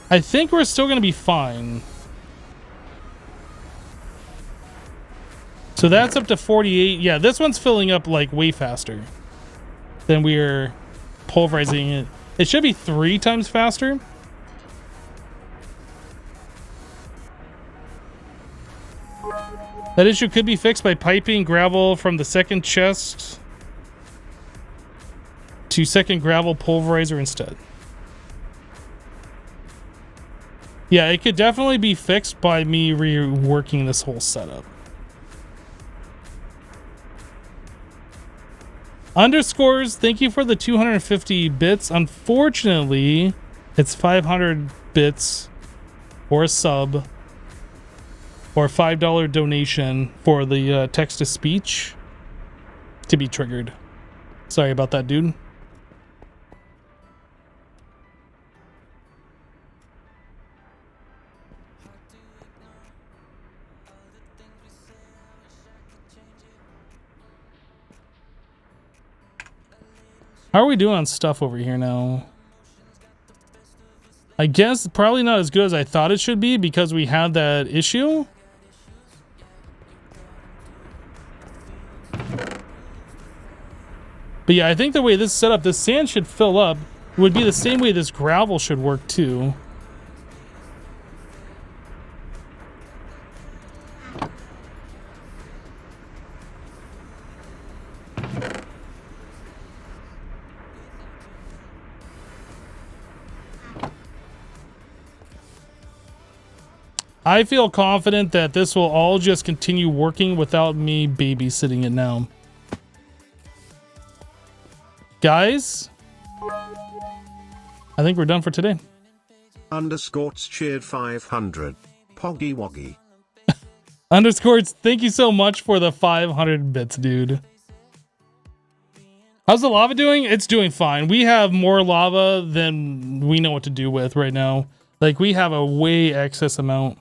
I think we're still going to be fine. So that's up to 48. Yeah, this one's filling up like way faster than we're pulverizing it. It should be 3 times faster. That issue could be fixed by piping gravel from the second chest to second gravel pulverizer instead. Yeah, it could definitely be fixed by me reworking this whole setup. Underscores, thank you for the 250 bits. Unfortunately, it's 500 bits or a sub or a $5 donation for the text-to-speech to be triggered. Sorry about that, dude. How are we doing on stuff over here now? I guess probably not as good as I thought it should be because we had that issue. But yeah, I think the way this is set up, this sand should fill up. It would be the same way this gravel should work too. I feel confident that this will all just continue working without me babysitting it now. Guys, I think we're done for today. Underscores cheered 500. Poggy woggy. Underscores, thank you so much for the 500 bits, dude. How's the lava doing? It's doing fine. We have more lava than we know what to do with right now. Like, we have a way excess amount.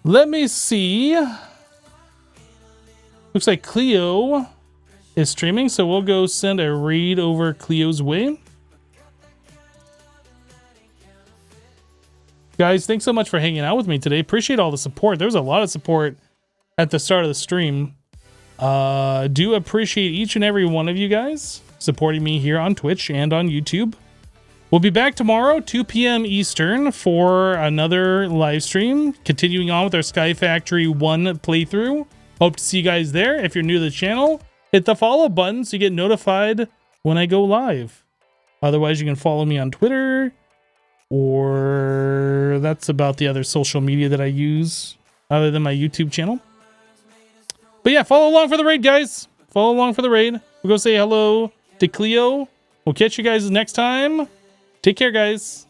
Let me see. Looks like Cleo is streaming, so we'll go send a raid over Cleo's way. Guys, thanks so much for hanging out with me today. Appreciate all the support. There was a lot of support at the start of the stream. Do appreciate each and every one of you guys supporting me here on Twitch and on YouTube. We'll be back tomorrow, 2 p.m. Eastern, for another live stream, continuing on with our SkyFactory One playthrough. Hope to see you guys there. If you're new to the channel, hit the follow button so you get notified when I go live. Otherwise, you can follow me on Twitter, or that's about the other social media that I use other than my YouTube channel. But yeah, follow along for the raid, guys. Follow along for the raid. We'll go say hello to Cleo. We'll catch you guys next time. Take care, guys.